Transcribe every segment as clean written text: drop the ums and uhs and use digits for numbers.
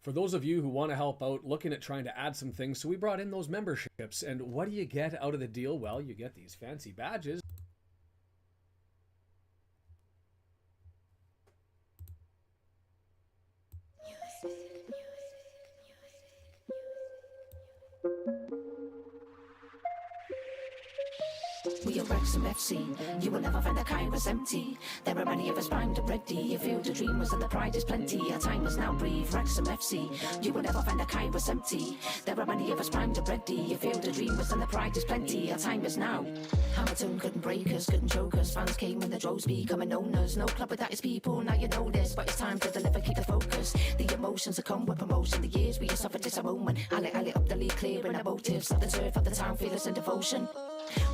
for those of you who want to help out, looking at trying to add some things, so we brought in those memberships. And what do you get out of the deal? Well, you get these fancy badges. We are Wrexham FC. You will never find the Cae Ras empty. There are many of us primed and ready. You feel the dream was and the pride is plenty. Our time is now. Breathe Wrexham FC. You will never find the Cae Ras empty. There are many of us primed and ready. You feel the dream was and the pride is plenty. Our time is now. Hamilton couldn't break us, couldn't choke us. Fans came in the droves, becoming owners. No club without its people. Now you know this, but it's time to deliver. Keep the focus. The emotions that come with promotion. The years we have suffered this a moment. Alley up the league, clearing our motives. Up the turf of the town, feel us in devotion.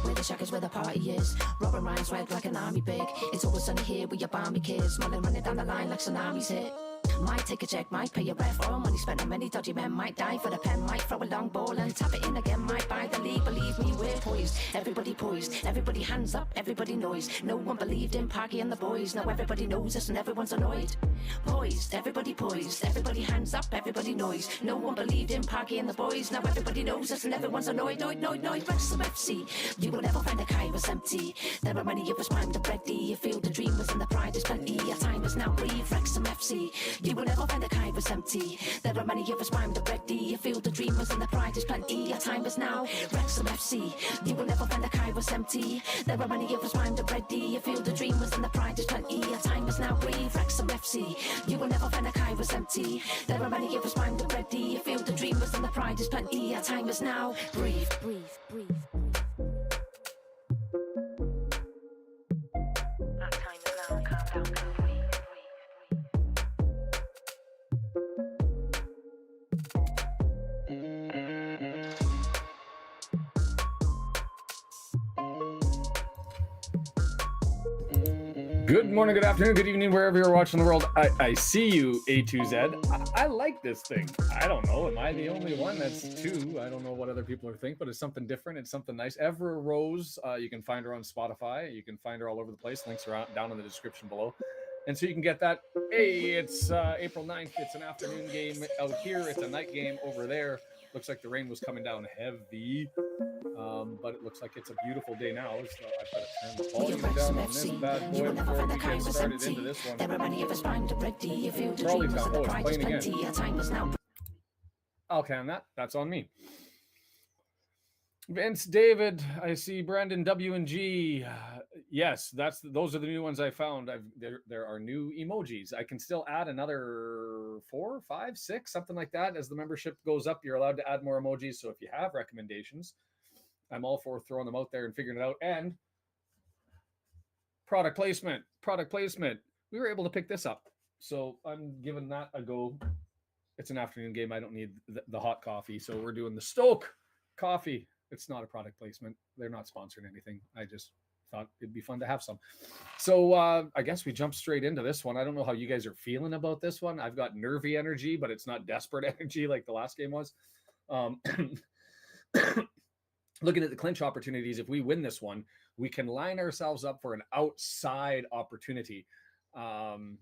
Where the shack is where the party is. Robin rhymes swag like an army big. It's always sunny here with your balmy kids. Smiling running down the line like tsunamis hit. Might take a check, might pay a ref. All money spent on many dodgy men. Might die for the pen, might throw a long ball and tap it in again. Might buy the league, believe me, we're poised. Everybody poised, everybody hands up, everybody noise. No one believed in Parky and the boys. Now everybody knows us and everyone's annoyed. Poised, everybody hands up, everybody noise. No one believed in Parky and the boys. Now everybody knows us and everyone's annoyed. Noid, Wrexham FC. You will never find a Cae Ras empty. There are many of us primed and ready. You feel the dream was and the pride is plenty. Our time is now. Breathe Wrexham FC. You will never find the Cae Ras empty. There are many of us primed and ready. You feel the dream was and the pride is plenty. Our time is now. Wrexham FC. You will never find the Cae Ras empty. There are many of us primed and ready. You feel the dream was and the pride is plenty. Our time is now. Breathe Wrexham FC. You will never find the Cae Ras empty. There are many of us primed and ready. You feel the dream was and the pride is plenty. Our time is now. Breathe. Our time is now. Calm down. Good morning, good afternoon, good evening, wherever you're watching the world. I see you, A2Z. I like this thing. I don't know. Am I the only one that's two? I don't know what other people are thinking, but it's something different. It's something nice. Evra Rose, you can find her on Spotify. You can find her all over the place. Links are down in the description below. And so you can get that. Hey, it's April 9th. It's an afternoon game out here. It's a night game over there. Looks like the rain was coming down heavy. But it looks like it's a beautiful day now. So I've got to turn the volume down on this bad boy before we get started into this one. Crawley Town. Oh, it's playing again. I'll can that. That's on me. Vince, David, I see Brandon W and G. Yes, those are the new ones I found. There are new emojis. I can still add another 4, 5, 6, something like that. As the membership goes up, you're allowed to add more emojis. So if you have recommendations, I'm all for throwing them out there and figuring it out. And product placement. We were able to pick this up. So I'm giving that a go. It's an afternoon game. I don't need the hot coffee. So we're doing the Stoke coffee. It's not a product placement. They're not sponsoring anything. I just thought it'd be fun to have some. So I guess we jump straight into this one. I don't know how you guys are feeling about this one. I've got nervy energy, but it's not desperate energy like the last game was. Looking at the clinch opportunities, if we win this one, we can line ourselves up for an outside opportunity on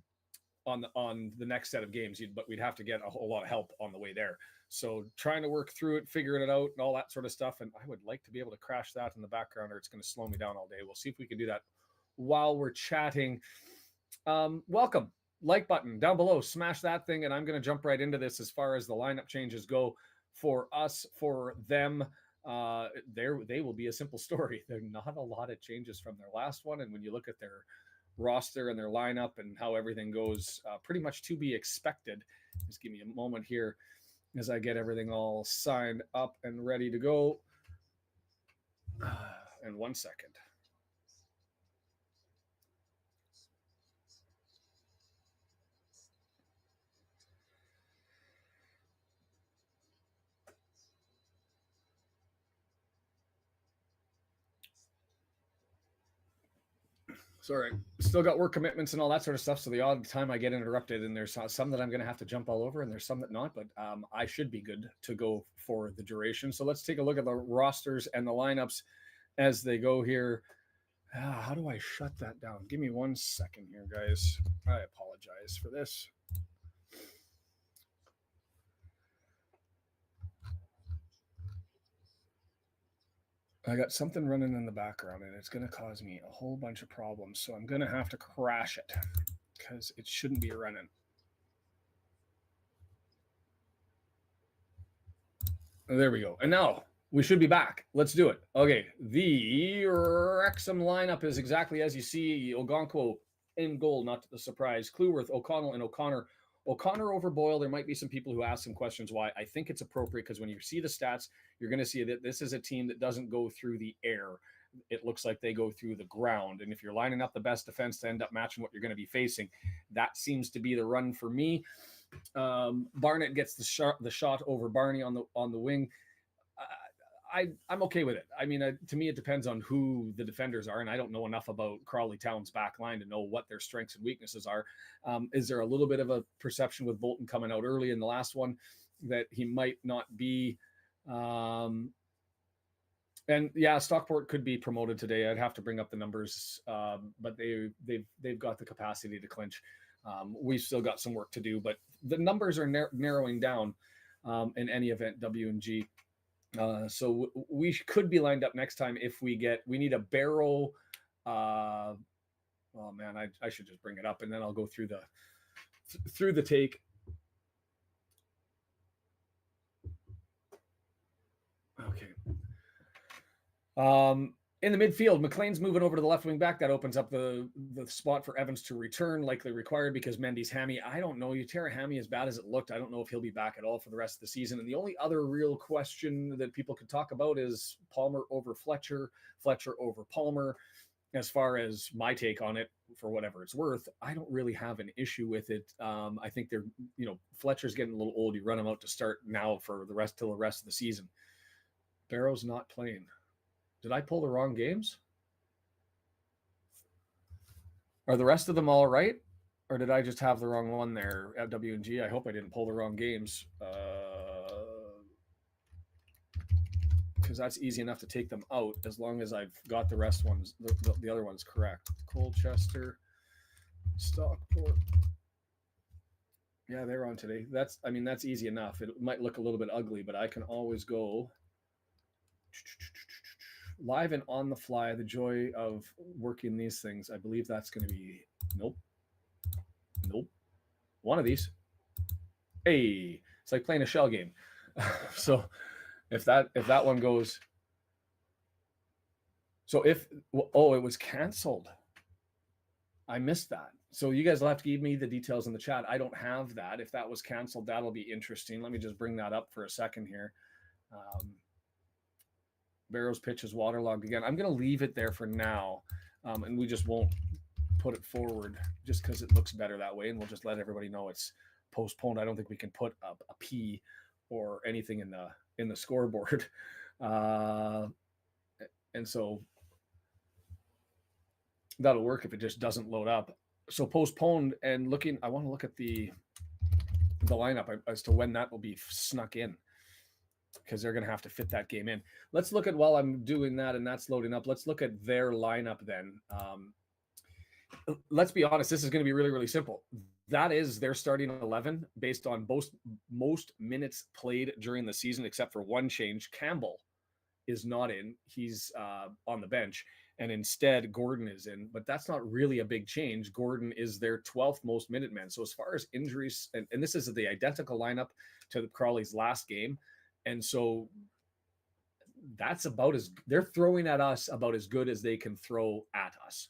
the next set of games. But we'd have to get a whole lot of help on the way there. So trying to work through it, figuring it out, and all that sort of stuff. And I would like to be able to crash that in the background, or it's going to slow me down all day. We'll see if we can do that while we're chatting. Welcome. Like button down below. Smash that thing, and I'm going to jump right into this as far as the lineup changes go for us, for them. They will be a simple story. There's not a lot of changes from their last one. And when you look at their roster and their lineup and how everything goes, pretty much to be expected. Just give me a moment here as I get everything all signed up and ready to go. And 1 second. Sorry, still got work commitments and all that sort of stuff. So the odd time I get interrupted, and there's some that I'm going to have to jump all over, and there's some that not. But I should be good to go for the duration. So let's take a look at the rosters and the lineups as they go here. How do I shut that down? Give me 1 second here, guys. I apologize for this. I got something running in the background and it's going to cause me a whole bunch of problems. So I'm going to have to crash it because it shouldn't be running. There we go. And now we should be back. Let's do it. Okay. The Wrexham lineup is exactly as you see. Ogonkwo in goal, not the surprise. Cleworth, O'Connell, and O'Connor. O'Connor over Boyle. There might be some people who ask some questions why. I think it's appropriate because when you see the stats, you're going to see that this is a team that doesn't go through the air. It looks like they go through the ground. And if you're lining up the best defense to end up matching what you're going to be facing, that seems to be the run for me. Barnett gets the shot over Barney on the wing. I'm okay with it. I mean, to me, it depends on who the defenders are, and I don't know enough about Crawley Town's back line to know what their strengths and weaknesses are. Is there a little bit of a perception with Bolton coming out early in the last one that he might not be? And yeah, Stockport could be promoted today. I'd have to bring up the numbers, but they've got the capacity to clinch. We've still got some work to do, but the numbers are narrowing down in any event, W and G. So we could be lined up next time if we need a Barrow. Oh man, I should just bring it up and then I'll go through the take. Okay. In the midfield, McLean's moving over to the left wing back. That opens up the spot for Evans to return, likely required because Mendy's hammy. I don't know. You tear a hammy as bad as it looked. I don't know if he'll be back at all for the rest of the season. And the only other real question that people could talk about is Palmer over Fletcher, Fletcher over Palmer. As far as my take on it, for whatever it's worth, I don't really have an issue with it. I think Fletcher's getting a little old. You run him out to start now for till the rest of the season. Barrow's not playing. Did I pull the wrong games? Are the rest of them all right? Or did I just have the wrong one there at W&G? I hope I didn't pull the wrong games. Because that's easy enough to take them out as long as I've got the rest ones, the other ones correct. Colchester, Stockport. Yeah, they're on today. That's easy enough. It might look a little bit ugly, but I can always go live and on the fly, the joy of working these things. I believe that's going to be nope. One of these. Hey, it's like playing a shell game. So if that one goes, so it was canceled. I missed that. So you guys will have to give me the details in the chat. I don't have that. If that was canceled, that'll be interesting. Let me just bring that up for a second here. Barrow's pitch is waterlogged again. I'm going to leave it there for now, and we just won't put it forward just because it looks better that way, and we'll just let everybody know it's postponed. I don't think we can put up a P or anything in the scoreboard, and so that'll work if it just doesn't load up. So postponed, and I want to look at the lineup as to when that will be snuck in, because they're going to have to fit that game in. Let's look at, while I'm doing that and that's loading up, let's look at their lineup then. Let's be honest, this is going to be really, really simple. That is their starting 11 based on most minutes played during the season, except for one change. Campbell is not in. He's on the bench. And instead, Gordon is in. But that's not really a big change. Gordon is their 12th most minute man. So as far as injuries, and this is the identical lineup to the Crawley's last game. And so that's they're throwing at us about as good as they can throw at us.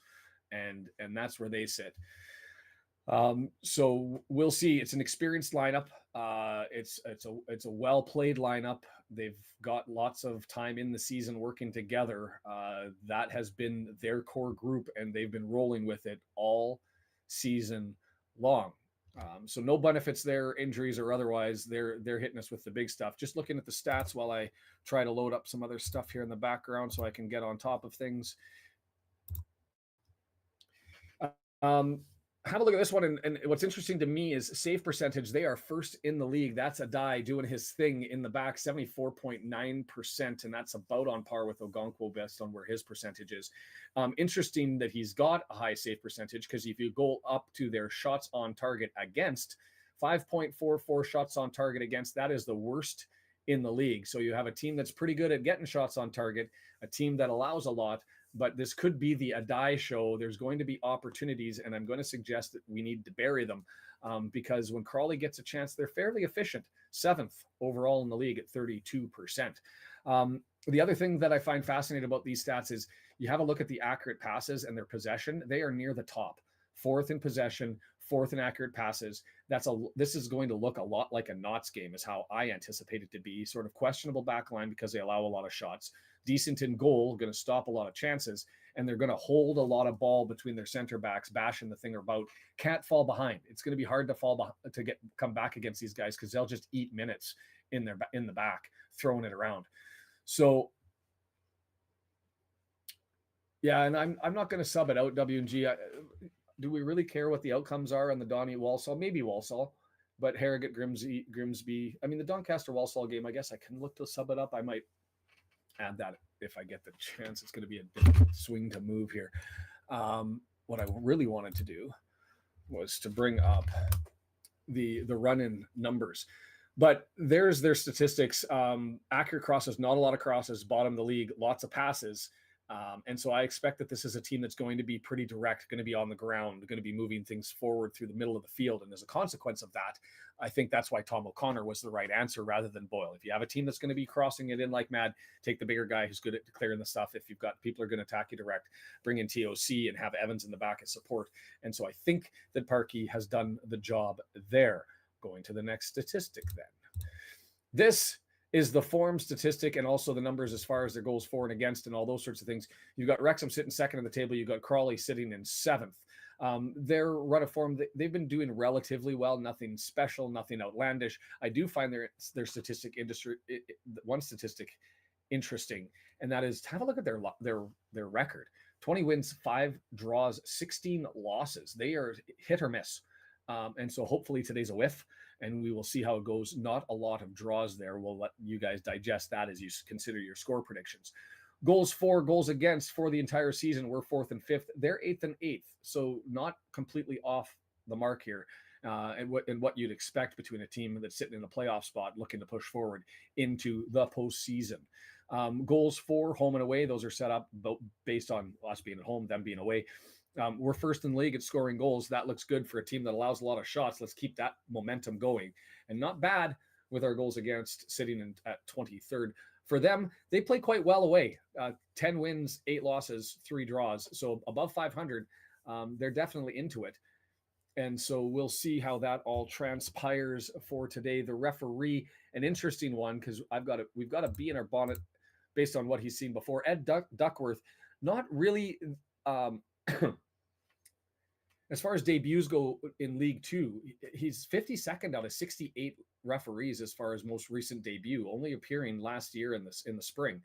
And that's where they sit. So we'll see. It's an experienced lineup. It's a well-played lineup. They've got lots of time in the season working together. That has been their core group, and they've been rolling with it all season long. So no benefits there, injuries or otherwise. They're hitting us with the big stuff. Just looking at the stats while I try to load up some other stuff here in the background so I can get on top of things. Have a look at this one, and what's interesting to me is save percentage. They are first in the league. That's Adai doing his thing in the back, 74.9%, and that's about on par with Ogonkwo based on where his percentage is. Interesting that he's got a high save percentage, because if you go up to their shots on target against, 5.44 shots on target against, that is the worst in the league. So you have a team that's pretty good at getting shots on target, a team that allows a lot, but this could be the Adai show. There's going to be opportunities, and I'm going to suggest that we need to bury them because when Crawley gets a chance, they're fairly efficient, 7th overall in the league at 32%. The other thing that I find fascinating about these stats is you have a look at the accurate passes and their possession. They are near the top, 4th in possession, 4th in accurate passes. This is going to look a lot like a Knots game is how I anticipate it to be. Sort of questionable back line because they allow a lot of shots. Decent in goal, going to stop a lot of chances, and they're going to hold a lot of ball between their center backs, bashing the thing about. Can't fall behind. It's going to be hard to come back against these guys because they'll just eat minutes in the back, throwing it around. So yeah, and I'm not going to sub it out, W&G. Do we really care what the outcomes are on the Donny Walsall? Maybe Walsall, but Harrogate, Grimsby. I mean, the Doncaster Walsall game, I guess I can look to sub it up. I might add that if I get the chance. It's going to be a difficult swing to move here. What I really wanted to do was to bring up the run-in numbers. But there's their statistics. Accurate crosses, not a lot of crosses, bottom of the league, lots of passes. And so I expect that this is a team that's going to be pretty direct, going to be on the ground, going to be moving things forward through the middle of the field. And as a consequence of that, I think that's why Tom O'Connor was the right answer rather than Boyle. If you have a team that's going to be crossing it in like mad, take the bigger guy who's good at clearing the stuff. If you've got people who are going to attack you direct, bring in TOC and have Evans in the back as support. And so I think that Parkey has done the job there. Going to the next statistic then. This is the form statistic and also the numbers as far as their goals for and against and all those sorts of things. You've got Wrexham sitting 2nd on the table. You've got Crawley sitting in 7th. Their run of form, they've been doing relatively well. Nothing special, nothing outlandish. I do find their statistic one statistic interesting, and that is to have a look at their record. 20 wins, 5 draws, 16 losses. They are hit or miss. And so hopefully today's a whiff, and we will see how it goes. Not a lot of draws there. We'll let you guys digest that as you consider your score predictions. Goals for, goals against for the entire season, we're 4th and 5th. They're 8th and 8th, so not completely off the mark here. And what you'd expect between a team that's sitting in a playoff spot looking to push forward into the postseason. Goals for, home and away, those are set up based on us being at home, them being away. We're 1st in the league at scoring goals. That looks good for a team that allows a lot of shots. Let's keep that momentum going. And not bad with our goals against sitting at 23rd. For them, they play quite well away. 10 wins, 8 losses, 3 draws. So above 500, they're definitely into it. And so we'll see how that all transpires for today. The referee, an interesting one, because we've got to be in our bonnet based on what he's seen before. Ed Duckworth, not really... as far as debuts go in League Two, he's 52nd out of 68 referees as far as most recent debut, only appearing last year in the spring.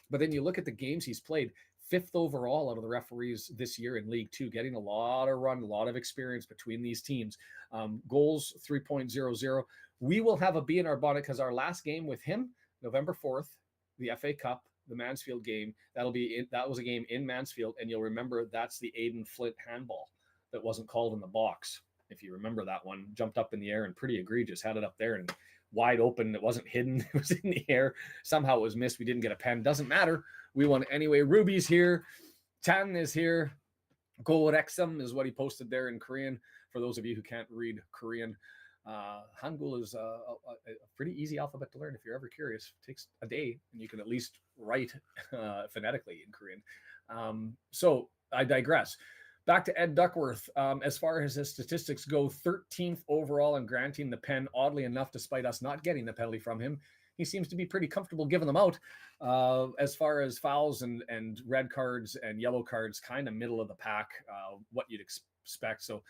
But then you look at the games he's played, 5th overall out of the referees this year in League Two, getting a lot of run, a lot of experience between these teams. Goals 3.00. We will have a bee in our bonnet because our last game with him, November 4th, the FA Cup, the Mansfield game, that was a game in Mansfield, and you'll remember that's the Aiden Flint handball that wasn't called in the box. If you remember that one, jumped up in the air and pretty egregious, had it up there and wide open. It wasn't hidden. It was in the air. Somehow it was missed. We didn't get a pen. Doesn't matter. We won anyway. Ruby's here. Tan is here. Cae Ras is what he posted there in Korean. For those of you who can't read Korean, Hangul is a pretty easy alphabet to learn if you're ever curious. It takes a day and you can at least write phonetically in Korean. So I digress. Back to Ed Duckworth. As far as his statistics go, 13th overall in granting the pen. Oddly enough, despite us not getting the penalty from him, he seems to be pretty comfortable giving them out. As far as fouls and red cards and yellow cards, kind of middle of the pack, what you'd expect. So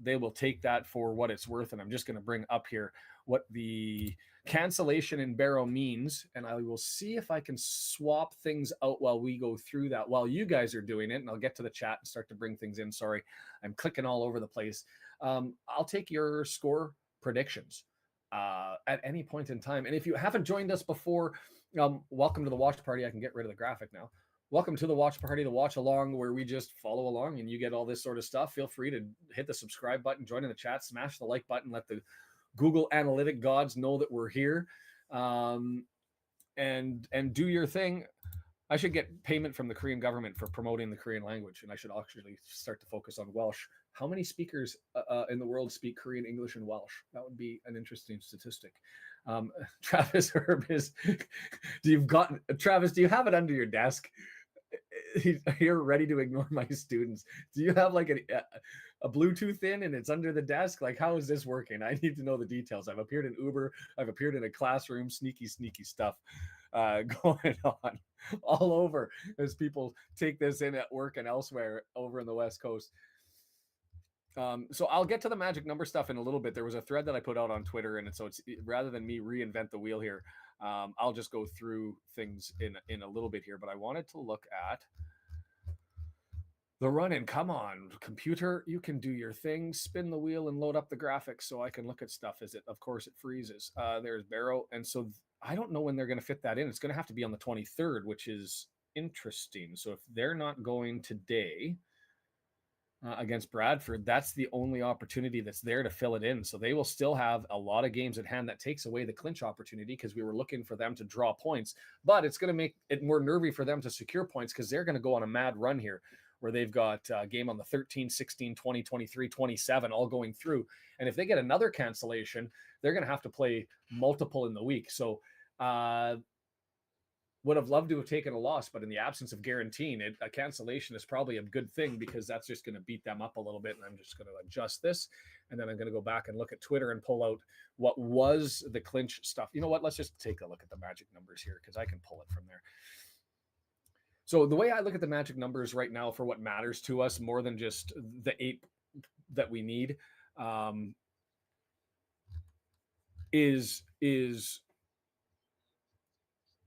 they will take that for what it's worth. And I'm just going to bring up here what the cancellation in Barrow means. And I will see if I can swap things out while we go through that, while you guys are doing it. And I'll get to the chat and start to bring things in. Sorry, I'm clicking all over the place. I'll take your score predictions at any point in time. And if you haven't joined us before, welcome to the watch party. I can get rid of the graphic now. Welcome to the watch party, the watch along, where we just follow along and you get all this sort of stuff. Feel free to hit the subscribe button, join in the chat, smash the like button, let the Google analytic gods know that we're here. and do your thing. I should get payment from the Korean government for promoting the Korean language, and I should actually start to focus on Welsh. How many speakers in the world speak Korean, English, and Welsh? That would be an interesting statistic. Travis Herb is. Travis? Do you have it under your desk? You're ready to ignore my students. Do you have like a Bluetooth in and it's under the desk? Like, how is this working? I need to know the details. I've appeared in Uber. I've appeared in a classroom. Sneaky stuff going on all over as people take this in at work and elsewhere over in the West Coast. So I'll get to the magic number stuff in a little bit. There was a thread that I put out on Twitter, and it's rather than me reinvent the wheel here, I'll just go through things in a little bit here. But I wanted to look at the run-in. Come on, computer, you can do your thing. Spin the wheel and load up the graphics so I can look at stuff. Of course, it freezes. There's Barrow, and so I don't know when they're going to fit that in. It's going to have to be on the 23rd, which is interesting. So if they're not going today against Bradford, that's the only opportunity that's there to fill it in. So they will still have a lot of games at hand. That takes away the clinch opportunity because we were looking for them to draw points, but it's going to make it more nervy for them to secure points because they're going to go on a mad run here where they've got a game on the 13, 16, 20, 23, 27, all going through. And if they get another cancellation, they're going to have to play multiple in the week. So would have loved to have taken a loss, but in the absence of guaranteeing it, a cancellation is probably a good thing because that's just going to beat them up a little bit. And I'm just going to adjust this. And then I'm going to go back and look at Twitter and pull out what was the clinch stuff. You know what? Let's just take a look at the magic numbers here because I can pull it from there. So the way I look at the magic numbers right now for what matters to us more than just the 8 that we need is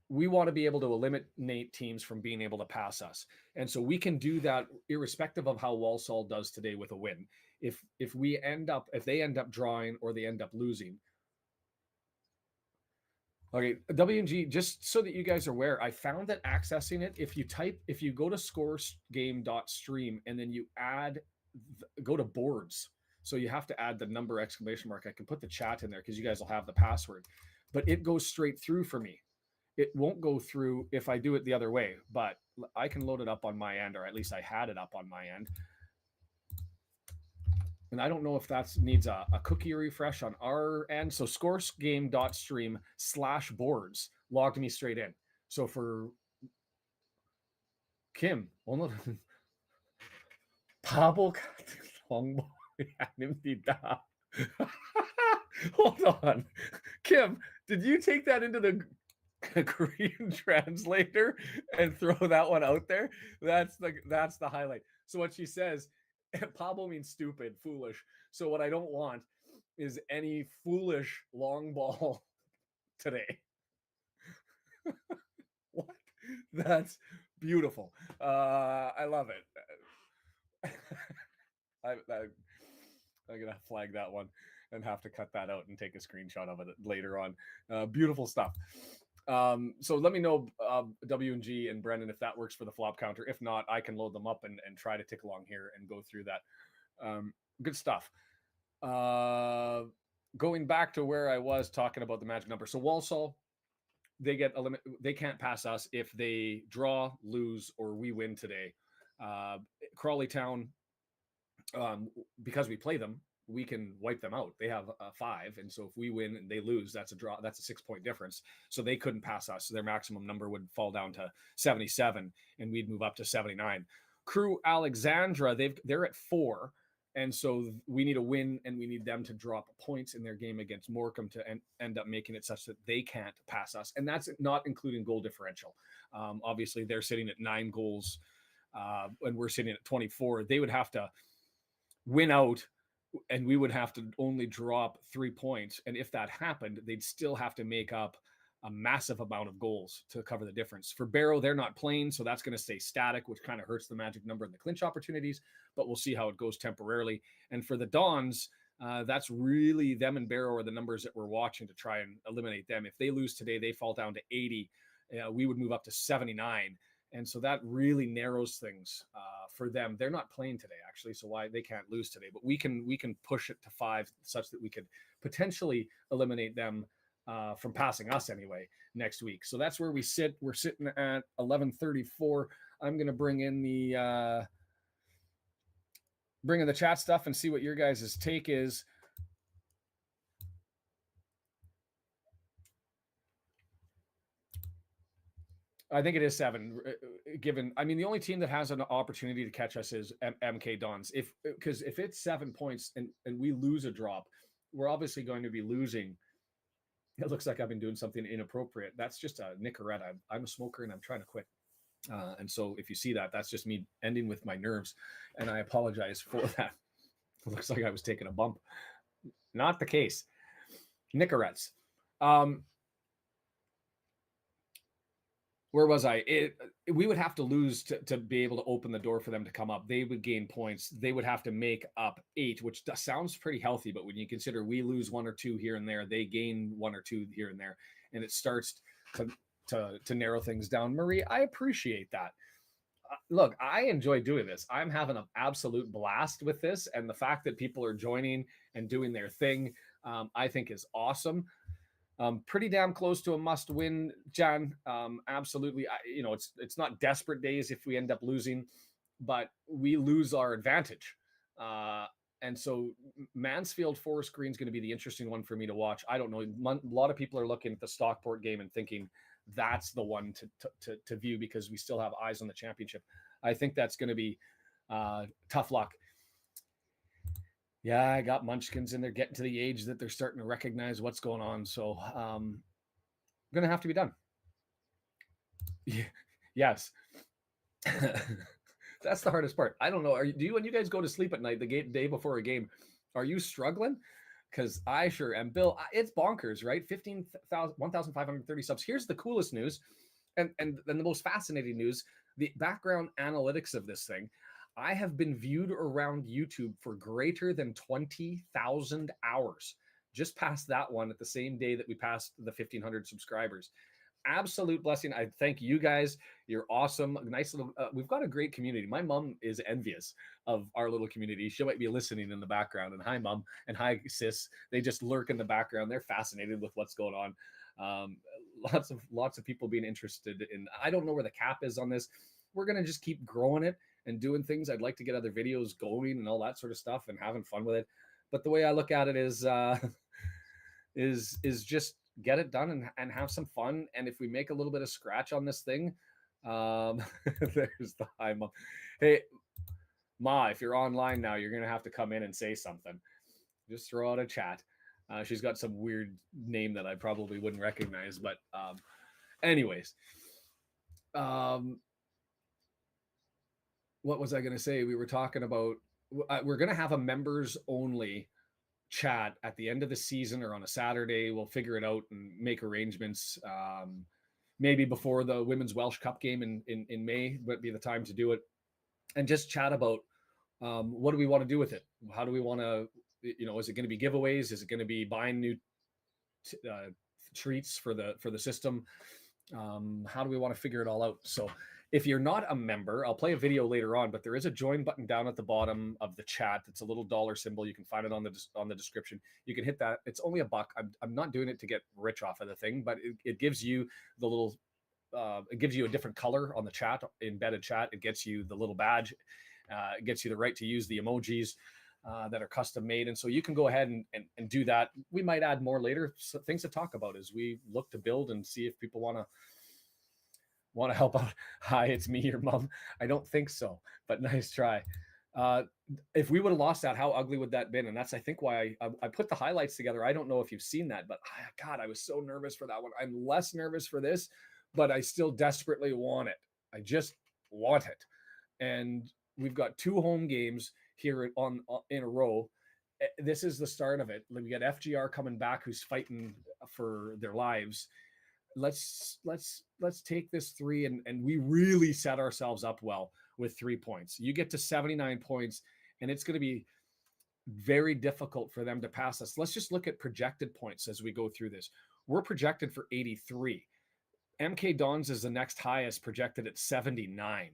we want to be able to eliminate teams from being able to pass us. And so we can do that irrespective of how Walsall does today with a win. If they end up drawing or they end up losing. Okay, WNG, just so that you guys are aware, I found that accessing it, if you go to scoregame.stream and then you go to boards. So you have to add the number ! I can put the chat in there because you guys will have the password, but it goes straight through for me. It won't go through if I do it the other way, but I can load it up on my end, or at least I had it up on my end. And I don't know if that needs a cookie refresh on our end. So scoregame.stream/boards logged me straight in. So for Kim, Pablo hold on. Kim, did you take that into the Korean translator and throw that one out there? That's the highlight. So what she says, Pablo means stupid, foolish. So what I don't want is any foolish long ball today. What? That's beautiful. I love it. I'm gonna flag that one and have to cut that out and take a screenshot of it later on. Beautiful stuff. So let me know, W&G and Brendan, if that works for the flop counter. If not, I can load them up and try to tick along here and go through that. Good stuff. Going back to where I was talking about the magic number. So Walsall, they can't pass us if they draw, lose, or we win today. Crawley Town, because we play them, we can wipe them out. They have a 5. And so if we win and they lose, that's a draw. That's a 6-point difference. So they couldn't pass us. Their maximum number would fall down to 77 and we'd move up to 79. Crew Alexandra, they're at 4. And so we need a win and we need them to drop points in their game against Morecambe to end up making it such that they can't pass us. And that's not including goal differential. Obviously they're sitting at 9 goals and we're sitting at 24. They would have to win out and we would have to only drop 3 points. And if that happened, they'd still have to make up a massive amount of goals to cover the difference. For Barrow, they're not playing, so that's going to stay static, which kind of hurts the magic number and the clinch opportunities, but we'll see how it goes temporarily. And for the Dons, that's really them and Barrow are the numbers that we're watching to try and eliminate them. If they lose today, they fall down to 80. We would move up to 79. And so that really narrows things for them. They're not playing today, actually, so why they can't lose today. But we can push it to 5 such that we could potentially eliminate them from passing us anyway next week. So that's where we sit. We're sitting at 11:34. I'm going to bring in the chat stuff and see what your guys' take is. I think it is 7. Given, I mean, the only team that has an opportunity to catch us is MK Dons. Because if it's 7 points and we lose a drop, we're obviously going to be losing. It looks like I've been doing something inappropriate. That's just a Nicorette. I'm a smoker and I'm trying to quit. And so if you see that, that's just me ending with my nerves. And I apologize for that. It looks like I was taking a bump. Not the case. Nicorettes. Where was I? We would have to lose to be able to open the door for them to come up. They would gain points. They would have to make up 8, which sounds pretty healthy. But when you consider we lose 1 or 2 here and there, they gain 1 or 2 here and there, and it starts to narrow things down. Marie, I appreciate that. Look, I enjoy doing this. I'm having an absolute blast with this, and the fact that people are joining and doing their thing, I think is awesome. Pretty damn close to a must win, Jan. Absolutely. It's not desperate days if we end up losing, but we lose our advantage. And so Mansfield Forest Green is going to be the interesting one for me to watch. I don't know. A lot of people are looking at the Stockport game and thinking that's the one to view because we still have eyes on the championship. I think that's going to be tough luck. Yeah, I got munchkins and they're getting to the age that they're starting to recognize what's going on. So I'm going to have to be done. Yeah. Yes. That's the hardest part. I don't know. Do you, when you guys go to sleep at night, the day before a game, are you struggling? Because I sure am. Bill, it's bonkers, right? 1,530 subs. Here's the coolest news and the most fascinating news, the background analytics of this thing. I have been viewed around YouTube for greater than 20,000 hours. Just past that one at the same day that we passed the 1,500 subscribers. Absolute blessing. I thank you guys. You're awesome. Nice little, we've got a great community. My mom is envious of our little community. She might be listening in the background. And hi, mom. And hi, sis. They just lurk in the background. They're fascinated with what's going on. Lots of people being interested in, I don't know where the cap is on this. We're going to just keep growing it and doing things. I'd like to get other videos going and all that sort of stuff and having fun with it. But the way I look at it is just get it done and have some fun. And if we make a little bit of scratch on this thing, there's the hi, mom. Hey, Ma, if you're online now, you're going to have to come in and say something. Just throw out a chat. She's got some weird name that I probably wouldn't recognize. But anyways, what was I going to say? We were talking about, we're going to have a members only chat at the end of the season or on a Saturday. We'll figure it out and make arrangements. Maybe before the Women's Welsh Cup game in May would be the time to do it, and just chat about what do we want to do with it? How do we want to, is it going to be giveaways? Is it going to be buying new treats for the system? How do we want to figure it all out? So if you're not a member, I'll play a video later on, but there is a join button down at the bottom of the chat. It's a little dollar symbol. You can find it on the description. You can hit that. It's only $1. I'm not doing it to get rich off of the thing, but it gives you the little, it gives you a different color on the chat, embedded chat. It gets you the little badge. It gets you the right to use the emojis that are custom made. And so you can go ahead and do that. We might add more later, so things to talk about as we look to build and see if people want to help out. Hi, it's me, your mom. I don't think so, but nice try. If we would have lost that, how ugly would that have been? And that's, I think, why I put the highlights together. I don't know if you've seen that, but God, I was so nervous for that one. I'm less nervous for this, but I still desperately want it. I just want it. And we've got 2 home games here in a row. This is the start of it. We got FGR coming back, who's fighting for their lives. Let's take this 3 and we really set ourselves up well with 3 points. You get to 79 points and it's going to be very difficult for them to pass us. Let's just look at projected points as we go through this. We're projected for 83. MK Dons is the next highest, projected at 79.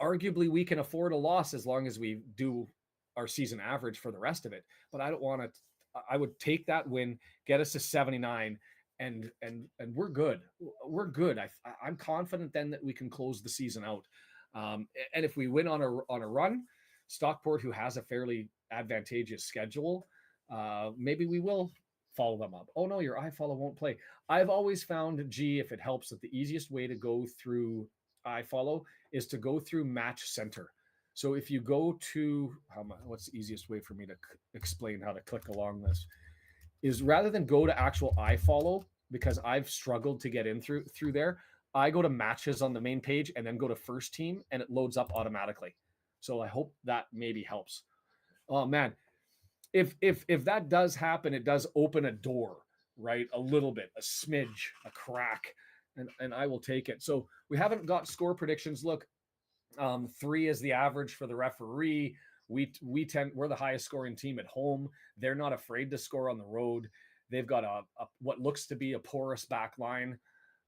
Arguably we can afford a loss as long as we do our season average for the rest of it, but I don't want to I would take that win, get us to 79, and we're good. We're good. I'm confident then that we can close the season out. And if we win on a run, Stockport, who has a fairly advantageous schedule, maybe we will follow them up. Oh no, your iFollow won't play. I've always found, if it helps, that the easiest way to go through iFollow is to go through Match Center. So if you go to, what's the easiest way for me to explain how to click along this, is rather than go to actual iFollow, because I've struggled to get in through there, I go to matches on the main page and then go to first team, and it loads up automatically. So I hope that maybe helps. Oh man, if that does happen, it does open a door, right? A little bit, a smidge, a crack, and I will take it. So we haven't got score predictions. Look, 3 is the average for the referee. We're the highest scoring team at home. They're not afraid to score on the road. They've got a what looks to be a porous back line,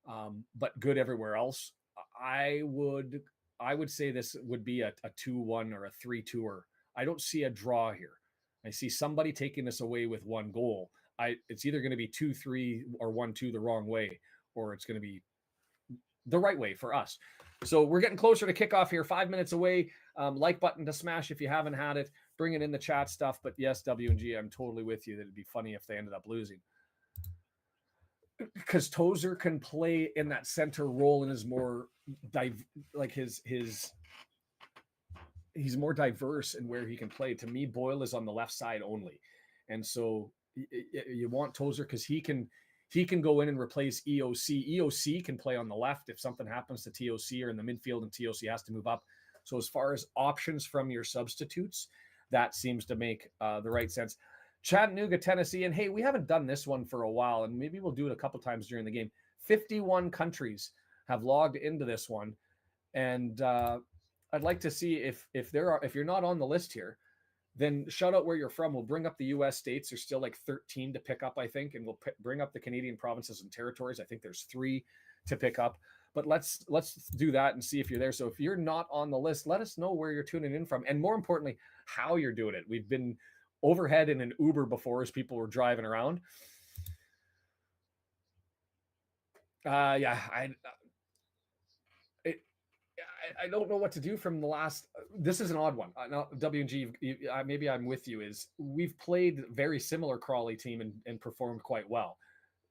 but good everywhere else. I would say this would be a 2-1 or a 3-2. I don't see a draw here. I see somebody taking this away with 1 goal. It's either going to be 2-3 or 1-2 the wrong way, or it's going to be the right way for us. So we're getting closer to kickoff here, 5 minutes away. Like button to smash if you haven't had it. Bring it in the chat stuff. But yes, W&G, I'm totally with you that it'd be funny if they ended up losing. Because Tozer can play in that center role and is more he's more diverse in where he can play. To me, Boyle is on the left side only. And so you want Tozer because he can go in and replace EOC. EOC can play on the left if something happens to TOC or in the midfield and TOC has to move up. So as far as options from your substitutes, that seems to make the right sense. Chattanooga, Tennessee, and hey, we haven't done this one for a while, and maybe we'll do it a couple times during the game. 51 countries have logged into this one, and I'd like to see if you're not on the list here, then shout out where you're from. We'll bring up the U.S. states. There's still like 13 to pick up, I think, and we'll bring up the Canadian provinces and territories. I think there's 3 to pick up. But let's do that and see if you're there. So if you're not on the list, let us know where you're tuning in from, and more importantly, how you're doing it. We've been overhead in an Uber before as people were driving around. I don't know what to do from the last. This is an odd one. Now, W&G, maybe I'm with you. Is we've played very similar Crawley team and performed quite well.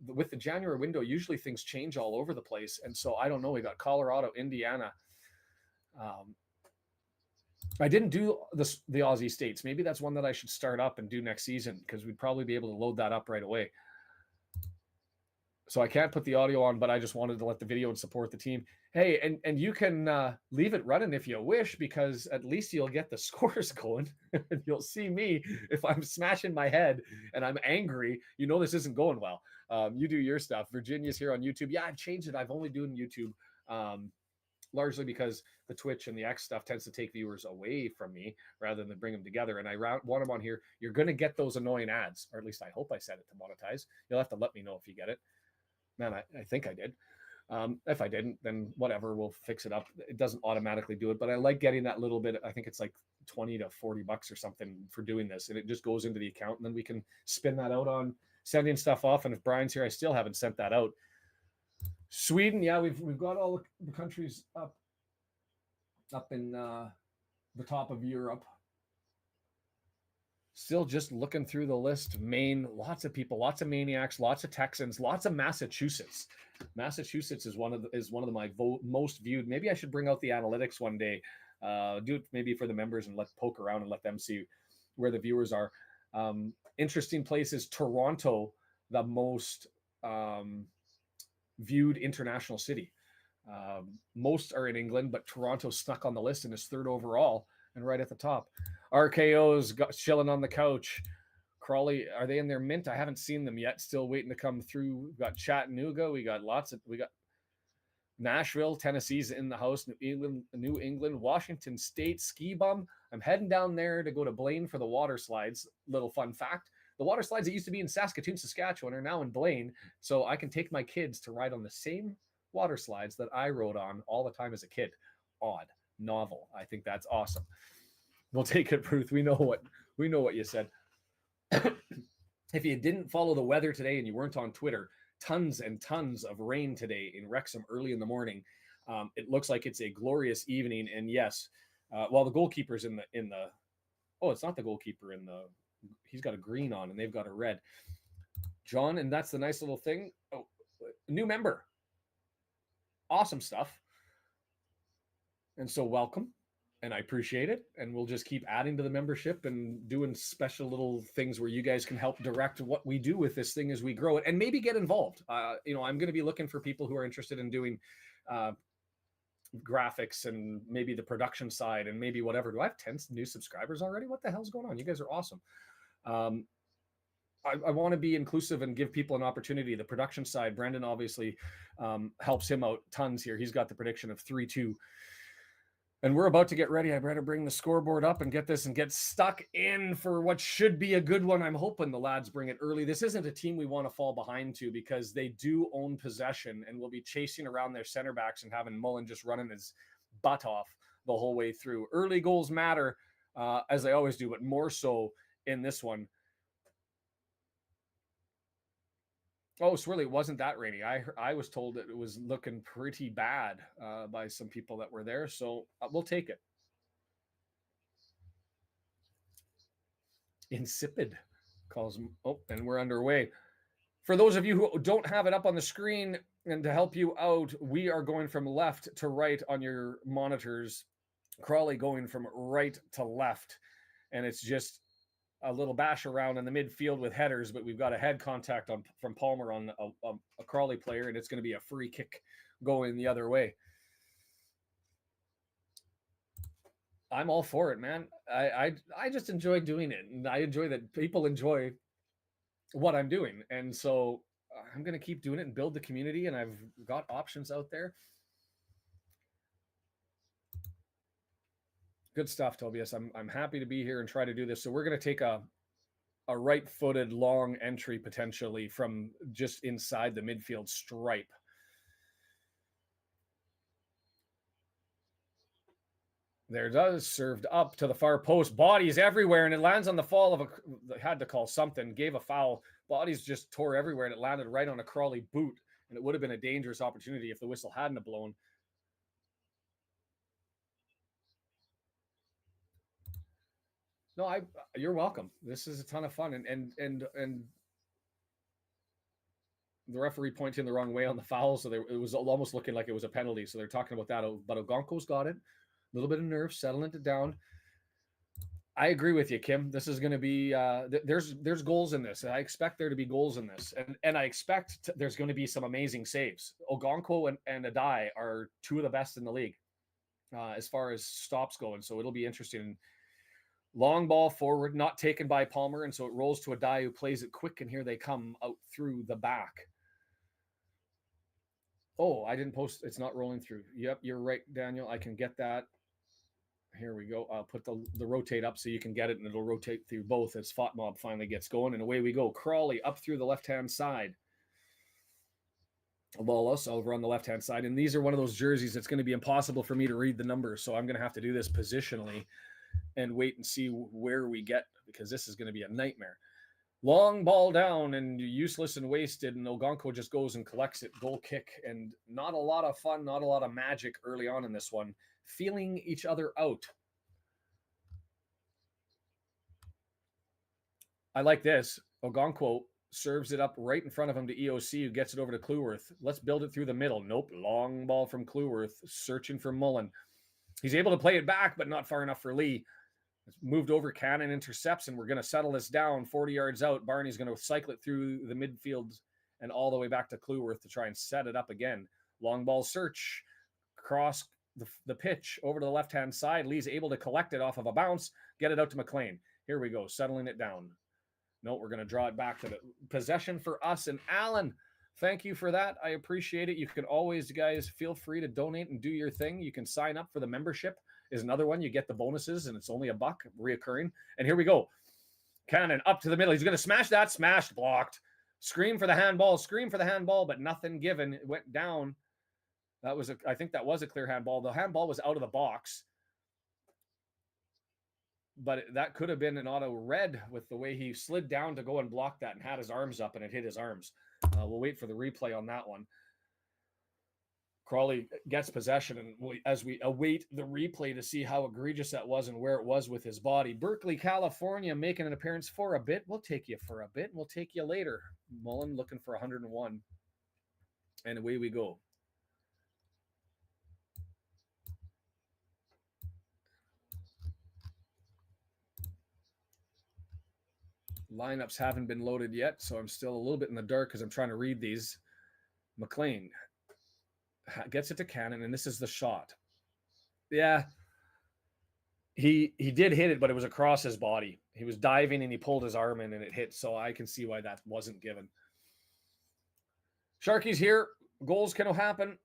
With the January window, usually things change all over the place, and so I don't know. We got Colorado, Indiana. I didn't do the Aussie states. Maybe that's one that I should start up and do next season because we'd probably be able to load that up right away. So I can't put the audio on, but I just wanted to let the video and support the team. Hey, and you can leave it running if you wish, because at least you'll get the scores going. And you'll see me if I'm smashing my head and I'm angry. You know this isn't going well. You do your stuff. Virginia's here on YouTube. Yeah, I've changed it. I've only doing YouTube largely because the Twitch and the X stuff tends to take viewers away from me rather than bring them together. And I want them on here. You're going to get those annoying ads, or at least I hope I set it to monetize. You'll have to let me know if you get it. Man, I think I did. If I didn't, then whatever, we'll fix it up. It doesn't automatically do it, but I like getting that little bit. I think it's like $20 to $40 or something for doing this, and it just goes into the account, and then we can spin that out on sending stuff off. And if Brian's here, I still haven't sent that out. Sweden, yeah, we've got all the countries up in the top of Europe. Still just looking through the list. Maine, lots of people, lots of maniacs, lots of Texans, lots of Massachusetts. Massachusetts is one of my most viewed. Maybe I should bring out the analytics one day. Do it maybe for the members and poke around and let them see where the viewers are. Interesting places. Toronto, the most viewed international city. Most are in England, but Toronto snuck on the list and is 3rd overall and right at the top. RKO's chilling on the couch. Crawley, are they in their mint? I haven't seen them yet. Still waiting to come through. We've got Chattanooga. We got Nashville, Tennessee's in the house. New England, Washington State, Ski Bum. I'm heading down there to go to Blaine for the water slides. Little fun fact. The water slides that used to be in Saskatoon, Saskatchewan are now in Blaine. So I can take my kids to ride on the same water slides that I rode on all the time as a kid. Odd. Novel. I think that's awesome. We'll take it, Ruth. We know what you said. If you didn't follow the weather today and you weren't on Twitter, tons and tons of rain today in Wrexham early in the morning. It looks like it's a glorious evening. And yes, while the goalkeeper's in the oh, it's not the goalkeeper he's got a green on and they've got a red. John, and that's the nice little thing. Oh, new member. Awesome stuff. And so welcome. And I appreciate it. And we'll just keep adding to the membership and doing special little things where you guys can help direct what we do with this thing as we grow it and maybe get involved. I'm going to be looking for people who are interested in doing graphics and maybe the production side and maybe whatever. Do I have 10 new subscribers already? What the hell's going on? You guys are awesome. I want to be inclusive and give people an opportunity. The production side, Brendan obviously helps him out tons here. He's got the prediction of 3-2. And we're about to get ready. I better bring the scoreboard up and get this and get stuck in for what should be a good one. I'm hoping the lads bring it early. This isn't a team we want to fall behind to because they do own possession and will be chasing around their center backs and having Mullen just running his butt off the whole way through. Early goals matter, as they always do, but more so in this one. Oh, Swirly, it wasn't that rainy. I was told that it was looking pretty bad by some people that were there, so we'll take it. Insipid calls. Oh, and we're underway. For those of you who don't have it up on the screen, and to help you out, we are going from left to right on your monitors. Crawley going from right to left, and it's just a little bash around in the midfield with headers, but we've got a head contact from Palmer on a Crawley player, and it's going to be a free kick going the other way. I'm all for it, man. I just enjoy doing it, and I enjoy that people enjoy what I'm doing, and so I'm going to keep doing it and build the community, and I've got options out there. Good stuff, Tobias. I'm happy to be here and try to do this. So we're going to take a right-footed long entry potentially from just inside the midfield stripe. There it does. Served up to the far post. Bodies everywhere, and it lands on the fall of had to call something. Gave a foul. Bodies just tore everywhere, and it landed right on a Crawley boot. And it would have been a dangerous opportunity if the whistle hadn't have blown. No, you're welcome. This is a ton of fun, and the referee pointed in the wrong way on the foul, so it was almost looking like it was a penalty. So they're talking about that, but Ogonko's got it. A little bit of nerve, settling it down. I agree with you, Kim. This is going to be there's goals in this. I expect there to be goals in this, and I expect there's going to be some amazing saves. Ogonko and Adai are two of the best in the league as far as stops go, and so it'll be interesting. Long ball forward, not taken by Palmer, and so it rolls to Adai who plays it quick, and here they come out through the back. Oh, I didn't post. It's not rolling through. Yep, you're right, Daniel. I can get that. Here we go. I'll put the rotate up so you can get it, and it'll rotate through both as FOTMob finally gets going, and away we go. Crawley up through the left-hand side. Lawless over on the left-hand side, and these are one of those jerseys that's going to be impossible for me to read the numbers, so I'm going to have to do this positionally and wait and see where we get, because this is going to be a nightmare. Long ball down and useless and wasted, and Ogonko just goes and collects it. Goal kick, and not a lot of fun, not a lot of magic early on in this one. Feeling each other out. I like this. Ogonko serves it up right in front of him to EOC, who gets it over to Cleworth. Let's build it through the middle. Nope. Long ball from Cleworth, searching for Mullen. He's able to play it back, but not far enough for Lee. It's moved over. Cannon intercepts, and we're going to settle this down 40 yards out. Barney's going to cycle it through the midfield and all the way back to Cleworth to try and set it up again. Long ball search, cross the pitch over to the left-hand side. Lee's able to collect it off of a bounce, get it out to McLean. Here we go, settling it down. No, we're going to draw it back to the possession for us. And Alan, thank you for that. I appreciate it. You can always, guys, feel free to donate and do your thing. You can sign up for the membership is another one. You get the bonuses, and it's only $1 reoccurring. And here we go. Cannon up to the middle. He's going to smash that. Smashed, blocked. Scream for the handball, but nothing given. It went down. I think that was a clear handball. The handball was out of the box. but that could have been an auto red with the way he slid down to go and block that and had his arms up and it hit his arms. We'll wait for the replay on that one. Crawley gets possession, and as we await the replay to see how egregious that was and where it was with his body. Berkeley, California, making an appearance for a bit. We'll take you for a bit. We'll take you later. Mullen looking for 101. And away we go. Lineups haven't been loaded yet, so I'm still a little bit in the dark because I'm trying to read these. McLean gets it to Cannon, and this is the shot. Yeah, he did hit it, but it was across his body. He was diving, and he pulled his arm in, and it hit, so I can see why that wasn't given. Sharkies here. Goals can happen.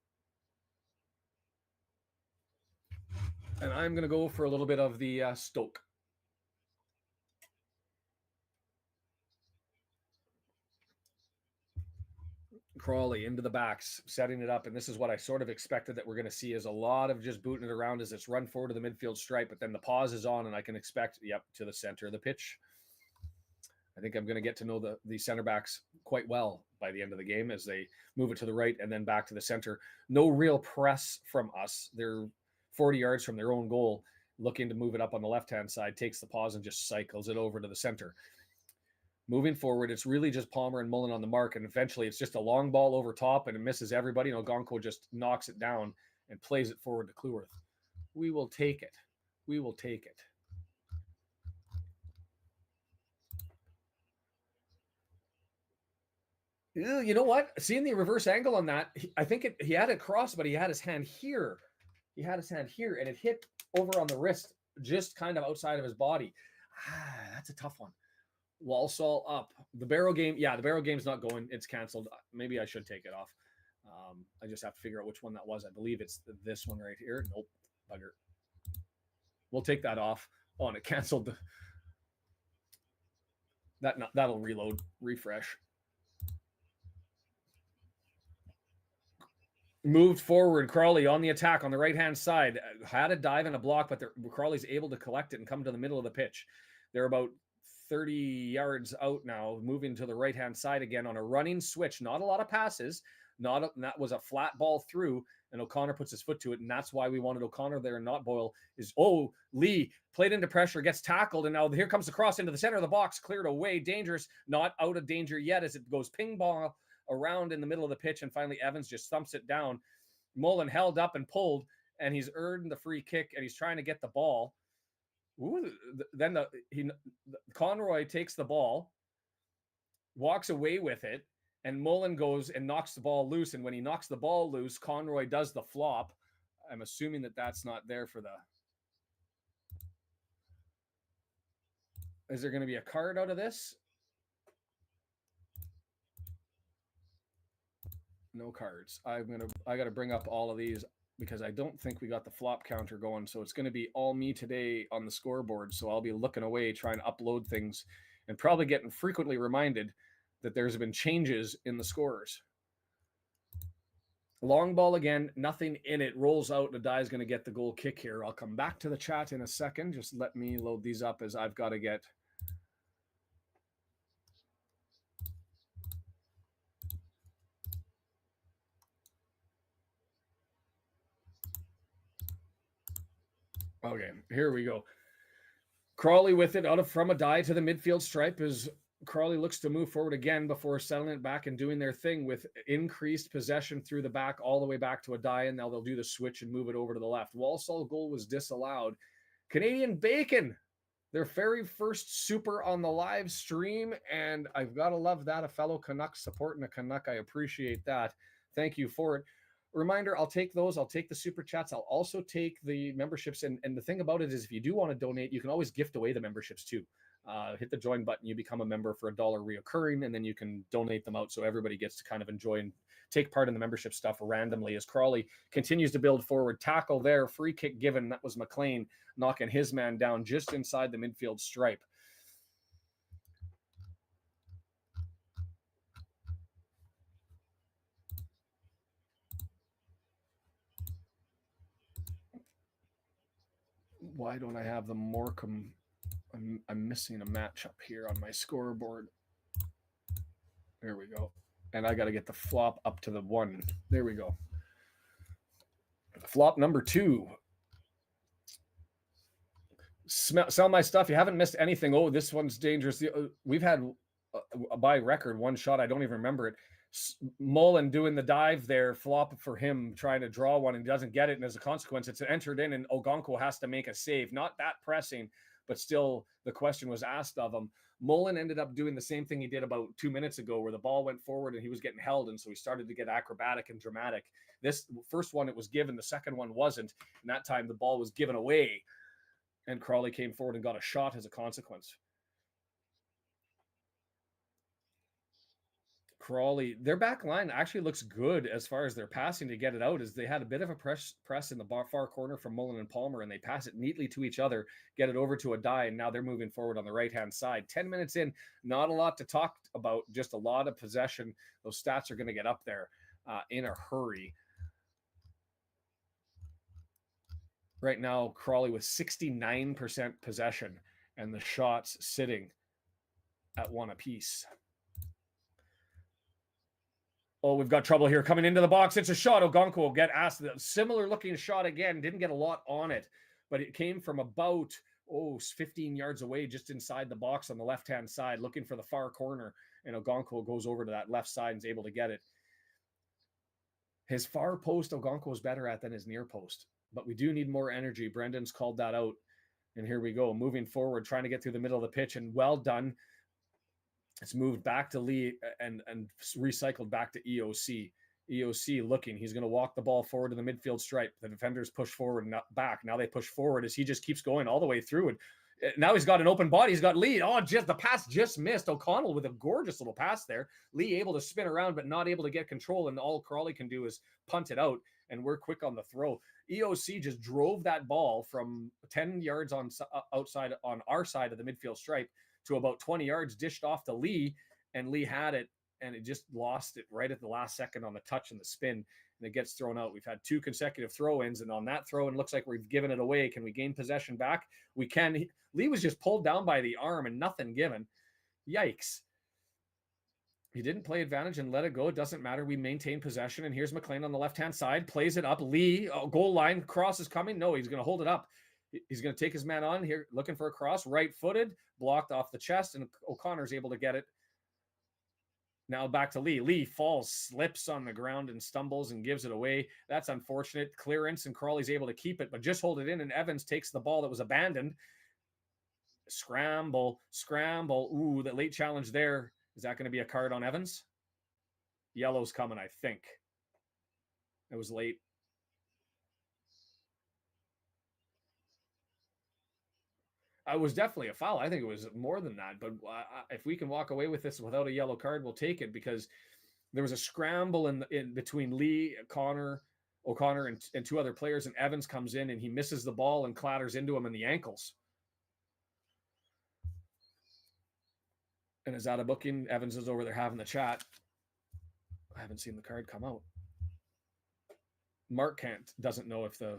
And I'm going to go for a little bit of the Stoke. Crawley into the backs, setting it up. And this is what I sort of expected that we're going to see is a lot of just booting it around as it's run forward to the midfield stripe. But then the pause is on and I can expect, to the center of the pitch. I think I'm going to get to know the center backs quite well by the end of the game as they move it to the right and then back to the center. No real press from us. They're 40 yards from their own goal, looking to move it up on the left-hand side, takes the pause and just cycles it over to the center. Moving forward, it's really just Palmer and Mullen on the mark, and eventually it's just a long ball over top, and it misses everybody. Gonko just knocks it down and plays it forward to Cleworth. We will take it. We will take it. You know what? Seeing the reverse angle on that, I think he had it crossed, but he had his hand here. He had his hand here, and it hit over on the wrist, just kind of outside of his body. That's a tough one. Walsall up. The Barrow game, the Barrow game's not going. It's canceled. Maybe I should take it off. I just have to figure out which one that was. I believe it's this one right here. Nope, bugger. We'll take that off. Oh, and it canceled. That'll reload, refresh. Moved forward, Crawley on the attack on the right-hand side. Had a dive and a block, but Crawley's able to collect it and come to the middle of the pitch. They're about 30 yards out now, moving to the right-hand side again on a running switch. Not a lot of passes. That was a flat ball through, and O'Connor puts his foot to it, and that's why we wanted O'Connor there and not Boyle. Lee played into pressure, gets tackled, and now here comes the cross into the center of the box, cleared away, dangerous, not out of danger yet as it goes ping ball around in the middle of the pitch, and finally Evans just thumps it down. Mullen held up and pulled, and he's earned the free kick, and he's trying to get the ball. Then Conroy takes the ball, walks away with it, and Mullen goes and knocks the ball loose. And when he knocks the ball loose, Conroy does the flop. I'm assuming that that's not there for the... Is there going to be a card out of this? No cards. I got to bring up all of these because I don't think we got the flop counter going. So it's going to be all me today on the scoreboard. So I'll be looking away, trying to upload things and probably getting frequently reminded that there's been changes in the scores. Long ball again, nothing in it, rolls out. Nadai is going to get the goal kick here. I'll come back to the chat in a second. Just let me load these up as I've got to get... Okay, here we go. Crawley with it from a die to the midfield stripe as Crawley looks to move forward again before settling it back and doing their thing with increased possession through the back all the way back to a die, and now they'll do the switch and move it over to the left. Walsall goal was disallowed. Canadian Bacon, their very first super on the live stream, and I've got to love that. A fellow Canuck supporting a Canuck. I appreciate that. Thank you for it. Reminder, I'll take those. I'll take the super chats. I'll also take the memberships. And the thing about it is if you do want to donate, you can always gift away the memberships too. Hit the join button. You become a member for $1 reoccurring, and then you can donate them out so everybody gets to kind of enjoy and take part in the membership stuff randomly as Crawley continues to build forward. Tackle there, free kick given. That was McLean knocking his man down just inside the midfield stripe. Why don't I have the Morecambe I'm missing a matchup here on my scoreboard. There we go. And I got to get the flop up to the 1. There we go. Flop number 2. Sell my stuff. You haven't missed anything. Oh, this one's dangerous. We've had by record 1 shot. I don't even remember it. Mullen doing the dive there, flop for him, trying to draw one and doesn't get it. And as a consequence, it's entered in and Ogonko has to make a save. Not that pressing, but still the question was asked of him. Mullen ended up doing the same thing he did about 2 minutes ago where the ball went forward and he was getting held. And so he started to get acrobatic and dramatic. This first one, it was given. The second one wasn't. And that time the ball was given away. And Crawley came forward and got a shot as a consequence. Crawley, their back line actually looks good as far as their passing to get it out, as they had a bit of a press in the far corner from Mullen and Palmer, and they pass it neatly to each other, get it over to a die, and now they're moving forward on the right-hand side. 10 minutes in, not a lot to talk about, just a lot of possession. Those stats are going to get up there in a hurry. Right now, Crawley with 69% possession, and the shots sitting at 1 apiece. Oh, we've got trouble here coming into the box. It's a shot. Ogonko will get asked. The similar looking shot again. Didn't get a lot on it, but it came from about 15 yards away, just inside the box on the left-hand side, looking for the far corner. And Ogonko goes over to that left side and is able to get it. His far post, Ogonko is better at than his near post, but we do need more energy. Brendan's called that out. And here we go, moving forward, trying to get through the middle of the pitch, and well done. It's moved back to Lee and recycled back to EOC. EOC looking. He's going to walk the ball forward to the midfield stripe. The defenders push forward and back. Now they push forward as he just keeps going all the way through. And now he's got an open body. He's got Lee. Oh, just the pass just missed. O'Connell with a gorgeous little pass there. Lee able to spin around but not able to get control. And all Crawley can do is punt it out. And we're quick on the throw. EOC just drove that ball from 10 yards on outside on our side of the midfield stripe to about 20 yards, dished off to Lee, and Lee had it, and it just lost it right at the last second on the touch and the spin, and it gets thrown out. We've had 2 consecutive throw-ins, and on that throw-in, looks like we've given it away. Can we gain possession back? We can. Lee was just pulled down by the arm and nothing given. Yikes. He didn't play advantage and let it go. It doesn't matter. We maintain possession, and here's McLean on the left-hand side, plays it up. Lee, goal line, cross is coming. No, he's going to hold it up. He's going to take his man on here, looking for a cross, right-footed, blocked off the chest, and O'Connor's able to get it. Now back to Lee. Lee falls, slips on the ground, and stumbles and gives it away. That's unfortunate. Clearance, and Crawley's able to keep it, but just hold it in, and Evans takes the ball that was abandoned. Scramble. Ooh, that late challenge there. Is that going to be a card on Evans? Yellow's coming, I think. It was late. It was definitely a foul. I think it was more than that. But if we can walk away with this without a yellow card, we'll take it, because there was a scramble in between Lee, O'Connor, and 2 other players, and Evans comes in and he misses the ball and clatters into him in the ankles. And is that a booking? Evans is over there having the chat. I haven't seen the card come out. Mark doesn't know if the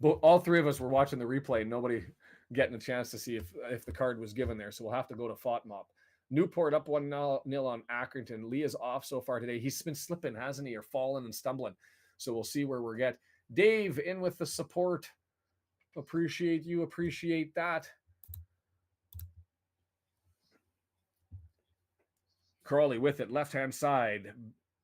all 3 of us were watching the replay. Nobody getting a chance to see if the card was given there. So we'll have to go to FOTMOP. Newport up 1-0 on Accrington. Lee is off so far today. He's been slipping, hasn't he, or falling and stumbling. So we'll see where we're at. Dave in with the support. Appreciate you. Appreciate that. Crawley with it, left-hand side,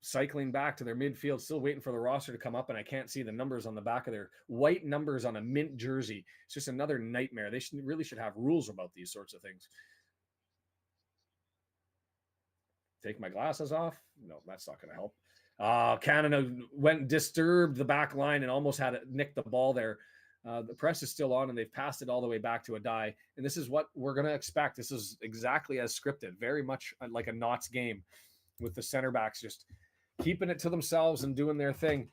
cycling back to their midfield, still waiting for the roster to come up, and I can't see the numbers on the back of their white numbers on a mint jersey. It's just another nightmare. They really should have rules about these sorts of things. Take my glasses off? No, that's not going to help. Canada disturbed the back line and almost had it nick the ball there. The press is still on, and they've passed it all the way back to a die. And this is what we're going to expect. This is exactly as scripted, very much like a Knots game, with the center backs just keeping it to themselves and doing their thing.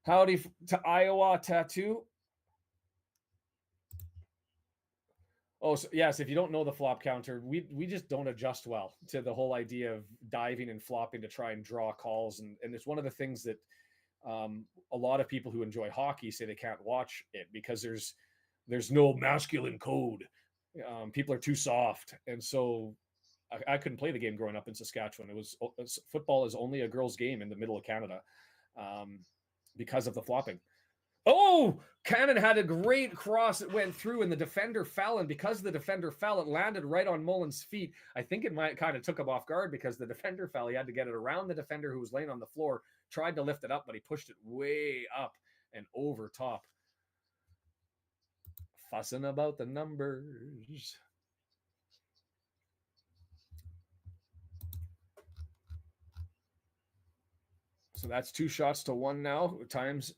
Howdy to Iowa Tattoo. Oh, so yes, if you don't know the flop counter, we just don't adjust well to the whole idea of diving and flopping to try and draw calls. And it's one of the things that A lot of people who enjoy hockey say they can't watch it because there's no masculine code. People are too soft, and so I couldn't play the game growing up in Saskatchewan. Football is only a girls' game in the middle of Canada because of the flopping. Oh, Cannon had a great cross that went through, and the defender fell. And because the defender fell, it landed right on Mullen's feet. I think it might kind of took him off guard because the defender fell. He had to get it around the defender who was laying on the floor, tried to lift it up, but he pushed it way up and over top. Fussing about the numbers. So that's 2 shots to 1 now. Time's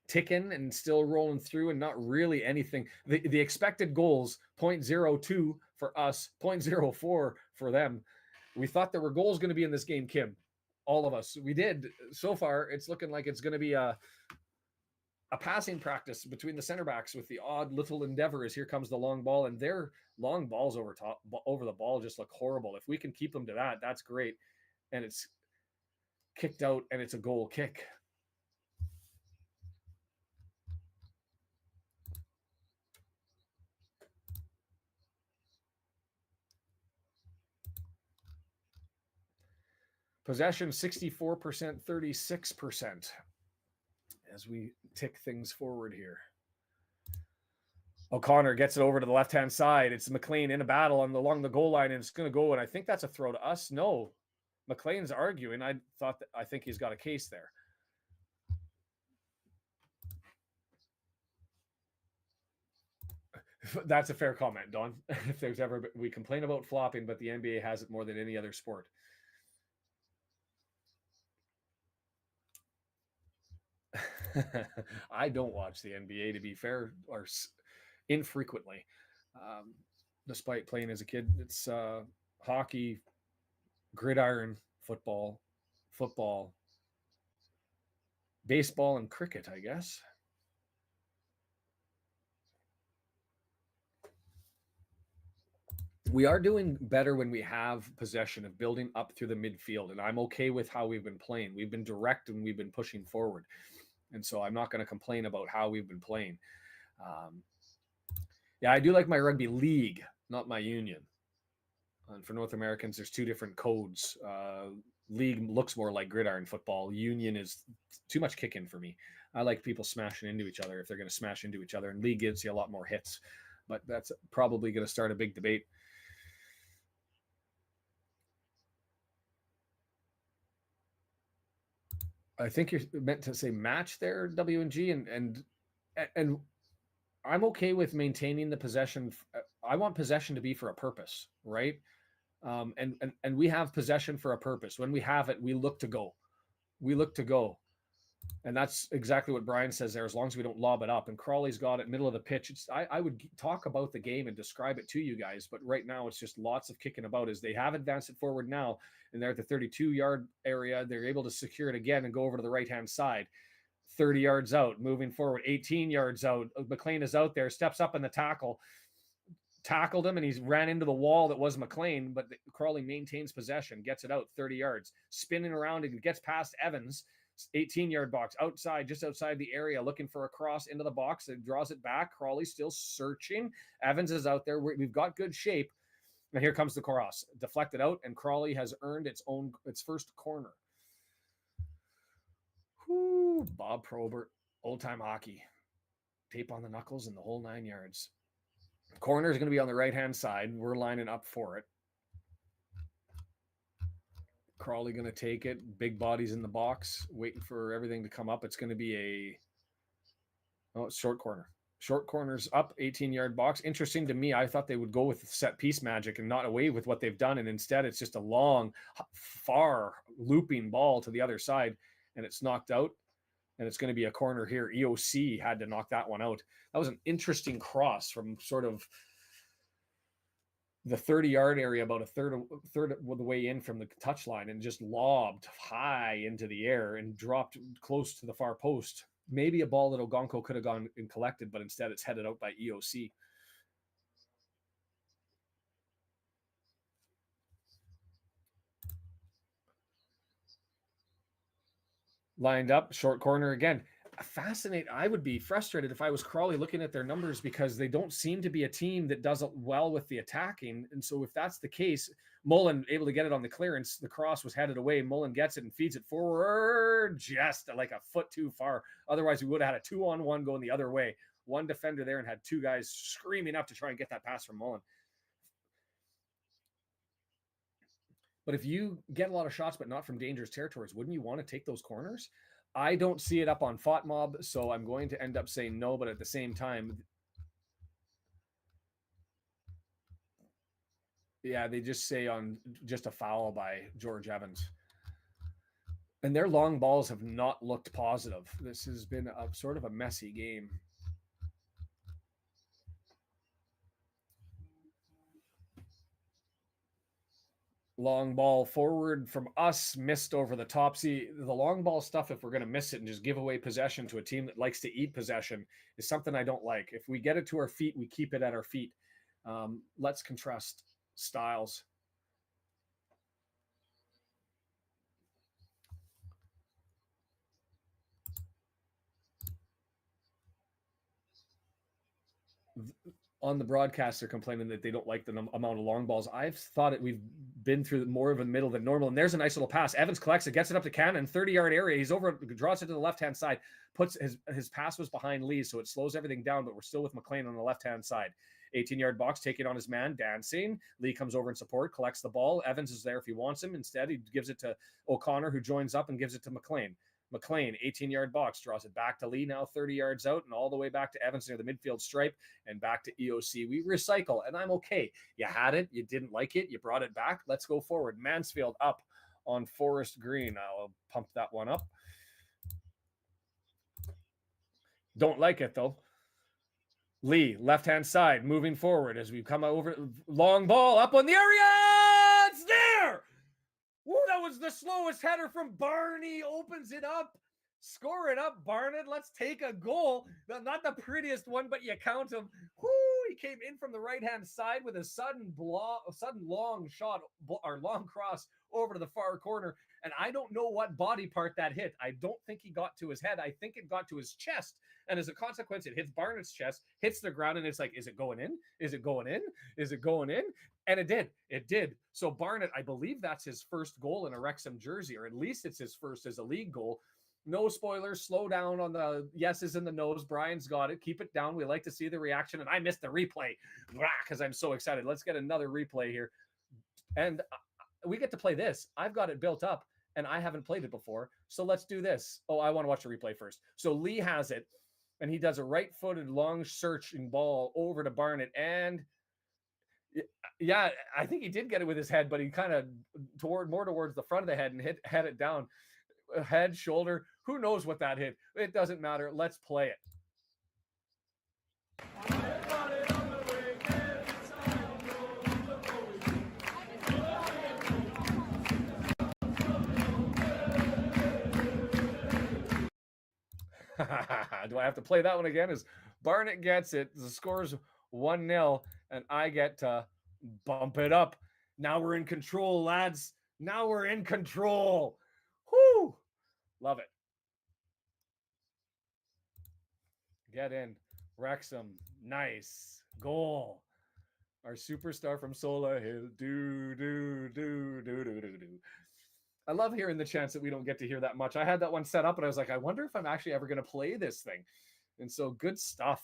ticking and still rolling through, and not really anything. The expected goals, 0.02 for us, 0.04 for them. We thought there were goals going to be in this game, Kim. All of us. We did. So far, it's looking like it's going to be a passing practice between the center backs with the odd little endeavor as here comes the long ball, and their long balls over the ball just look horrible. If we can keep them to that, that's great. And it's kicked out, and it's a goal kick. Possession 64%, 36% as we tick things forward here. O'Connor gets it over to the left-hand side. It's McLean in a battle along the goal line, and it's going to go, and I think that's a throw to us. No, McLean's arguing. I think he's got a case there. That's a fair comment, Don. If there's ever, we complain about flopping, but the NBA has it more than any other sport. I don't watch the NBA, to be fair, or infrequently. Despite playing as a kid, it's hockey, gridiron, football, baseball, and cricket, I guess. We are doing better when we have possession of building up through the midfield, and I'm okay with how we've been playing. We've been direct and we've been pushing forward, and so I'm not going to complain about how we've been playing. Yeah, I do like my rugby league, not my union. And for North Americans, there's 2 different codes. League looks more like gridiron football. Union is too much kicking for me. I like people smashing into each other if they're going to smash into each other, and league gives you a lot more hits. But that's probably going to start a big debate. I think you're meant to say match there, W&G, and I'm okay with maintaining the possession. I want possession to be for a purpose, right? And we have possession for a purpose. When we have it, we look to go. And that's exactly what Brian says there, as long as we don't lob it up. And Crawley's got it middle of the pitch. I would talk about the game and describe it to you guys, but right now it's just lots of kicking about as they have advanced it forward now, and they're at the 32-yard area. They're able to secure it again and go over to the right-hand side. 30 yards out, moving forward, 18 yards out. McLean is out there, steps up in the tackle, tackled him, and he's ran into the wall that was McLean, but Crawley maintains possession, gets it out 30 yards, spinning around and gets past Evans. 18-yard box outside, just outside the area, looking for a cross into the box. It draws it back. Crawley still searching. Evans is out there. We've got good shape. And here comes the cross. Deflected out, and Crawley has earned its first corner. Whoo, Bob Probert, old-time hockey. Tape on the knuckles and the whole 9 yards. Corner is going to be on the right-hand side. We're lining up for it. Crawley going to take it. Big bodies in the box, waiting for everything to come up. It's going to be it's short corner. Short corners up, 18-yard box. Interesting to me. I thought they would go with set piece magic and not away with what they've done. And instead, it's just a long, far looping ball to the other side, and it's knocked out. And it's going to be a corner here. EOC had to knock that one out. That was an interesting cross from sort of the 30-yard area, about a third of the way in from the touchline, and just lobbed high into the air and dropped close to the far post. Maybe a ball that Ogonko could have gone and collected, but instead it's headed out by EOC. Lined up, short corner again. Fascinating. I would be frustrated if I was Crawley looking at their numbers because they don't seem to be a team that does well with the attacking. And so if that's the case, Mullen able to get it on the clearance. The cross was headed away. Mullen gets it and feeds it forward just like a foot too far. Otherwise, we would have had a 2-on-1 going the other way. One defender there and had two guys screaming up to try and get that pass from Mullen. But if you get a lot of shots, but not from dangerous territories, wouldn't you want to take those corners? I don't see it up on FOTMob, so I'm going to end up saying no, but at the same time, yeah, they just say on just a foul by George Evans. And their long balls have not looked positive. This has been a sort of a messy game. Long ball forward from us, missed over the top. See, the long ball stuff, if we're going to miss it and just give away possession to a team that likes to eat possession, is something I don't like. If we get it to our feet, we keep it at our feet. Let's contrast styles. On the broadcast, they're complaining that they don't like the amount of long balls. I've thought we've been through more of a middle than normal. And there's a nice little pass. Evans collects it, gets it up to Cannon, 30-yard area. He's over, draws it to the left-hand side, puts his pass was behind Lee, so it slows everything down, but we're still with McLean on the left-hand side. 18-yard box, taking on his man, dancing. Lee comes over in support, collects the ball. Evans is there if he wants him. Instead, he gives it to O'Connor, who joins up and gives it to McLean. McLean, 18-yard box, draws it back to Lee, now 30 yards out, and all the way back to Evans near the midfield stripe, and back to EOC. We recycle, and I'm okay. You had it, you didn't like it, you brought it back. Let's go forward. Mansfield up on Forest Green. I'll pump that one up. Don't like it, though. Lee, left-hand side, moving forward as we come over. Long ball up on the area. It's there. Woo, that was the slowest header from Barney. Opens it up. Score it up, Barnett. Let's take a goal. Not the prettiest one, but you count him. Woo, he came in from the right-hand side with a sudden long shot or long cross over to the far corner. And I don't know what body part that hit. I don't think he got to his head. I think it got to his chest. And as a consequence, it hits Barnett's chest, hits the ground, and it's like, is it going in? Is it going in? Is it going in? And it did. It did. So Barnett, I believe that's his first goal in a Wrexham jersey, or at least it's his first as a league goal. No spoilers. Slow down on the yeses and the nos. Brian's got it. Keep it down. We like to see the reaction. And I missed the replay because I'm so excited. Let's get another replay here. And we get to play this. I've got it built up, and I haven't played it before. So let's do this. Oh, I want to watch the replay first. So Lee has it, and he does a right-footed long searching ball over to Barnett. And yeah, I think he did get it with his head, but he kind of more towards the front of the head and had it down. Head, shoulder, who knows what that hit? It doesn't matter. Let's play it. Do I have to play that one again? As Barnett gets it, the score's 1-0, and I get to bump it up. Now we're in control, lads. Now we're in control. Whoo! Love it. Get in. Wrexham. Nice. Goal. Our superstar from Sola Hill. Do. I love hearing the chants that we don't get to hear that much. I had that one set up, and I was like, I wonder if I'm actually ever going to play this thing. And so good stuff.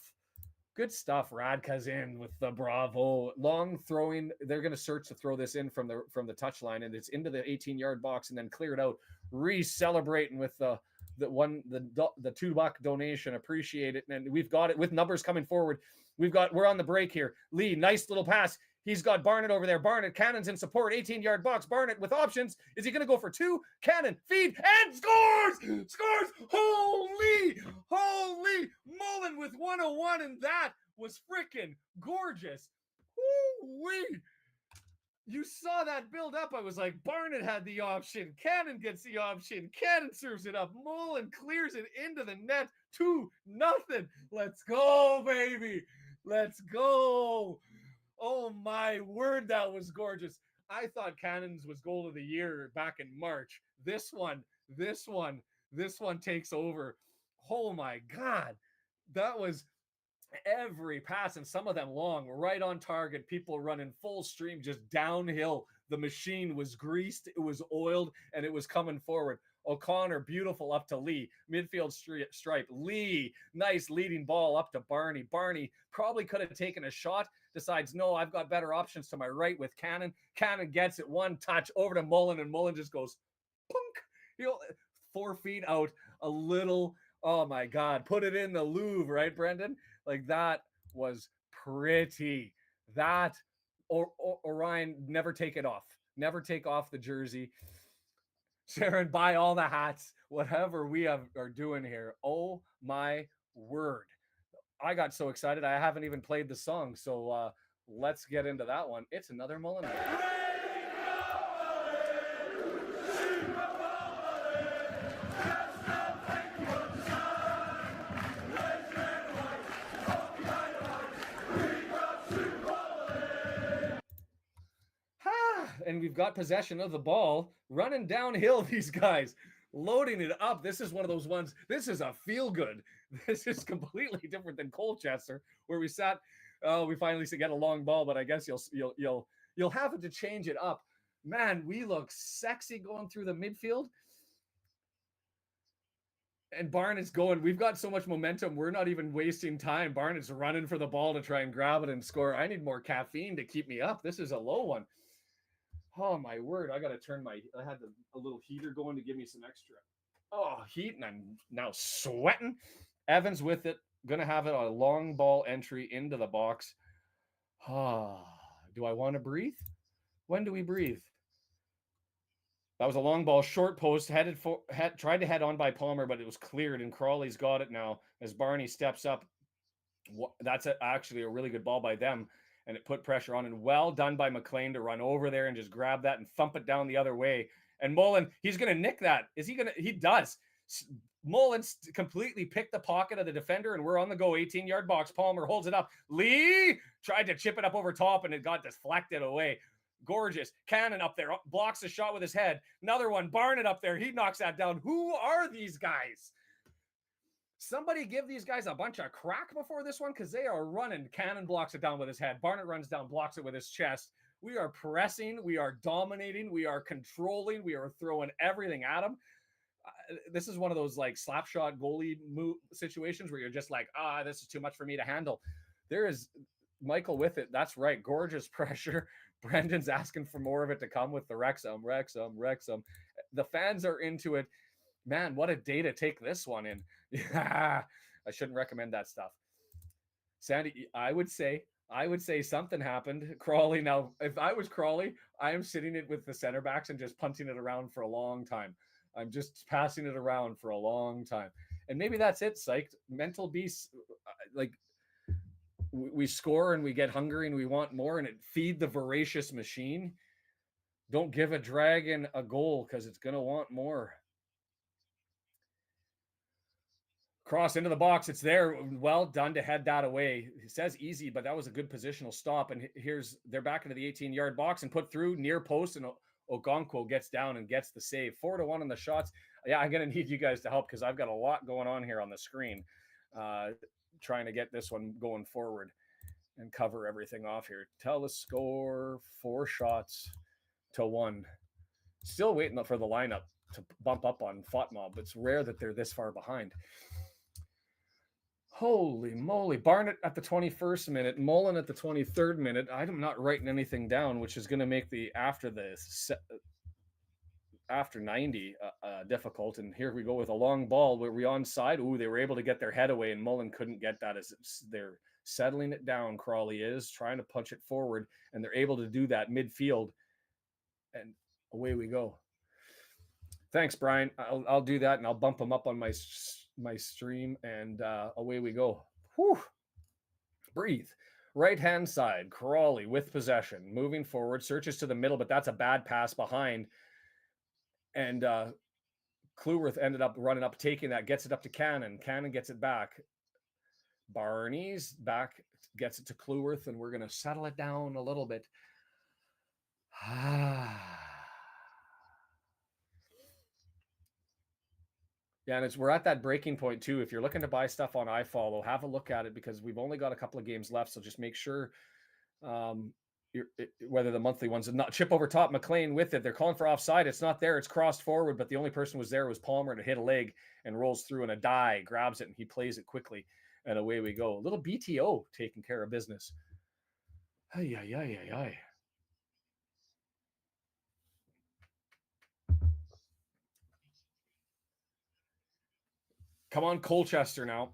Good stuff. Radka's in with the bravo. Long throwing. They're going to search to throw this in from the touchline, and it's into the 18-yard box and then clear it out. Re-celebrating with the $2 donation. Appreciate it. And we've got it with numbers coming forward. We're on the break here. Lee, nice little pass. He's got Barnett over there. Barnett, Cannon's in support. 18-yard box. Barnett with options. Is he going to go for two? Cannon, feed, and scores! Scores! Holy! Mullen with 101, and that was freaking gorgeous. Woo-wee! You saw that build up. I was like, Barnett had the option. Cannon gets the option. Cannon serves it up. Mullen clears it into the net. 2-0. Let's go, baby. Let's go. Oh, my word, that was gorgeous. I thought Cannon's was goal of the year back in March. This one This one takes over. Oh my God. That was every pass, and some of them long, right on target. People running full stream, just downhill. The machine was greased, it was oiled, and it was coming forward. O'Connor, beautiful up to Lee. Midfield stripe. Lee, nice leading ball up to Barney. Barney probably could have taken a shot. Decides, no, I've got better options to my right with Cannon. Cannon gets it, one touch over to Mullen, and Mullen just goes, punk. 4 feet out, a little. Oh my God. Put it in the Louvre, right, Brendan? Like, that was pretty. That, Orion, never take it off. Never take off the jersey. Sharon, buy all the hats, whatever we are doing here. Oh my word. I got so excited. I haven't even played the song. So let's get into that one. It's another Mullen. And we've got possession of the ball, running downhill. These guys loading it up. This is one of those ones. This is a feel good. This is completely different than Colchester, where we sat. We finally get a long ball, but I guess you'll have it to change it up. Man, we look sexy going through the midfield. And Barnett's going. We've got so much momentum. We're not even wasting time. Barnett's running for the ball to try and grab it and score. I need more caffeine to keep me up. This is a low one. Oh my word. I got to turn I had a little heater going to give me some extra heat, and I'm now sweating. Evans with it. Going to have it on a long ball entry into the box. Do I want to breathe? When do we breathe? That was a long ball, short post, tried to head on by Palmer, but it was cleared, and Crawley's got it now as Barney steps up. That's actually a really good ball by them, and it put pressure on, and well done by McLean to run over there and just grab that and thump it down the other way. And Mullen, he's going to nick that. He does. Mullen completely picked the pocket of the defender, and we're on the go, 18-yard box. Palmer holds it up. Lee tried to chip it up over top, and it got deflected away. Gorgeous. Cannon up there, blocks the shot with his head. Another one, Barnett up there. He knocks that down. Who are these guys? Somebody give these guys a bunch of crack before this one, because they are running. Cannon blocks it down with his head. Barnett runs down, blocks it with his chest. We are pressing. We are dominating. We are controlling. We are throwing everything at them. This is one of those like slap shot goalie situations where you're just like, this is too much for me to handle. There is Michael with it. That's right. Gorgeous pressure. Brendan's asking for more of it to come with the Wrexham. The fans are into it. Man, what a day to take this one in. Yeah, I shouldn't recommend that stuff. Sandy, I would say something happened. Crawley, now, if I was Crawley, I am sitting it with the center backs and just punting it around for a long time. I'm just passing it around for a long time. And maybe that's it, psyched. Mental beasts, like, we score and we get hungry and we want more, and it feed the voracious machine. Don't give a dragon a goal because it's going to want more. Cross into the box. It's there. Well done to head that away. It says easy, but that was a good positional stop. And they're back into the 18-yard box and put through near post, and Ogonkwo gets down and gets the save. 4-1 on the shots. Yeah, I'm going to need you guys to help because I've got a lot going on here on the screen. Trying to get this one going forward and cover everything off here. Tell the score, 4-1. Still waiting for the lineup to bump up on FOTMOB. It's rare that they're this far behind. Holy moly. Barnett at the 21st minute, Mullen at the 23rd minute. I'm not writing anything down, which is going to make the after 90 difficult. And here we go with a long ball. Were we onside? Ooh, they were able to get their head away, and Mullen couldn't get that as they're settling it down. Crawley is trying to punch it forward, and they're able to do that midfield, and away we go. Thanks, Brian. I'll do that, and I'll bump them up on my stream, and away we go. Whew. Breathe. Right-hand side, Crawley with possession. Moving forward, searches to the middle, but that's a bad pass behind. And Cleworth ended up running up, taking that, gets it up to Cannon. Cannon gets it back. Barney's back, gets it to Cleworth, and we're going to settle it down a little bit. Yeah, and we're at that breaking point too. If you're looking to buy stuff on iFollow, have a look at it because we've only got a couple of games left. So just make sure whether the monthly ones, not chip over top, McLean with it. They're calling for offside. It's not there. It's crossed forward, but the only person was there was Palmer, and it hit a leg and rolls through, and a die grabs it and he plays it quickly, and away we go. A little BTO taking care of business. Ay, ay, ay, ay, ay. Come on, Colchester now.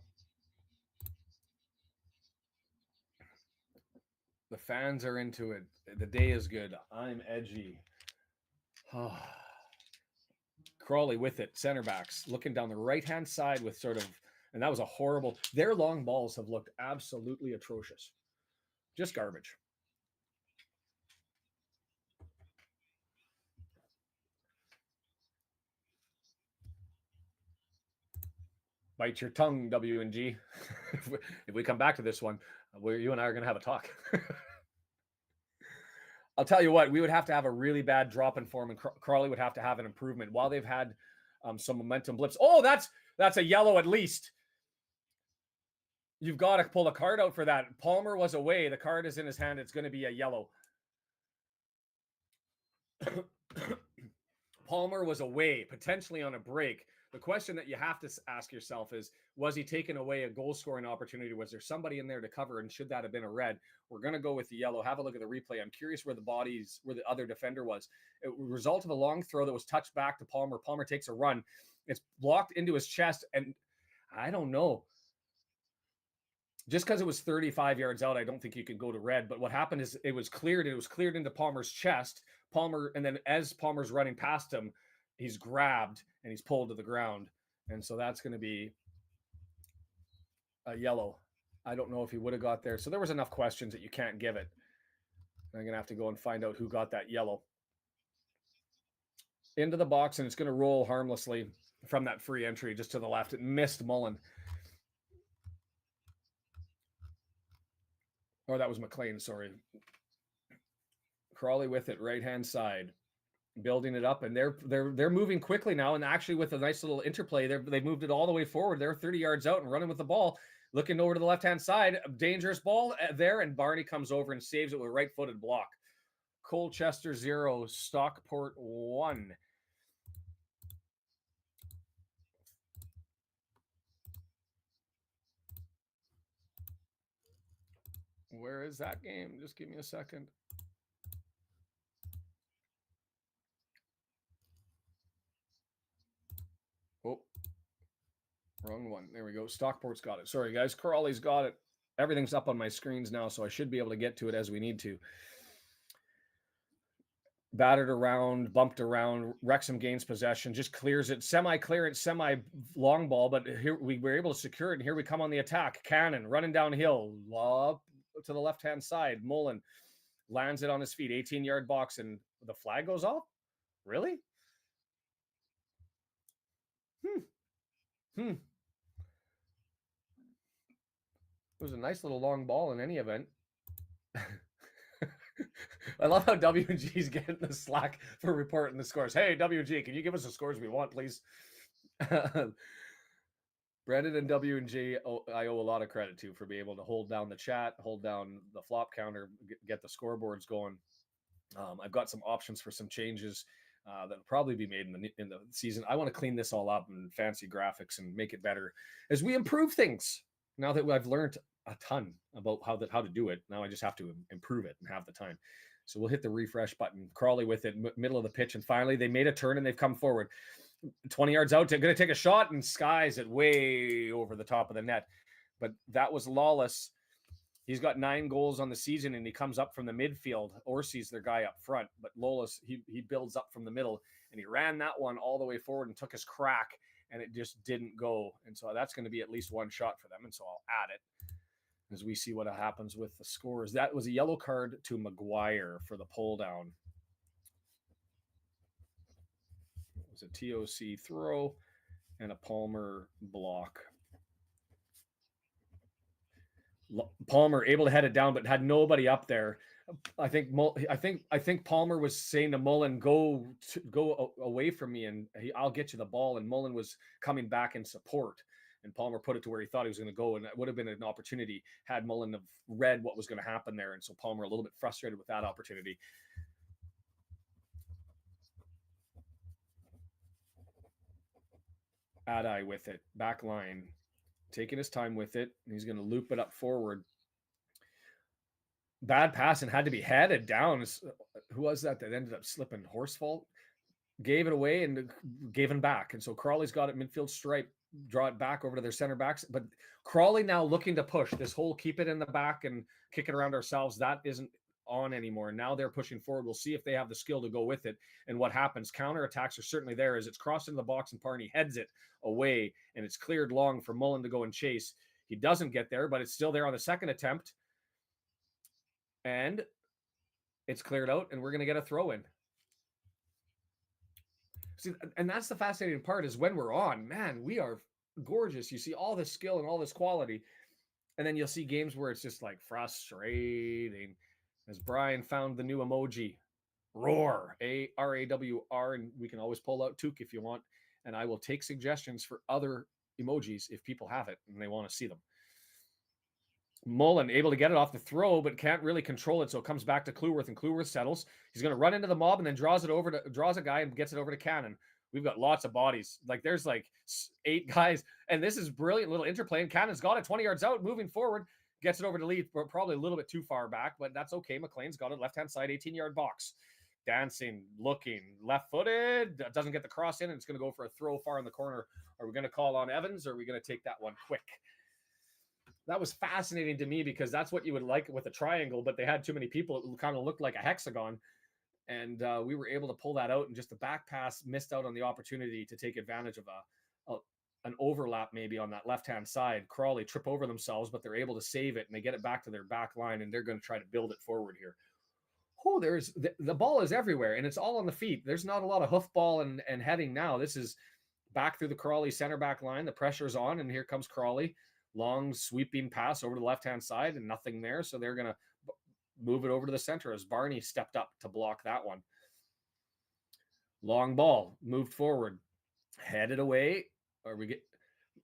The fans are into it. The day is good. I'm edgy. Crawley with it. Center backs looking down the right-hand side with sort of, and that was a horrible. Their long balls have looked absolutely atrocious. Just garbage. Bite your tongue, W&G. If we come back to this one, you and I are going to have a talk. I'll tell you what, we would have to have a really bad drop in form, and Crawley would have to have an improvement. While they've had some momentum blips. Oh, that's a yellow at least. You've got to pull a card out for that. Palmer was away. The card is in his hand. It's going to be a yellow. Palmer was away, potentially on a break. The question that you have to ask yourself is, was he taking away a goal-scoring opportunity? Was there somebody in there to cover, and should that have been a red? We're going to go with the yellow. Have a look at the replay. I'm curious where the other defender was. It was a result of a long throw that was touched back to Palmer. Palmer takes a run. It's blocked into his chest, and I don't know. Just because it was 35 yards out, I don't think you could go to red. But what happened is it was cleared into Palmer's chest. Palmer, and then as Palmer's running past him, he's grabbed and he's pulled to the ground. And so that's going to be a yellow. I don't know if he would have got there. So there was enough questions that you can't give it. I'm going to have to go and find out who got that yellow. Into the box, and it's going to roll harmlessly from that free entry just to the left. It missed Mullen. Oh, that was McLean, sorry. Crawley with it, right-hand side, building it up, and they're moving quickly now, and actually with a nice little interplay, they've moved it all the way forward. They're 30 yards out and running with the ball, looking over to the left-hand side. Dangerous ball there, and Barney comes over and saves it with a right-footed block. Colchester 0, Stockport 1. Where is that game? Just give me a second. Oh, wrong one. There we go. Stockport's got it. Sorry, guys. Crawley's got it. Everything's up on my screens now, so I should be able to get to it as we need to. Battered around, bumped around. Wrexham gains possession, just clears it. Semi-clearance, semi-long ball, but here we were able to secure it, and here we come on the attack. Cannon running downhill. Lob to the left-hand side. Mullen lands it on his feet. 18-yard box, and the flag goes off? Really? It was a nice little long ball in any event. I love how WG's getting the slack for reporting the scores. Hey, WG, can you give us the scores we want, please? Brendan and WG, I owe a lot of credit to for being able to hold down the chat, hold down the flop counter, get the scoreboards going. I've got some options for some changes that'll probably be made in the season. I want to clean this all up and fancy graphics and make it better as we improve things. Now that I've learned a ton about how to do it, now I just have to improve it and have the time. So we'll hit the refresh button. Crawley with it, middle of the pitch, and finally they made a turn and they've come forward. 20 yards out, they're going to take a shot and skies it way over the top of the net. But that was Lawless. He's got 9 goals on the season, and he comes up from the midfield. Orsi's their guy up front, but Lawless, he builds up from the middle, and he ran that one all the way forward and took his crack, and it just didn't go. And so that's going to be at least one shot for them, and so I'll add it as we see what happens with the scores. That was a yellow card to Maguire for the pull down. It was a TOC throw and a Palmer block. Palmer able to head it down, but had nobody up there. I think Palmer was saying to Mullen, go away from me, and I'll get you the ball. And Mullen was coming back in support, and Palmer put it to where he thought he was going to go, and it would have been an opportunity had Mullen have read what was going to happen there. And so Palmer a little bit frustrated with that opportunity. Adi with it, back line, taking his time with it. He's going to loop it up forward. Bad pass and had to be headed down. Who was that ended up slipping? Horsfall gave it away and gave him back. And so Crawley's got it midfield stripe, draw it back over to their center backs. But Crawley now looking to push this whole keep it in the back and kick it around ourselves. That isn't on anymore. Now they're pushing forward. We'll see if they have the skill to go with it and what happens. Counterattacks are certainly there as it's crossed into the box and Parney heads it away and it's cleared long for Mullen to go and chase. He doesn't get there, but it's still there on the second attempt. And it's cleared out, and we're going to get a throw in. See, and that's the fascinating part is when we're on, man, we are gorgeous. You see all this skill and all this quality. And then you'll see games where it's just like frustrating. As Brian found the new emoji, roar, ARAWR, and we can always pull out Took if you want. And I will take suggestions for other emojis if people have it and they want to see them. Mullen able to get it off the throw, but can't really control it. So it comes back to Cleworth, and Cleworth settles. He's going to run into the mob and then draws a guy and gets it over to Cannon. We've got lots of bodies. Like there's like 8 guys, and this is brilliant little interplay. And Cannon's got it 20 yards out, moving forward, gets it over to Leith, probably a little bit too far back, but that's okay. McLean's got it left-hand side, 18-yard box. Dancing, looking, left-footed, doesn't get the cross in, and it's going to go for a throw far in the corner. Are we going to call on Evans, or are we going to take that one quick? That was fascinating to me because that's what you would like with a triangle, but they had too many people. It kind of looked like a hexagon. And we were able to pull that out, and just the back pass missed out on the opportunity to take advantage of an overlap maybe on that left-hand side. Crawley trip over themselves, but they're able to save it, and they get it back to their back line, and they're going to try to build it forward here. Oh, there's the ball is everywhere, and it's all on the feet. There's not a lot of hoof ball and heading now. This is back through the Crawley center back line. The pressure's on, and here comes Crawley. Long sweeping pass over to the left-hand side and nothing there. So they're going to move it over to the center as Barney stepped up to block that one. Long ball moved forward, headed away. Or we get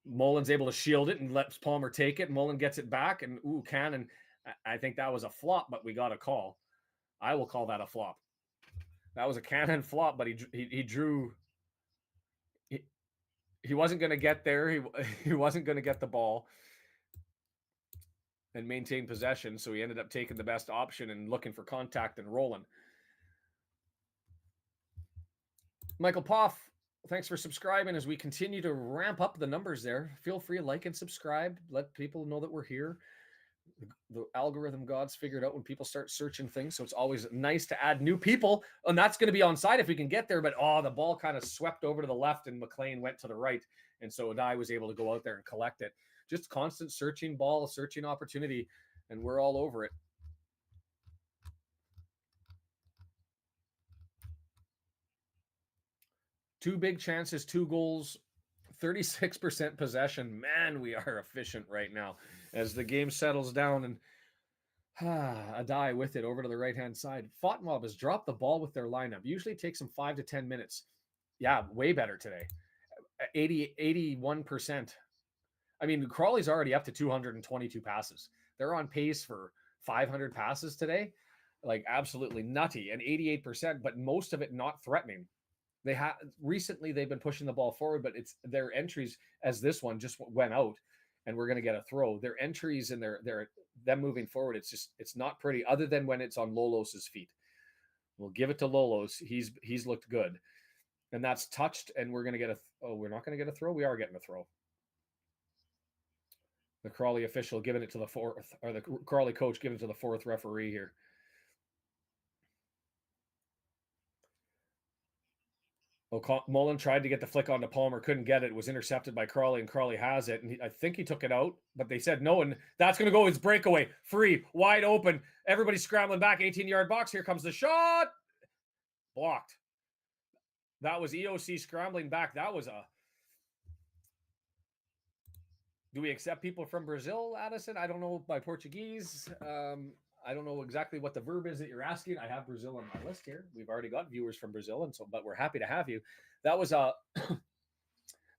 Mullen's able to shield it and lets Palmer take it. Mullen gets it back and Cannon. I think that was a flop, but we got a call. I will call that a flop. That was a Cannon flop, but he drew. He wasn't going to get there. He wasn't going to get the ball and maintain possession. So he ended up taking the best option and looking for contact and rolling. Michael Poff, thanks for subscribing as we continue to ramp up the numbers there. Feel free to like and subscribe. Let people know that we're here. The algorithm gods figured out when people start searching things. So it's always nice to add new people. And that's going to be onside if we can get there. But the ball kind of swept over to the left and McLean went to the right. And so Adai was able to go out there and collect it. Just constant searching ball, searching opportunity. And we're all over it. Two big chances, 2 goals, 36% possession. Man, we are efficient right now as the game settles down. And Adai with it over to the right-hand side. Fotmob has dropped the ball with their lineup. Usually takes them 5 to 10 minutes. Yeah, way better today. 81%. I mean, Crawley's already up to 222 passes. They're on pace for 500 passes today. Like absolutely nutty. And 88%, but most of it not threatening. Recently they've been pushing the ball forward, but it's their entries as this one just went out and we're going to get a throw. Their entries and them moving forward, it's not pretty other than when it's on Lolos's feet. We'll give it to Lolos. He's looked good. And that's touched and we're going to get we're not going to get a throw. We are getting a throw. The Crawley official giving it to the fourth, or the Crawley coach giving it to the fourth referee here. Mullen tried to get the flick onto Palmer, couldn't get it. It was intercepted by Crawley, and Crawley has it. And I think he took it out, but they said no, and that's going to go. His breakaway, free, wide open. Everybody's scrambling back, 18-yard box. Here comes the shot. Blocked. That was EOC scrambling back. That was Do we accept people from Brazil, Addison? I don't know by Portuguese. I don't know exactly what the verb is that you're asking. I have Brazil on my list here. We've already got viewers from Brazil, and so but we're happy to have you. That was a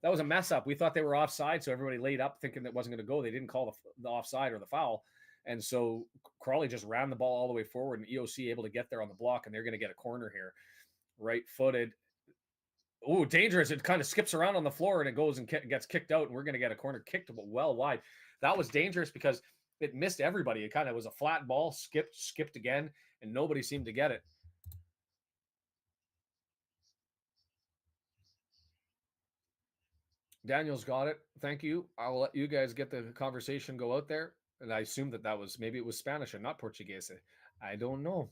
that was a mess up. We thought they were offside, so everybody laid up thinking that wasn't going to go. They didn't call the offside or the foul, and so Crawley just ran the ball all the way forward, and EOC able to get there on the block, and they're going to get a corner here, right-footed. Oh, dangerous. It kind of skips around on the floor and it goes and gets kicked out, and we're going to get a corner kicked well wide. That was dangerous because it missed everybody. It kind of was a flat ball, skipped again, and nobody seemed to get it. Daniel's got it. Thank you. I'll let you guys get the conversation go out there. And I assume that was, maybe it was Spanish and not Portuguese. I don't know.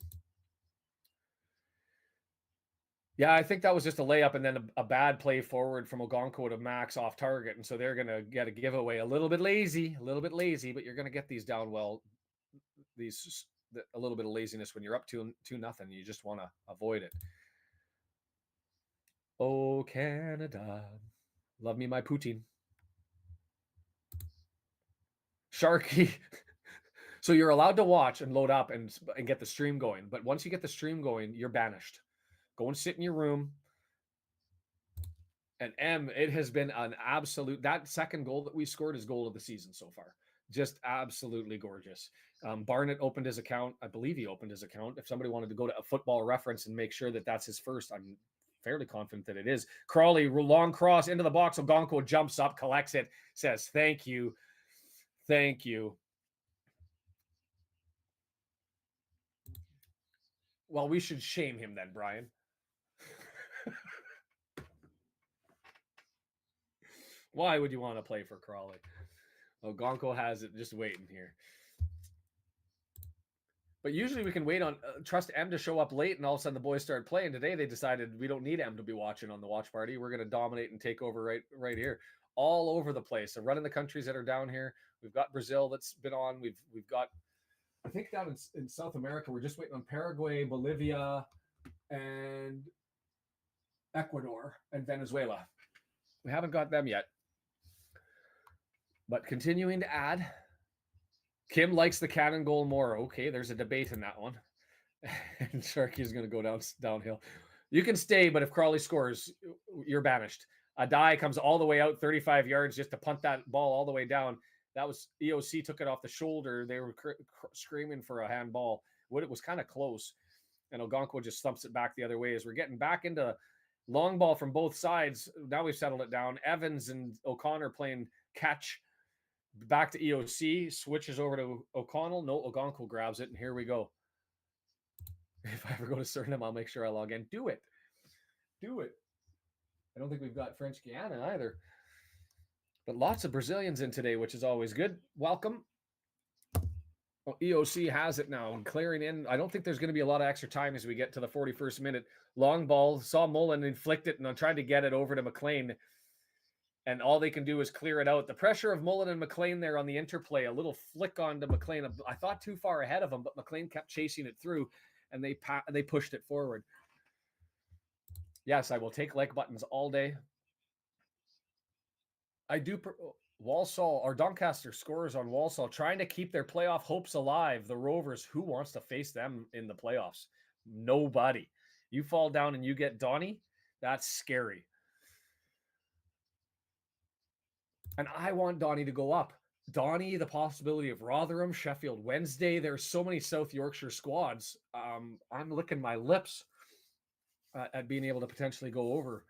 Yeah, I think that was just a layup and then a bad play forward from Ogonko to Max off target. And so they're going to get a giveaway. A little bit lazy, but you're going to get these down well. A little bit of laziness when you're up 2-0. You just want to avoid it. Oh, Canada. Love me my Putin. Sharky. So you're allowed to watch and load up and get the stream going. But once you get the stream going, you're banished. Go and sit in your room. And it has been an absolute, that second goal that we scored is goal of the season so far. Just absolutely gorgeous. Barnett opened his account. I believe he opened his account. If somebody wanted to go to a Football Reference and make sure that that's his first, I'm fairly confident that it is. Crawley, long cross into the box. Ogonko jumps up, collects it, says, thank you. Thank you. Well, we should shame him then, Brian. Why would you want to play for Crawley? Ogonko has it just waiting here. But usually we can wait on, trust M to show up late, and all of a sudden the boys start playing. Today they decided we don't need M to be watching on the watch party. We're going to dominate and take over right here. All over the place. So running the countries that are down here. We've got Brazil that's been on. We've got, I think down in South America, we're just waiting on Paraguay, Bolivia, and Ecuador, and Venezuela. We haven't got them yet. But continuing to add. Kim likes the cannon goal more. Okay, there's a debate in that one. And Sharky's going to go downhill. You can stay, but if Crawley scores, you're banished. Adai comes all the way out 35 yards just to punt that ball all the way down. That was EOC took it off the shoulder. They were screaming for a handball. It was kind of close. And Ogonko just thumps it back the other way as we're getting back into long ball from both sides. Now we've settled it down. Evans and O'Connor playing catch. Back to EOC, switches over to O'Connell. No, Ogonko grabs it, and here we go. If I ever go to Suriname, I'll make sure I log in. Do it. I don't think we've got French Guiana either. But lots of Brazilians in today, which is always good. Welcome. Well, EOC has it now and clearing in. I don't think there's going to be a lot of extra time as we get to the 41st minute. Long ball, saw Mullen inflict it, and I'm trying to get it over to McLean. And all they can do is clear it out. The pressure of Mullen and McLean there on the interplay, a little flick onto McLean. I thought too far ahead of him, but McLean kept chasing it through, and they pushed it forward. Yes, I will take like buttons all day. I do. Walsall or Doncaster scores on Walsall, trying to keep their playoff hopes alive. The Rovers, who wants to face them in the playoffs? Nobody. You fall down and you get Donny, that's scary. And I want Donny to go up. Donny, the possibility of Rotherham, Sheffield Wednesday. There's so many South Yorkshire squads. I'm licking my lips at being able to potentially go over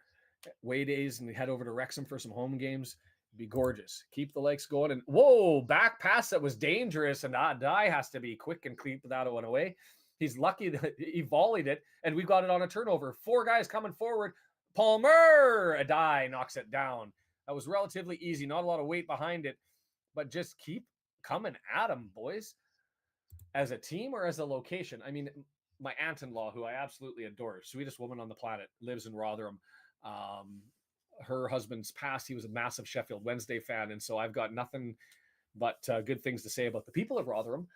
away days and head over to Wrexham for some home games. It'd be gorgeous. Keep the legs going. And whoa, back pass that was dangerous. And Adai has to be quick and keep that one away. He's lucky that he volleyed it, and we got it on a turnover. 4 guys coming forward. Palmer! Adai knocks it down. That was relatively easy. Not a lot of weight behind it, but just keep coming at them, boys. As a team or as a location? I mean, my aunt-in-law, who I absolutely adore, sweetest woman on the planet, lives in Rotherham. Her husband's passed. He was a massive Sheffield Wednesday fan, and so I've got nothing but good things to say about the people of Rotherham.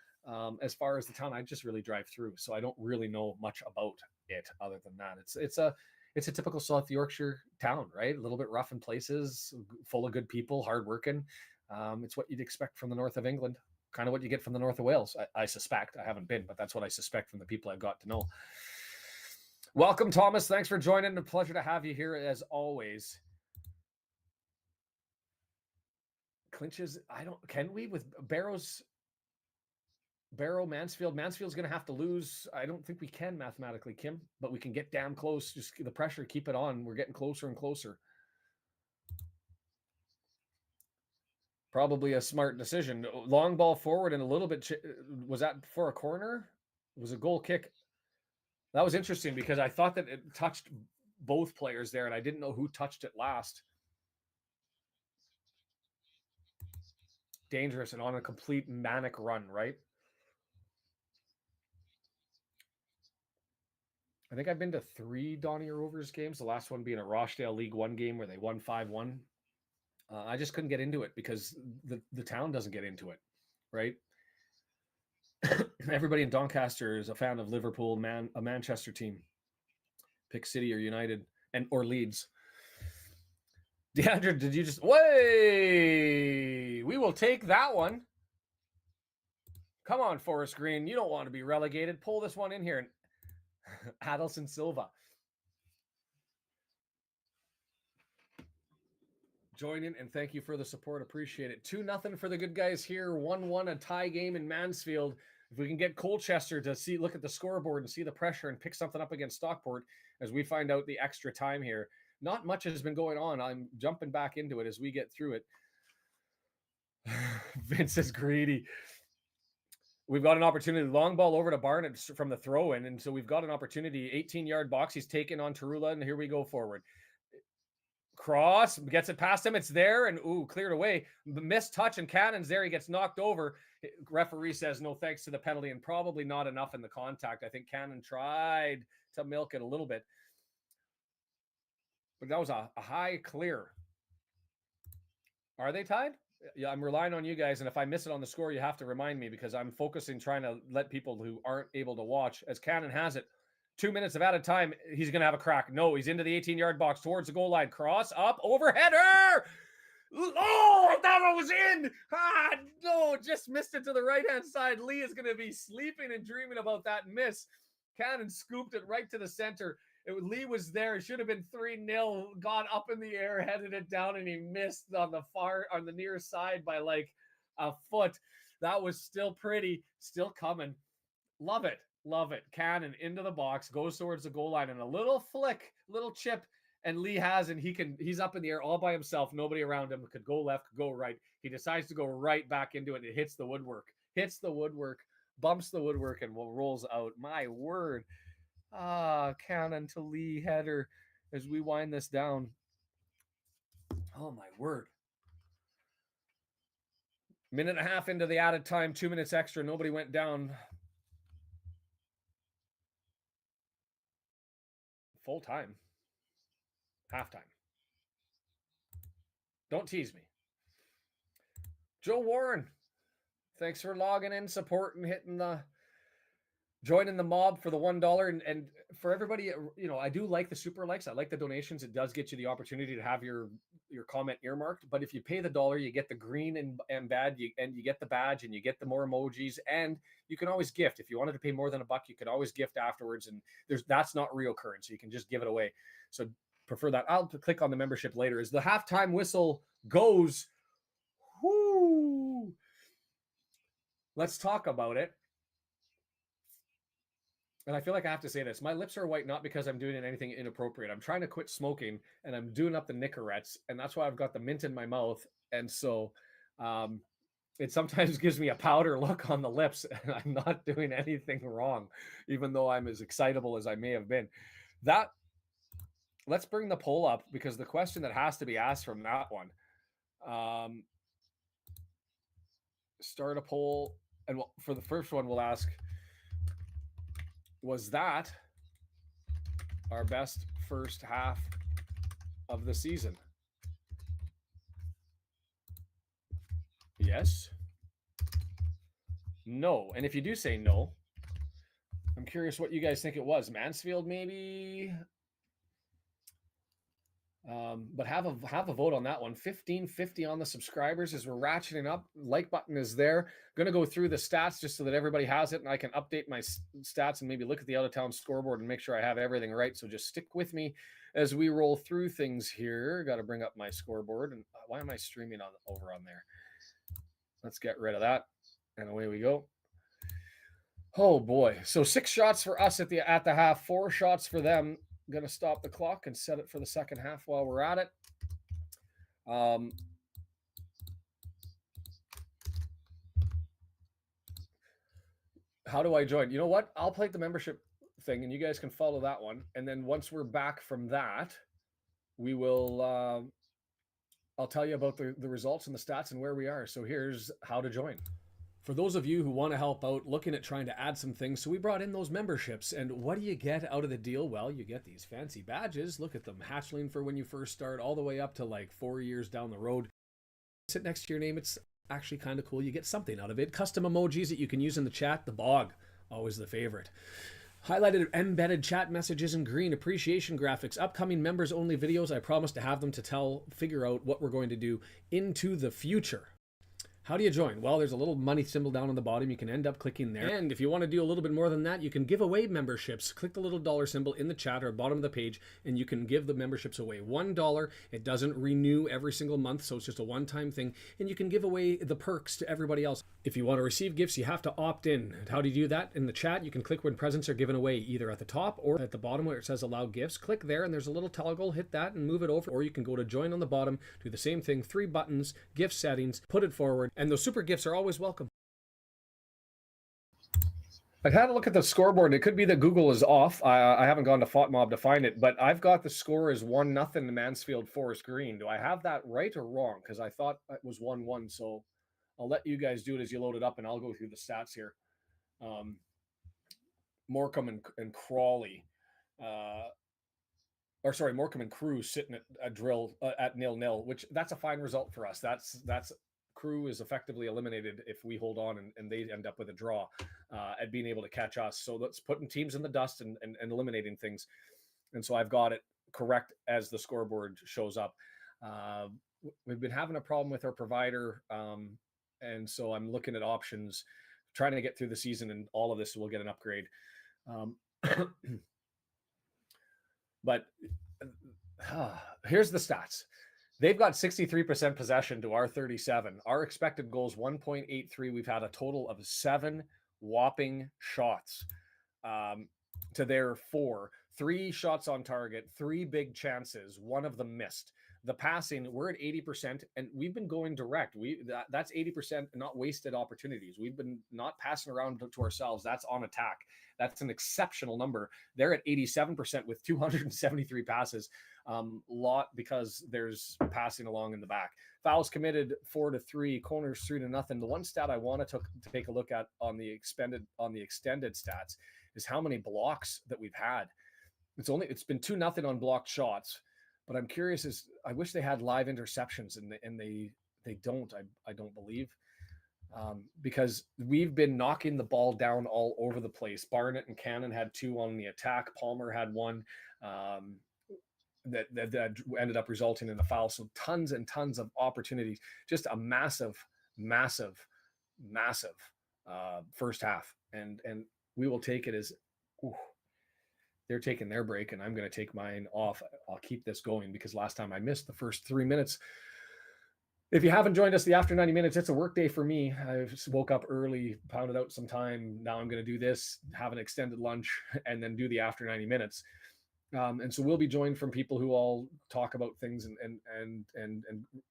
As far as the town, I just really drive through, so I don't really know much about it other than that. It's a typical South Yorkshire town, right? A little bit rough in places, full of good people, hardworking. It's what you'd expect from the north of England, kind of what you get from the north of Wales. I suspect. I haven't been, but that's what I suspect from the people I've got to know. Welcome, Thomas. Thanks for joining. A pleasure to have you here as always. Clinches, can we with Barrow, Mansfield? Mansfield's going to have to lose. I don't think we can mathematically, Kim, but we can get damn close. Just the pressure, keep it on. We're getting closer and closer. Probably a smart decision. Long ball forward and a little bit. Was that for a corner? It was a goal kick. That was interesting because I thought that it touched both players there, and I didn't know who touched it last. Dangerous and on a complete manic run, right? I think I've been to 3 Donny Rovers games, the last one being a Rochdale League One game where they won 5-1. I just couldn't get into it because the town doesn't get into it, right? Everybody in Doncaster is a fan of Liverpool, a Manchester team. Pick City or United or Leeds. DeAndre, did you just... Way! We will take that one. Come on, Forest Green. You don't want to be relegated. Pull this one in here. Adelson Silva. Join in and thank you for the support. Appreciate it. 2-0 for the good guys here. 1-1, a tie game in Mansfield. If we can get Colchester to look at the scoreboard and see the pressure and pick something up against Stockport as we find out the extra time here. Not much has been going on. I'm jumping back into it as we get through it. Vince is greedy. We've got an opportunity. Long ball over to Barnett from the throw-in, and so we've got an opportunity. 18-yard box. He's taken on Tarula, and here we go forward. Cross, gets it past him. It's there, and cleared away. Missed touch, and Cannon's there. He gets knocked over. Referee says no thanks to the penalty, and probably not enough in the contact. I think Cannon tried to milk it a little bit. But that was a high clear. Are they tied? Yeah, I'm relying on you guys, and if I miss it on the score, you have to remind me because I'm focusing, trying to let people who aren't able to watch. As Cannon has it, 2 minutes of added time, he's going to have a crack. No, he's into the 18-yard box towards the goal line. Cross, up, overheader! Oh, I thought it was in! No, just missed it to the right-hand side. Lee is going to be sleeping and dreaming about that miss. Cannon scooped it right to the center. Lee was there. It should have been 3-0. Got up in the air, headed it down, and he missed on the near side by like a foot. That was still pretty, still coming. Love it. Love it. Cannon into the box, goes towards the goal line, and a little flick, little chip, and Lee has, and he's up in the air all by himself. Nobody around him. Could go left, could go right. He decides to go right back into it. It hits the woodwork. Bumps the woodwork, and rolls out. My word. Cannon to Lee header as we wind this down. Oh, my word. Minute and a half into the added time, 2 minutes extra. Nobody went down. Full time. Halftime. Don't tease me. Joe Warren, thanks for logging in, supporting, joining the mob for the $1. And for everybody, I do like the super likes. I like the donations. It does get you the opportunity to have your comment earmarked. But if you pay the $1, you get the green and badge, and you get the badge, and you get the more emojis, and you can always gift. If you wanted to pay more than $1, you could always gift afterwards. And that's not real currency. You can just give it away. So prefer that. I'll click on the membership later. As the halftime whistle goes, whoo! Let's talk about it. And I feel like I have to say this. My lips are white not because I'm doing anything inappropriate. I'm trying to quit smoking, and I'm doing up the Nicorettes, and that's why I've got the mint in my mouth. And so it sometimes gives me a powder look on the lips, and I'm not doing anything wrong, even though I'm as excitable as I may have been. Let's bring the poll up, because the question that has to be asked from that one, start a poll. And for the first one, we'll ask, was that our best first half of the season? Yes. No. And if you do say no, I'm curious what you guys think it was. Mansfield, maybe? But have a vote on that one. 1550 on the subscribers as we're ratcheting up. Like button is there. Going to go through the stats just so that everybody has it and I can update my stats and maybe look at the out of town scoreboard and make sure I have everything right. So just stick with me as we roll through things here. Got to bring up my scoreboard. And why am I streaming over on there? Let's get rid of that. And away we go. Oh boy. So 6 shots for us at the half, 4 shots for them. Going to stop the clock and set it for the second half while we're at it. How do I join? You know what? I'll play the membership thing and you guys can follow that one. And then once we're back from that, we will, I'll tell you about the results and the stats and where we are. So here's how to join. For those of you who want to help out, looking at trying to add some things, so we brought in those memberships. And what do you get out of the deal? Well, you get these fancy badges. Look at them, hatchling for when you first start, all the way up to like 4 years down the road. Sit next to your name. It's actually kind of cool. You get something out of it. Custom emojis that you can use in the chat. The bog, always the favorite. Highlighted embedded chat messages in green. Appreciation graphics. Upcoming members only videos. I promise to have them to figure out what we're going to do into the future. How do you join? Well, there's a little money symbol down on the bottom. You can end up clicking there. And if you want to do a little bit more than that, you can give away memberships. Click the little dollar symbol in the chat or bottom of the page, and you can give the memberships away. $1. It doesn't renew every single month, so it's just a one-time thing. And you can give away the perks to everybody else. If you want to receive gifts, you have to opt in. How do you do that? In the chat, you can click when presents are given away, either at the top or at the bottom where it says allow gifts. Click there, and there's a little toggle. Hit that and move it over. Or you can go to join on the bottom, do the same thing, 3 buttons, gift settings, put it forward, and those super gifts are always welcome. I had a look at the scoreboard. It could be that Google is off. I haven't gone to FOTMob to find it, but I've got the score as 1-0 to Mansfield Forest Green. Do I have that right or wrong? Because I thought it was 1-1. So I'll let you guys do it as you load it up, and I'll go through the stats here. Morecambe and Crawley, Morecambe and Crew sitting at a drill at 0-0, which that's a fine result for us. That's Crew is effectively eliminated if we hold on and they end up with a draw at being able to catch us. So that's putting teams in the dust and eliminating things. And so I've got it correct as the scoreboard shows up. We've been having a problem with our provider. And so I'm looking at options, trying to get through the season, and all of this will get an upgrade. But here's the stats. They've got 63% possession to our 37. Our expected goals 1.83. We've had a total of 7 whopping shots to their 4. 3 shots on target, 3 big chances. 1 of them missed. The passing, we're at 80%, and we've been going direct. That's 80% not wasted opportunities. We've been not passing around to ourselves. That's on attack. That's an exceptional number. They're at 87% with 273 passes. Lot because there's passing along in the back. Fouls committed 4-3, corners 3-0. The one stat I want to take a look at on the extended stats is how many blocks that we've had. It's been 2-0 on blocked shots, but I'm curious I wish they had live interceptions and they don't. I don't believe. Because we've been knocking the ball down all over the place. Barnett and Cannon had 2 on the attack. Palmer had 1 that ended up resulting in a foul. So tons and tons of opportunities. Just a massive first half. And we will take it as they're taking their break, and I'm going to take mine off. I'll keep this going because last time I missed the first 3 minutes. If you haven't joined us the after 90 minutes, it's a work day for me. I just woke up early, pounded out some time. Now I'm going to do this, have an extended lunch, and then do the after 90 minutes. And so we'll be joined from people who all talk about things and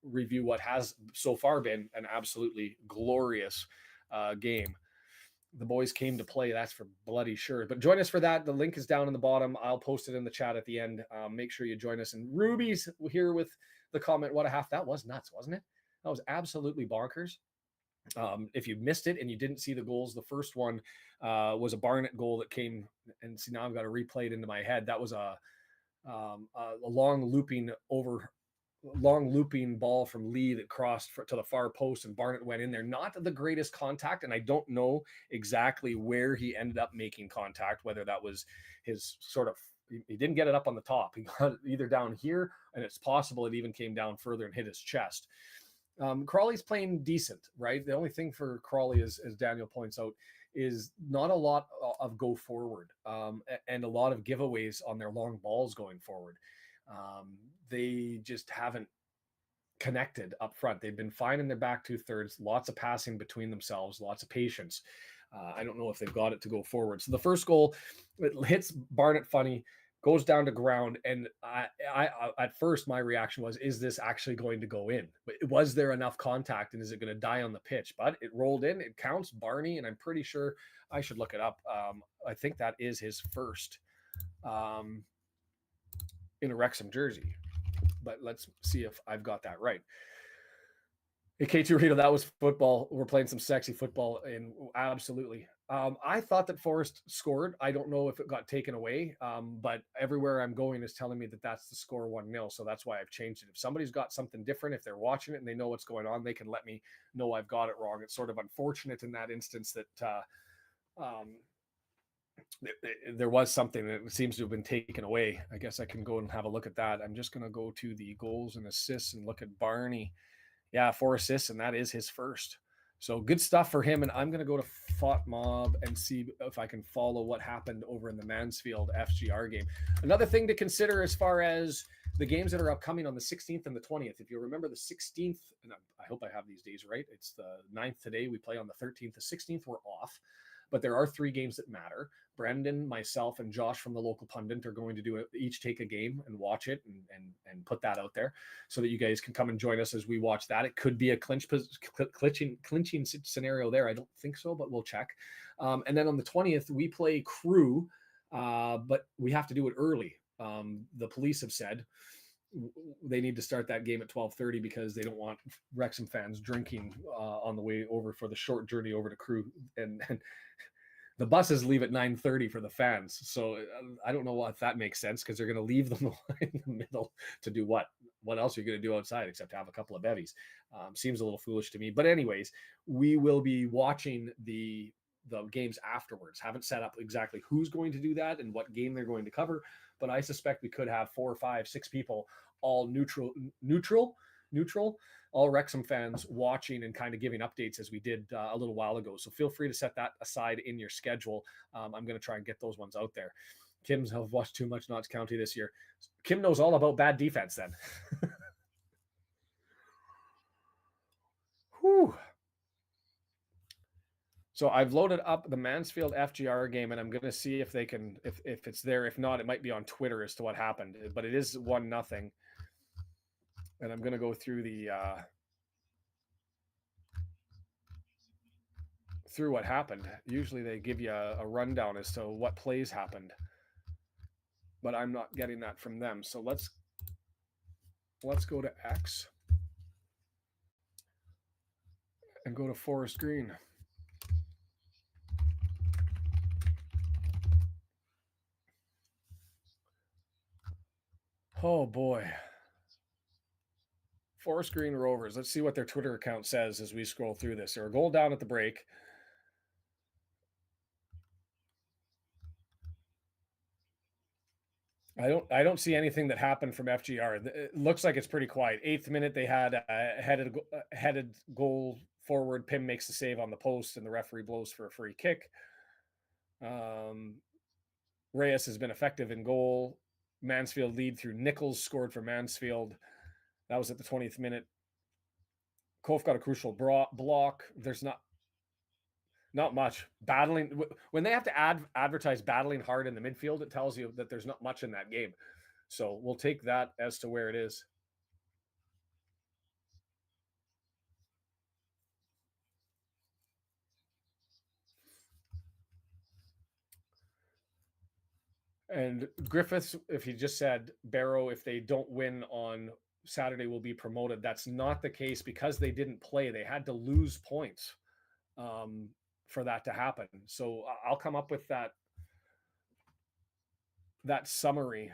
review what has so far been an absolutely glorious game. The boys came to play, that's for bloody sure. But join us for that. The link is down in the bottom. I'll post it in the chat at the end. Make sure you join us. And Ruby's here with the comment, what a half. That was nuts, wasn't it? That was absolutely bonkers. If you missed it and you didn't see the goals, the first one was a Barnett goal that came, and see, now I've got to replay it into my head. That was a long looping over long looping ball from Lee that crossed to the far post, and Barnett went in there. Not the greatest contact, and I don't know exactly where he ended up making contact, whether that was his sort of, he didn't get it up on the top. He got it either down here, and it's possible it even came down further and hit his chest. Crawley's playing decent, right? The only thing for Crawley is, as Daniel points out, is not a lot of go forward and a lot of giveaways on their long balls going forward. They just haven't connected up front. They've been fine in their back 2/3, lots of passing between themselves, lots of patience. I don't know if they've got it to go forward. So the first goal, it hits Barnett funny, goes down to ground, and I at first my reaction was, is this actually going to go in? Was there enough contact, and is it going to die on the pitch? But it rolled in. It counts Barney, and I'm pretty sure I should look it up. I think that is his first in a Wrexham jersey, but let's see if I've got that right. Hey, K2 Rito, that was football. We're playing some sexy football, and absolutely. I thought that Forrest scored. I don't know if it got taken away, but everywhere I'm going is telling me that that's the score, 1-0. So that's why I've changed it. If somebody's got something different, if they're watching it and they know what's going on, they can let me know I've got it wrong. It's sort of unfortunate in that instance that there was something that seems to have been taken away. I guess I can go and have a look at that. I'm just going to go to the goals and assists and look at Barney. Yeah, 4 assists, and that is his first. So good stuff for him. And I'm going to go to FOTMob and see if I can follow what happened over in the Mansfield FGR game. Another thing to consider as far as the games that are upcoming on the 16th and the 20th. If you remember the 16th, and I hope I have these days right, it's the 9th today. We play on the 13th. The 16th, we're off. But there are 3 games that matter. Brendan, myself, and Josh from the local pundit are going to do it, each take a game and watch it and put that out there so that you guys can come and join us as we watch that. It could be a clinching scenario there. I don't think so, but we'll check. And then on the 20th, we play Crewe, but we have to do it early. The police have said they need to start that game at 12:30 because they don't want Wrexham fans drinking on the way over for the short journey over to Crewe, and the buses leave at 9:30 for the fans. So I don't know if that makes sense, because they're going to leave them in the middle to do what? What else are you going to do outside except have a couple of bevies? Seems a little foolish to me. But anyways, we will be watching the games afterwards. Haven't set up exactly who's going to do that and what game they're going to cover, but I suspect we could have 4, 5, 6 people, all neutral, all Wrexham fans watching and kind of giving updates as we did a little while ago. So feel free to set that aside in your schedule. I'm going to try and get those ones out there. Kim's have watched too much Notts County this year. Kim knows all about bad defense then. Whew. So I've loaded up the Mansfield FGR game, and I'm going to see if they can, if it's there. If not, it might be on Twitter as to what happened, but it is 1-0. And I'm going to go through through what happened. Usually they give you a rundown as to what plays happened, but I'm not getting that from them. So let's go to X and go to Forest Green. Oh boy. Forest Green Rovers. Let's see what their Twitter account says as we scroll through this. They're a goal down at the break. I don't see anything that happened from FGR. It looks like it's pretty quiet. 8th minute, they had a headed goal forward. Pim makes the save on the post, and the referee blows for a free kick. Reyes has been effective in goal. Mansfield lead through Nichols, scored for Mansfield. That was at the 20th minute. Kof got a crucial block. There's not much battling. When they have to advertise battling hard in the midfield, it tells you that there's not much in that game. So we'll take that as to where it is. And Griffiths, if he just said Barrow, if they don't win on Saturday, will be promoted. That's not the case because they didn't play. They had to lose points for that to happen. So I'll come up with that summary.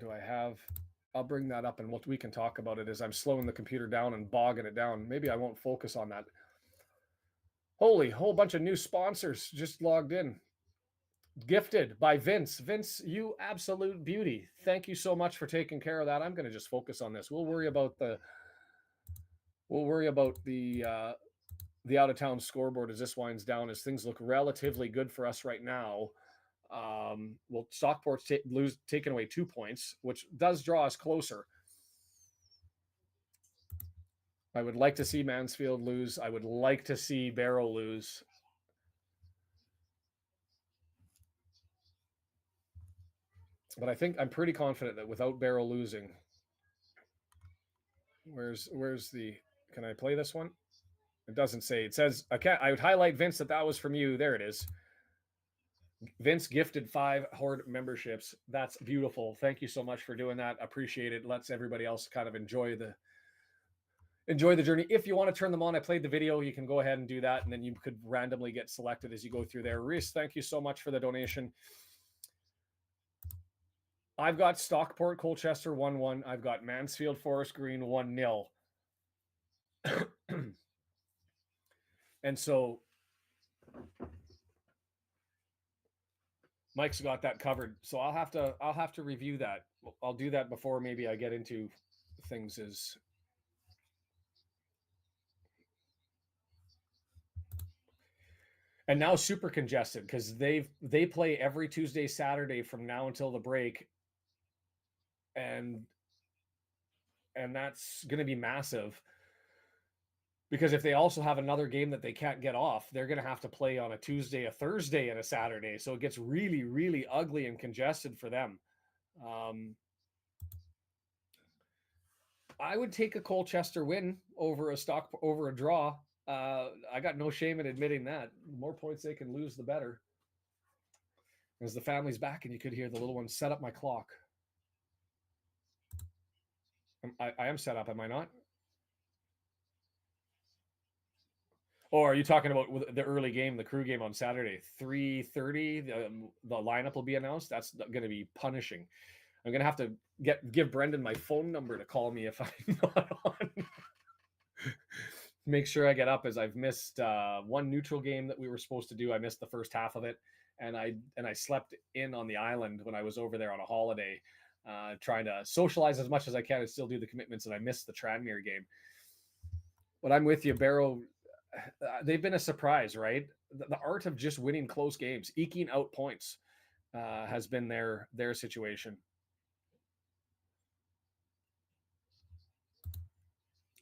do I have? I'll bring that up and we can talk about it as I'm slowing the computer down and bogging it down. Maybe I won't focus on that. Holy, whole bunch of new sponsors just logged in. Gifted by Vince. Vince, you absolute beauty. Thank you so much for taking care of that. I'm going to just focus on this. We'll worry about the out of town scoreboard as this winds down, as things look relatively good for us right now. Well, Stockport's taking away 2 points, which does draw us closer. I would like to see Mansfield lose. I would like to see Barrow lose. But I think I'm pretty confident that without Barrow losing, where's the, can I play this one? It doesn't say. It says, I would highlight, Vince, that was from you. There it is. Vince gifted 5 Horde memberships. That's beautiful. Thank you so much for doing that. Appreciate it. Lets everybody else kind of enjoy the journey. If you want to turn them on, I played the video. You can go ahead and do that, and then you could randomly get selected as you go through there. Reese, thank you so much for the donation. I've got Stockport Colchester 1-1. I've got Mansfield Forest Green 1-0. And so Mike's got that covered. So I'll have to review that. I'll do that before maybe I get into things as and now super congested because they play every Tuesday, Saturday from now until the break. And that's going to be massive because if they also have another game that they can't get off, they're going to have to play on a Tuesday, a Thursday, and a Saturday. So it gets really, really ugly and congested for them. I would take a Colchester win over a draw. I got no shame in admitting that. The more points they can lose, the better. As the family's back, and you could hear the little one set up my clock. I am set up, am I not? Or are you talking about the early game, the crew game on Saturday, 3:30? The lineup will be announced. That's going to be punishing. I'm going to have to give Brendan my phone number to call me if I'm not on. Make sure I get up, as I've missed one neutral game that we were supposed to do. I missed the first half of it, and I slept in on the island when I was over there on a holiday. Trying to socialize as much as I can and still do the commitments, and I missed the Tranmere game. But I'm with you, Barrow. They've been a surprise, right? The art of just winning close games, eking out points, has been their situation.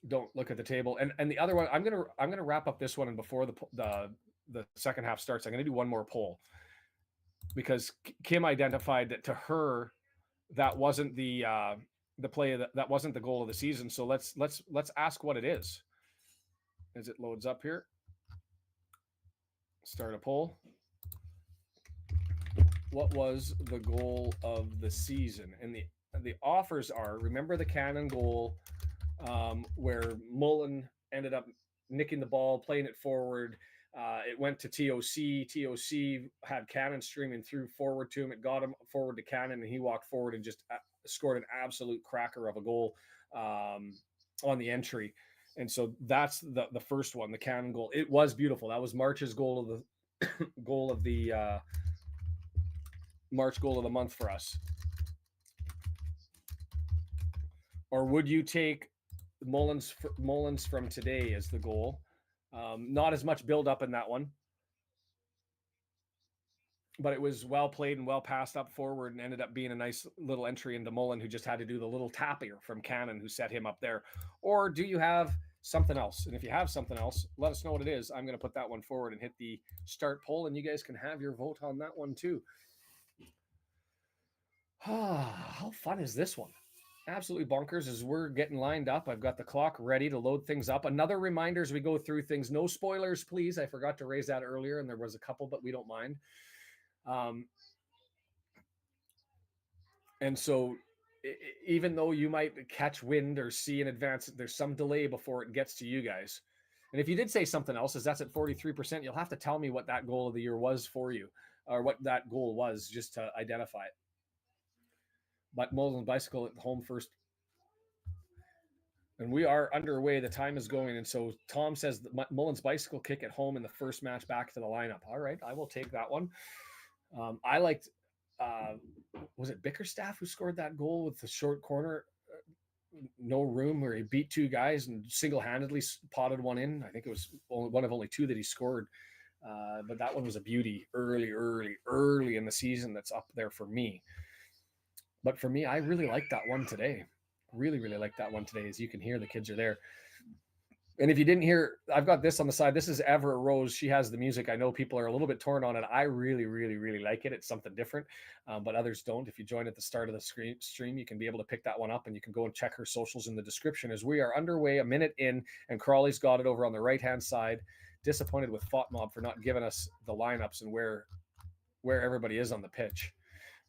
Don't look at the table. And the other one, I'm gonna wrap up this one, and before the second half starts, I'm gonna do one more poll because Kim identified that to her, that wasn't the play that wasn't the goal of the season. So let's ask what it is as it loads up here. Start a poll. What was the goal of the season? And the offers are, remember the Cannon goal, where Mullen ended up nicking the ball, playing it forward. It went to TOC. TOC had Cannon streaming through forward to him. It got him forward to Cannon, and he walked forward and just scored an absolute cracker of a goal on the entry. And so that's the first one, the Cannon goal. It was beautiful. That was March's goal of the March goal of the month for us. Or would you take Mullins from today as the goal? Not as much build up in that one, but it was well played and well passed up forward, and ended up being a nice little entry into Mullen, who just had to do the little tapper from Cannon, who set him up there. Or do you have something else? And if you have something else, let us know what it is. I'm going to put that one forward and hit the start poll, and you guys can have your vote on that one too. How fun is this one? Absolutely bonkers as we're getting lined up. I've got the clock ready to load things up. Another reminder as we go through things, no spoilers, please. I forgot to raise that earlier, and there was a couple, but we don't mind. And so even though you might catch wind or see in advance, there's some delay before it gets to you guys. And if you did say something else, as that's at 43%, you'll have to tell me what that goal of the year was for you, or what that goal was, just to identify it. But Mullen's bicycle at home first. And we are underway. The time is going. And so Tom says Mullen's bicycle kick at home in the first match back to the lineup. All right, I will take that one. I liked, was it Bickerstaff who scored that goal with the short corner? No room, where he beat two guys and single-handedly potted one in. I think it was one of only two that he scored. But that one was a beauty early in the season. That's up there for me. But for me, I really like that one today. Really like that one today. As you can hear, the kids are there. And if you didn't hear, I've got this on the side. This is Everett Rose. She has the music. I know people are a little bit torn on it. I really like it. It's something different, but others don't. If you join at the start of the stream, you can be able to pick that one up, and you can go and check her socials in the description. As we are underway, a minute in, and Crawley's got it over on the right-hand side. Disappointed with FOTMob for not giving us the lineups and where everybody is on the pitch.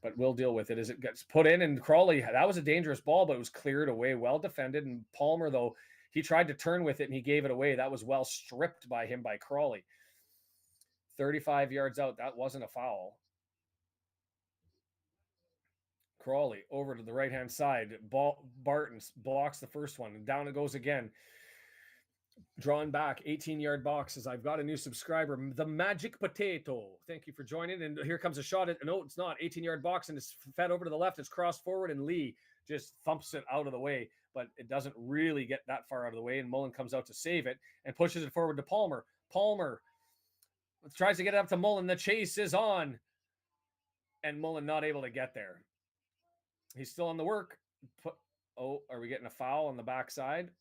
But we'll deal with it as it gets put in. And Crawley, that was a dangerous ball, but it was cleared away, well defended. And Palmer, though, he tried to turn with it and he gave it away. That was well stripped by him by Crawley. 35 yards out. That wasn't a foul. Crawley over to the right-hand side. Barton blocks the first one. And down it goes again. Drawn back, 18-yard box. As I've got a new subscriber, the Magic Potato. Thank you for joining. And here comes a shot. No, it's not. 18-yard box, and it's fed over to the left. It's crossed forward, and Lee just thumps it out of the way. But it doesn't really get that far out of the way, and Mullen comes out to save it and pushes it forward to Palmer. Palmer tries to get it up to Mullen. The chase is on, and Mullen not able to get there. He's still on the work. Are we getting a foul on the backside?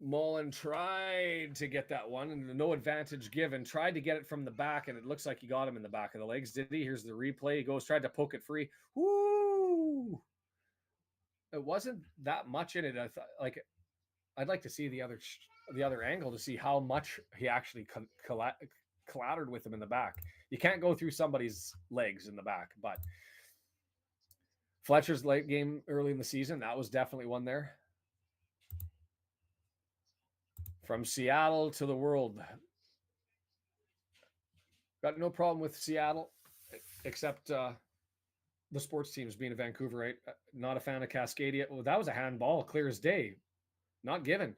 Mullen tried to get that one, and no advantage given. Tried to get it from the back, and it looks like he got him in the back of the legs. Did he? Here's the replay. He tried to poke it free. Woo! It wasn't that much in it. I thought, I'd like to see the other angle to see how much he actually clattered with him in the back. You can't go through somebody's legs in the back, but Fletcher's late game early in the season, that was definitely one there. From Seattle to the world. Got no problem with Seattle, except the sports teams being a Vancouverite. Not a fan of Cascadia. Well, that was a handball, clear as day. Not given.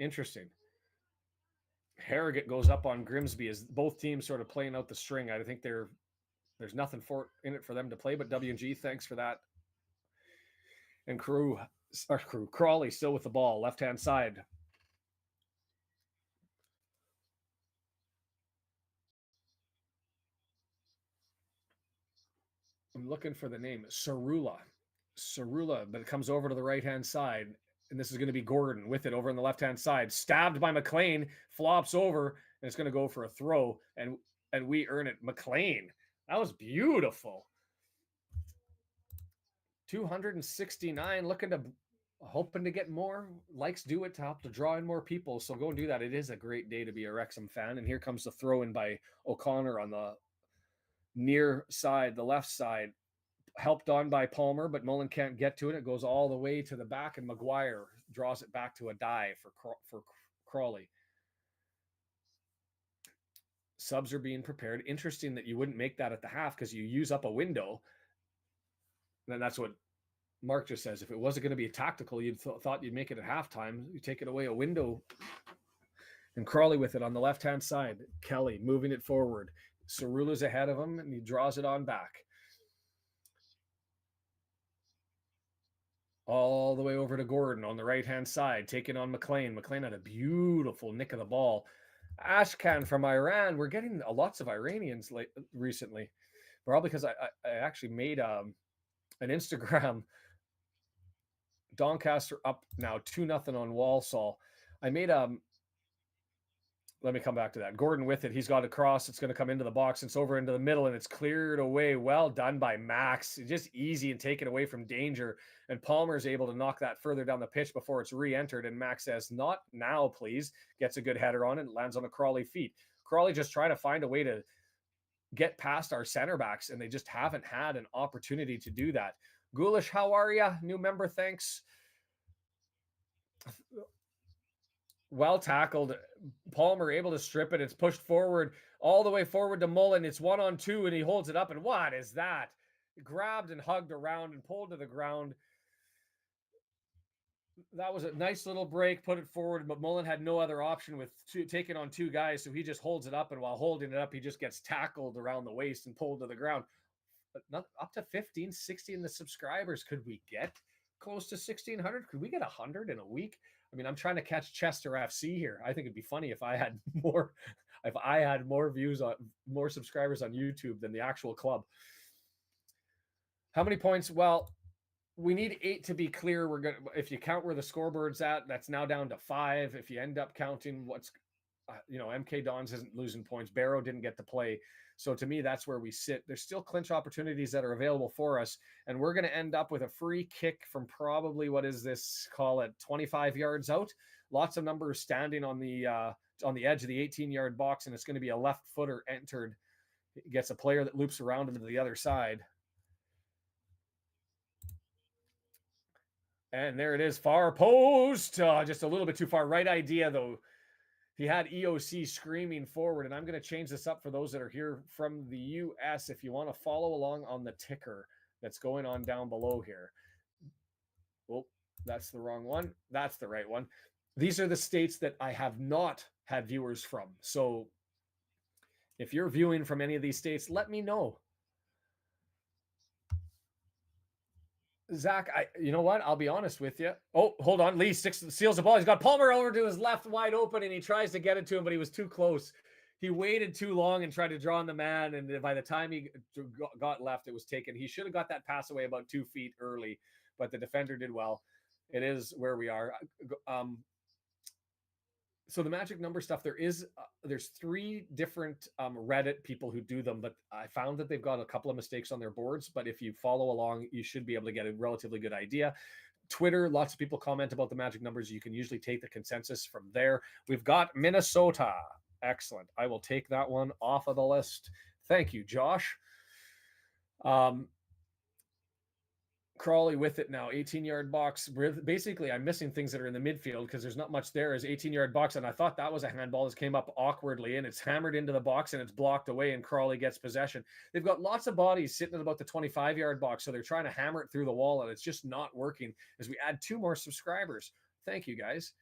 Interesting. Harrogate goes up on Grimsby as both teams sort of playing out the string. I think there's nothing in it for them to play, but W&G, thanks for that. And Crawley still with the ball, left-hand side. I'm looking for the name. Cerula, but it comes over to the right-hand side. And this is going to be Gordon with it over on the left-hand side. Stabbed by McLean, flops over, and it's going to go for a throw. And we earn it. McLean, that was beautiful. 269, hoping to get more. Likes do it to help to draw in more people. So go and do that. It is a great day to be a Wrexham fan. And here comes the throw in by O'Connor on the near side, the left side, helped on by Palmer, but Mullen can't get to it. It goes all the way to the back, and Maguire draws it back to a dive for Crawley. Subs are being prepared. Interesting that you wouldn't make that at the half because you use up a window. And that's what Mark just says. If it wasn't going to be tactical, you'd thought you'd make it at halftime. You take it away a window. And Crawley with it on the left-hand side. Kelly moving it forward. Cerula's ahead of him, and he draws it on back. All the way over to Gordon on the right-hand side, taking on McLean. McLean had a beautiful nick of the ball. Ashkan from Iran. We're getting lots of Iranians recently. Probably because I actually made an Instagram. Doncaster up now 2-0 on Walsall. I made let me come back to that. Gordon with it. He's got a cross. It's going to come into the box. It's over into the middle, and it's cleared away. Well done by Max. Just easy and taken away from danger. And Palmer's able to knock that further down the pitch before it's re-entered. And Max says, not now, please. Gets a good header on it and lands on a Crawley feet. Crawley just trying to find a way to get past our center backs, and they just haven't had an opportunity to do that. Ghoulish, how are you? New member, thanks. Well tackled. Palmer able to strip it. It's pushed forward all the way forward to Mullen. It's 1-on-2, and he holds it up. And what is that? grabbed and hugged around and pulled to the ground. That was a nice little break, put it forward, but Mullen had no other option with taking on two guys, so he just holds it up, and while holding it up, he just gets tackled around the waist and pulled to the ground. But not up to 15, 16 the subscribers. Could we get close to 1,600? Could we get 100 in a week? I mean, I'm trying to catch Chester FC here. I think it'd be funny if I had more views on more subscribers on YouTube than the actual club. How many points? Well, we need 8 to be clear. We're gonna, if you count where the scoreboard's at, that's now down to 5. If you end up counting what's, MK Dons isn't losing points. Barrow didn't get to play. So to me, that's where we sit. There's still clinch opportunities that are available for us. And we're going to end up with a free kick from probably, 25 yards out. Lots of numbers standing on the edge of the 18-yard box. And it's going to be a left footer entered. It gets a player that loops around him to the other side. And there it is, far post. Just a little bit too far. Right idea, though. He had EOC screaming forward, and I'm going to change this up for those that are here from the U.S. If you want to follow along on the ticker that's going on down below here. Oh, that's the wrong one. That's the right one. These are the states that I have not had viewers from. So if you're viewing from any of these states, let me know. Zach, you know what? I'll be honest with you. Oh, hold on. Lee seals the ball. He's got Palmer over to his left wide open, and he tries to get it to him, but he was too close. He waited too long and tried to draw on the man, and by the time he got left, it was taken. He should have got that pass away about 2 feet early, but the defender did well. It is where we are. So the magic number stuff, there's 3 different Reddit people who do them, but I found that they've got a couple of mistakes on their boards. But if you follow along, you should be able to get a relatively good idea. Twitter, lots of people comment about the magic numbers. You can usually take the consensus from there. We've got Minnesota. Excellent. I will take that one off of the list. Thank you, Josh. Crawley with it now, 18-yard box. Basically, I'm missing things that are in the midfield because there's not much there as 18-yard box, and I thought that was a handball that came up awkwardly, and it's hammered into the box, and it's blocked away, and Crawley gets possession. They've got lots of bodies sitting at about the 25-yard box, so they're trying to hammer it through the wall, and it's just not working as we add 2 more subscribers. Thank you, guys.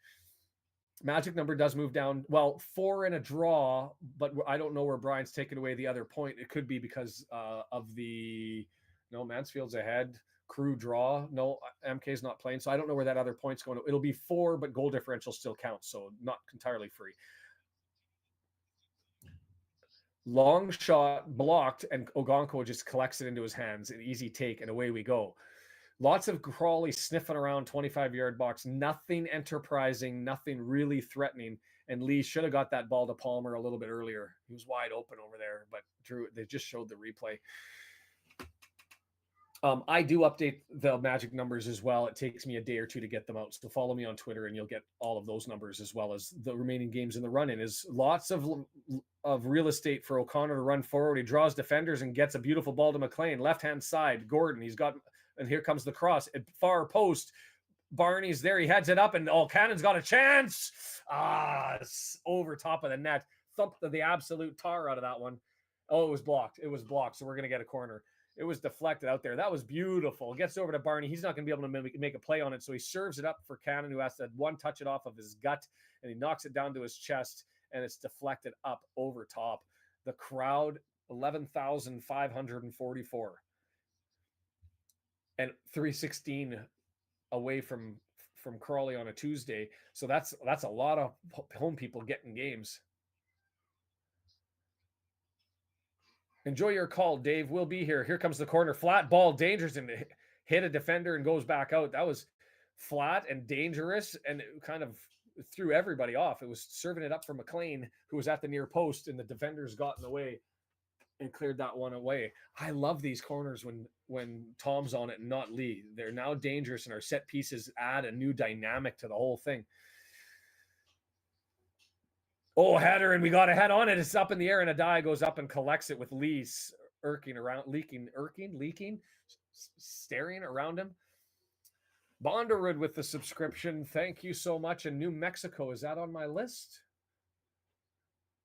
Magic number does move down. Well, 4 in a draw, but I don't know where Brian's taken away the other point. It could be because of the... No, Mansfield's ahead. Crew draw. No, MK's not playing, so I don't know where that other point's going. It'll be 4, but goal differential still counts, so not entirely free. Long shot blocked, and Ogonko just collects it into his hands. An easy take, and away we go. Lots of Crawley sniffing around 25-yard box. Nothing enterprising, nothing really threatening. And Lee should have got that ball to Palmer a little bit earlier. He was wide open over there, but Drew, they just showed the replay. I do update the magic numbers as well. It takes me a day or 2 to get them out. So follow me on Twitter and you'll get all of those numbers as well as the remaining games in the run-in. Is lots of real estate for O'Connor to run forward. He draws defenders and gets a beautiful ball to McLean. Left-hand side, Gordon. And here comes the cross. At far post, Barney's there. He heads it up and Cannon's got a chance. Over top of the net. Thumped the absolute tar out of that one. Oh, it was blocked. So we're going to get a corner. It was deflected out there. That was beautiful. Gets over to Barney. He's not going to be able to make a play on it, so he serves it up for Cannon, who has to touch it off of his gut, and he knocks it down to his chest, and it's deflected up over top. The crowd, 11,544. And 316 away from Crawley on a Tuesday. So that's a lot of home people getting games. Enjoy your call, Dave. We'll be here. Here comes the corner. Flat ball, dangerous, and hit a defender and goes back out. That was flat and dangerous, and it kind of threw everybody off. It was serving it up for McLean, who was at the near post, and the defenders got in the way and cleared that one away. I love these corners when Tom's on it and not Lee. They're now dangerous, and our set pieces add a new dynamic to the whole thing. Oh, header, and we got a head on it. It's up in the air, and Adai goes up and collects it with Lee staring around him. Bonderwood with the subscription. Thank you so much. And New Mexico, is that on my list?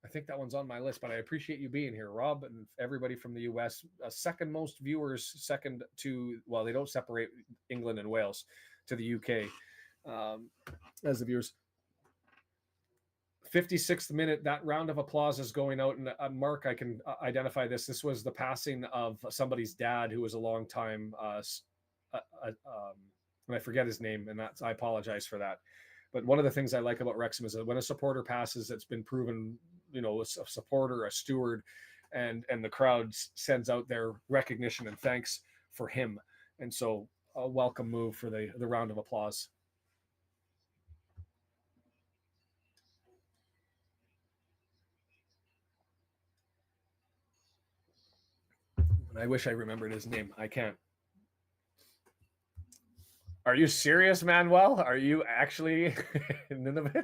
I think that one's on my list, but I appreciate you being here, Rob, and everybody from the US. Second most viewers, second to, well, they don't separate England and Wales, to the UK as the viewers. 56th minute, that round of applause is going out. And Mark, I can identify this. This was the passing of somebody's dad who was a long time, and I forget his name, and I apologize for that. But one of the things I like about Wrexham is that when a supporter passes, it's been proven, a supporter, a steward, and the crowd sends out their recognition and thanks for him. And so a welcome move for the round of applause. And I wish I remembered his name. I can't. Are you serious, Manuel? Are you actually in Nunavut?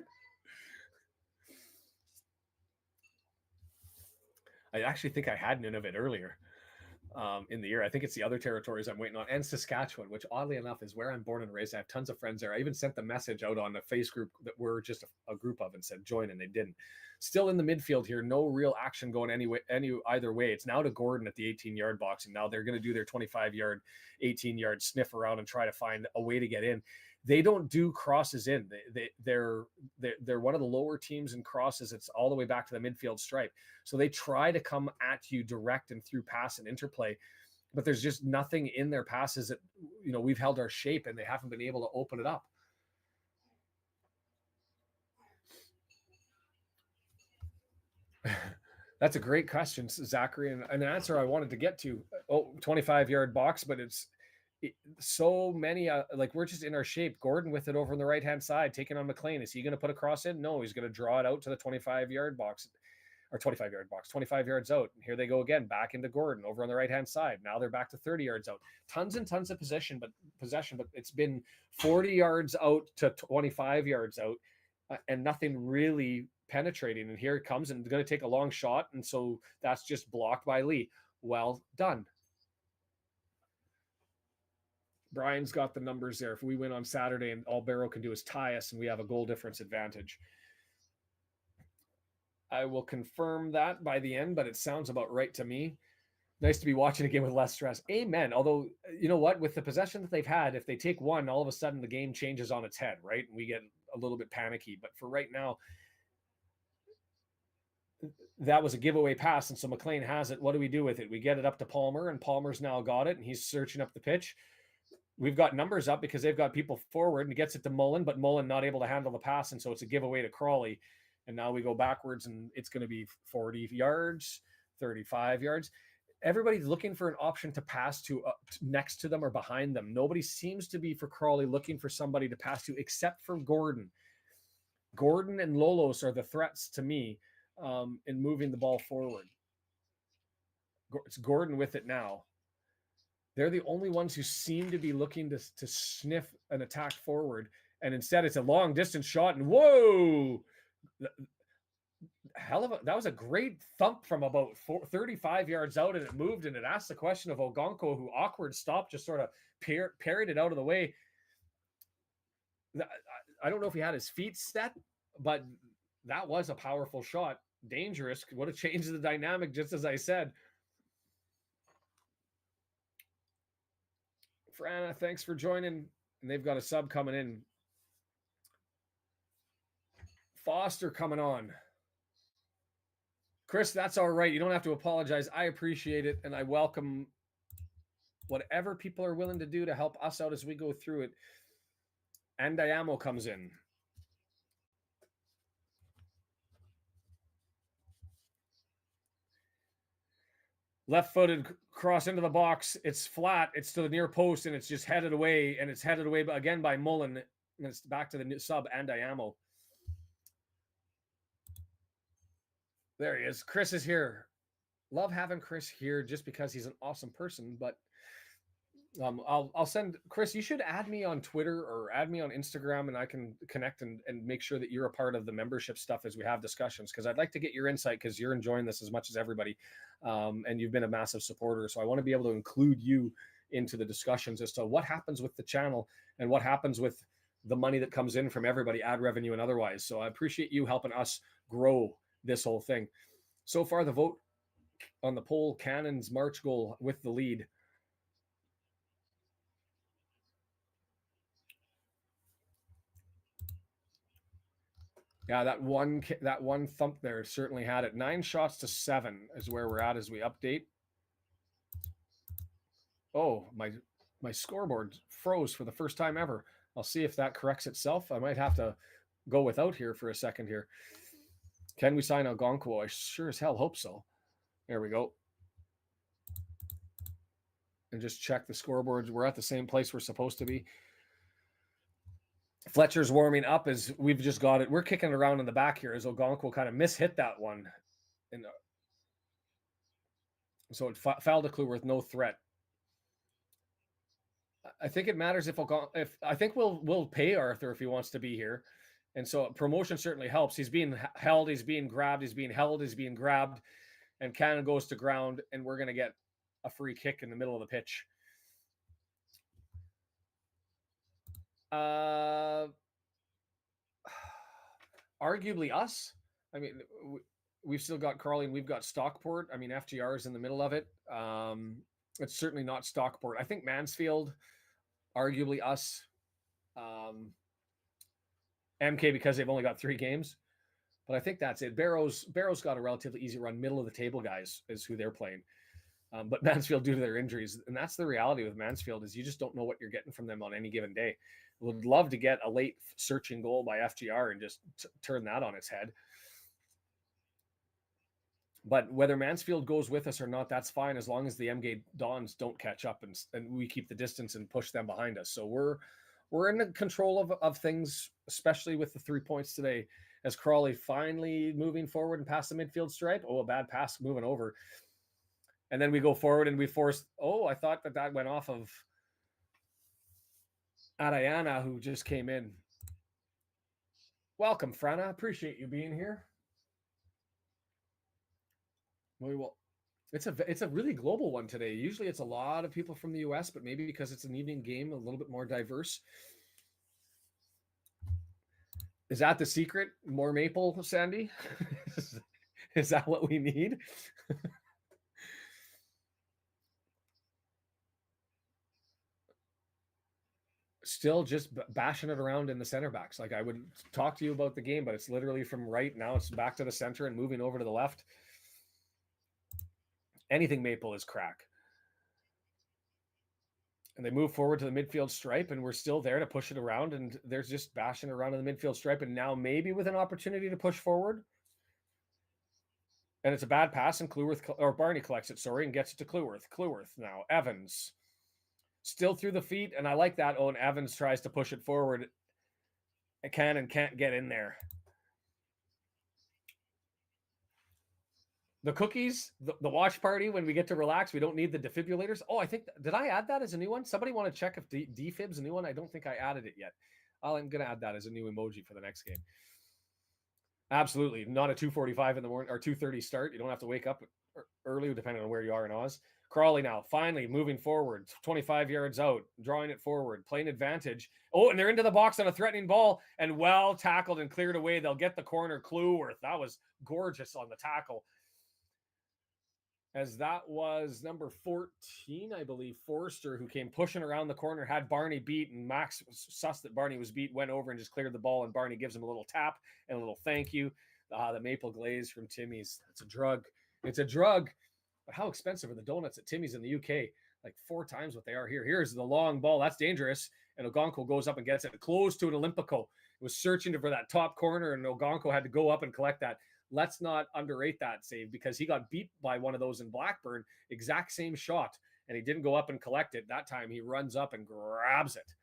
I actually think I had Nunavut earlier in the year. I think it's the other territories I'm waiting on, and Saskatchewan, which oddly enough is where I'm born and raised. I have tons of friends there. I even sent the message out on a face group that we're just a group of and said join, and they didn't. Still in the midfield here, no real action going either way. It's now to Gordon at the 18-yard box, and now they're going to do their 25-yard, 18-yard sniff around and try to find a way to get in. They don't do crosses in. They're one of the lower teams in crosses. It's all the way back to the midfield stripe. So they try to come at you direct and through pass and interplay, but there's just nothing in their passes that, we've held our shape and they haven't been able to open it up. That's a great question, Zachary, and an answer I wanted to get to. 25-yard box, but so many, we're just in our shape. Gordon with it over on the right-hand side, taking on McLean. Is he going to put a cross in? No, he's going to draw it out to the 25-yard box, or 25-yard box, 25 yards out. And here they go again, back into Gordon over on the right-hand side. Now they're back to 30 yards out. Tons and tons of possession, but it's been 40 yards out to 25 yards out, and nothing really penetrating. And here it comes, and it's going to take a long shot, and so that's just blocked by Lee. Well done. Brian's got the numbers there. If we win on Saturday, and all Barrow can do is tie us, and we have a goal difference advantage. I will confirm that by the end, but it sounds about right to me. Nice to be watching a game with less stress. Amen. Although, you know what? With the possession that they've had, if they take one, all of a sudden the game changes on its head, right? And we get a little bit panicky. But for right now, that was a giveaway pass, and so McLean has it. What do we do with it? We get it up to Palmer, and Palmer's now got it, and he's searching up the pitch. We've got numbers up because they've got people forward, and he gets it to Mullen, but Mullen not able to handle the pass, and so it's a giveaway to Crawley. And now we go backwards, and it's going to be 40 yards, 35 yards. Everybody's looking for an option to pass to next to them or behind them. Nobody seems to be, for Crawley, looking for somebody to pass to except for Gordon. Gordon and Lolos are the threats to me in moving the ball forward. It's Gordon with it now. They're the only ones who seem to be looking to sniff an attack forward, and instead it's a long distance shot, and whoa! That was a great thump from about 35 yards out, and it moved, and it asked the question of Ogonko, who awkward stop, just sort of parried it out of the way. I don't know if he had his feet set, but that was a powerful shot. Dangerous. Would have changed the dynamic, just as I said. Frana, thanks for joining. And they've got a sub coming in. Foster coming on. Chris, that's all right. You don't have to apologize. I appreciate it, and I welcome whatever people are willing to do to help us out as we go through it. And Diamo comes in. Left-footed cross into the box. It's flat. It's to the near post, and it's just headed away. And it's headed away again by Mullen. And it's back to the new sub and Diamo. There he is. Chris is here. Love having Chris here just because he's an awesome person. But I'll send Chris. You should add me on Twitter or add me on Instagram, and I can connect and make sure that you're a part of the membership stuff as we have discussions, because I'd like to get your insight, because you're enjoying this as much as everybody, and you've been a massive supporter. So I want to be able to include you into the discussions as to what happens with the channel and what happens with the money that comes in from everybody, ad revenue and otherwise. So I appreciate you helping us grow this whole thing. So far, the vote on the poll, Cannon's March goal with the lead. Yeah, that one thump there certainly had it. 9 shots to 7 is where we're at as we update. Oh, my scoreboard froze for the first time ever. I'll see if that corrects itself. I might have to go without here for a second here. Can we sign Ogonkwo? I sure as hell hope so. There we go. And just check the scoreboards. We're at the same place we're supposed to be. Fletcher's warming up as we've just got it. We're kicking around in the back here as Ogonkwo kind of mishit that one. And so it fouled to Cluworth, no threat. I think it matters if I think we'll pay Arthur if he wants to be here. And so promotion certainly helps. He's being held, he's being grabbed, he's being held, he's being grabbed, and Cannon goes to ground, and we're going to get a free kick in the middle of the pitch. Arguably us. I mean, we've still got Crawley and we've got Stockport. I mean, FGR is in the middle of it. It's certainly not Stockport. I think Mansfield, arguably us. MK because they've only got 3 games. But I think that's it. Barrow's got a relatively easy run. Middle of the table guys is who they're playing. But Mansfield, due to their injuries, and that's the reality with Mansfield, is you just don't know what you're getting from them on any given day. Would love to get a late searching goal by FGR and just turn that on its head. But whether Mansfield goes with us or not, that's fine as long as the MG Dons don't catch up and we keep the distance and push them behind us. So we're in control of things, especially with the 3 points today, as Crawley finally moving forward and past the midfield stripe. Oh, a bad pass moving over. And then we go forward and we force, I thought that went off of Adayana, who just came in. Welcome, Frana. Appreciate you being here. Well, it's a really global one today. Usually it's a lot of people from the US, but maybe because it's an evening game, a little bit more diverse. Is that the secret? More maple, Sandy? Is that what we need? Still just bashing it around in the center backs. Like, I would talk to you about the game, but it's literally from right. Now it's back to the center and moving over to the left. Anything maple is crack. And they move forward to the midfield stripe, and we're still there to push it around, and they're just bashing around in the midfield stripe, and now maybe with an opportunity to push forward. And it's a bad pass, and Barney collects it, and gets it to Cluworth. Cluworth now. Evans. Still through the feet, and I like that. And Evans tries to push it forward. Cannon can't get in there. The cookies, the watch party, when we get to relax, we don't need the defibrillators. Oh, I think, did I add that as a new one? Somebody want to check if defib's a new one? I don't think I added it yet. I'm going to add that as a new emoji for the next game. Absolutely. Not a 2:45 in the morning or 2:30 start. You don't have to wake up early, depending on where you are in Oz. Crawley now, finally moving forward, 25 yards out, drawing it forward, playing advantage. Oh, and they're into the box on a threatening ball, and well tackled and cleared away. They'll get the corner. Cluworth. That was gorgeous on the tackle. As that was number 14, I believe, Forrester, who came pushing around the corner, had Barney beat, and Max sussed that Barney was beat, went over and just cleared the ball, and Barney gives him a little tap and a little thank you. The maple glaze from Timmy's. It's a drug. It's a drug. But how expensive are the donuts at Timmy's in the UK? Like 4 times what they are here. Here's the long ball. That's dangerous. And Ogonkwo goes up and gets it close to an Olympico. It was searching for that top corner, and Ogonkwo had to go up and collect that. Let's not underrate that save, because he got beat by one of those in Blackburn, exact same shot, and he didn't go up and collect it. That time he runs up and grabs it.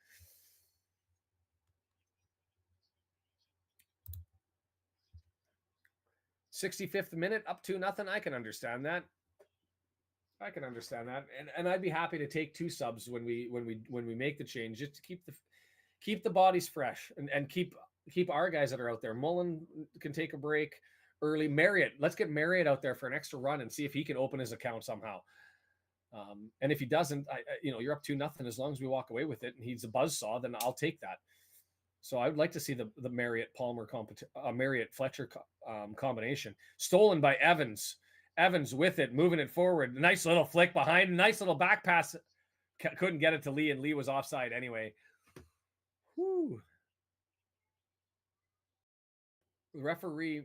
'65th minute, up 2-0. I can understand that. And I'd be happy to take 2 subs when we make the change, just to keep the bodies fresh and keep our guys that are out there. Mullen can take a break early. Marriott, let's get Marriott out there for an extra run and see if he can open his account somehow. And if he doesn't, you're up 2-0. As long as we walk away with it and he's a buzzsaw, then I'll take that. So I would like to see the Marriott Palmer Marriott Fletcher combination. Stolen by Evans. Evans with it, moving it forward. Nice little flick behind. Nice little back pass. Couldn't get it to Lee, and Lee was offside anyway. Whew. The referee.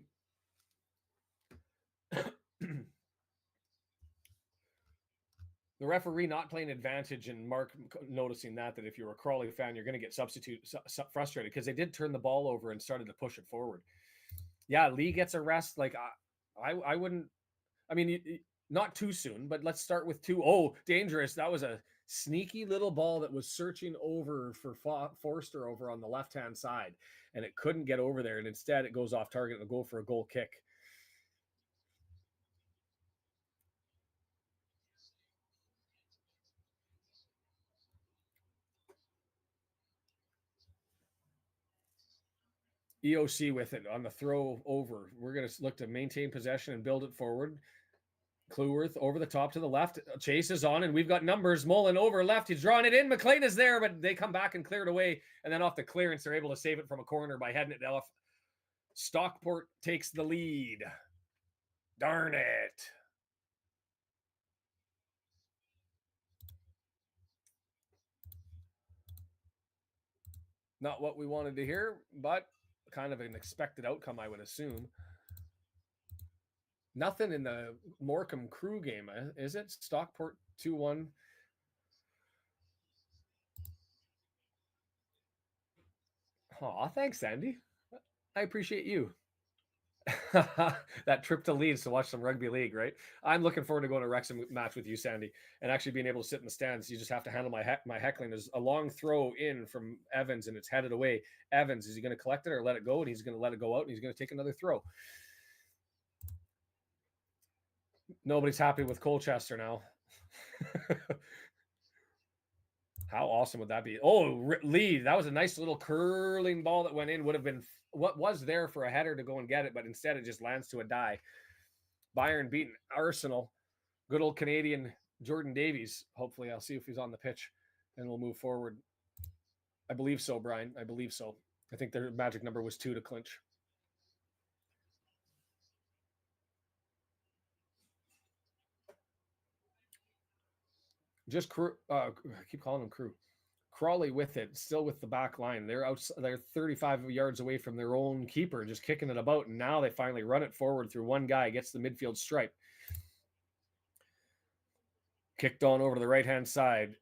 The referee not playing advantage, and Mark noticing that if you're a Crawley fan, you're going to get frustrated because they did turn the ball over and started to push it forward. Yeah, Lee gets a rest. Like I wouldn't. I mean, not too soon, but let's start with 2. Oh, dangerous! That was a sneaky little ball that was searching over for Forster over on the left-hand side, and it couldn't get over there, and instead it goes off target and go for a goal kick. EOC with it on the throw over. We're going to look to maintain possession and build it forward. Clueworth over the top to the left. Chase is on, and we've got numbers. Mullen over left. He's drawing it in. McLean is there, but they come back and clear it away. And then off the clearance, they're able to save it from a corner by heading it off. Stockport takes the lead. Darn it. Not what we wanted to hear, but kind of an expected outcome, I would assume. Nothing in the Morecambe Crew game, is it? Stockport 2-1. Aw, thanks, Sandy. I appreciate you. That trip to Leeds to watch some rugby league, right? I'm looking forward to going to Wrexham match with you, Sandy, and actually being able to sit in the stands. You just have to handle my heckling. There's a long throw in from Evans, and it's headed away. Evans, is he going to collect it or let it go? And he's going to let it go out, and he's going to take another throw. Nobody's happy with Colchester now. How awesome would that be? Oh, Lee, that was a nice little curling ball that went in. Would have been what was there for a header to go and get it, but instead it just lands to a die. Bayern beating Arsenal. Good old Canadian Jordan Davies. Hopefully I'll see if he's on the pitch and we'll move forward. I believe so, Brian. I believe so. I think their magic number was 2 to clinch. Just crew. I keep calling them crew. Crawley with it, still with the back line. They're 35 yards away from their own keeper, just kicking it about. And now they finally run it forward through one guy, gets the midfield stripe. Kicked on over to the right-hand side.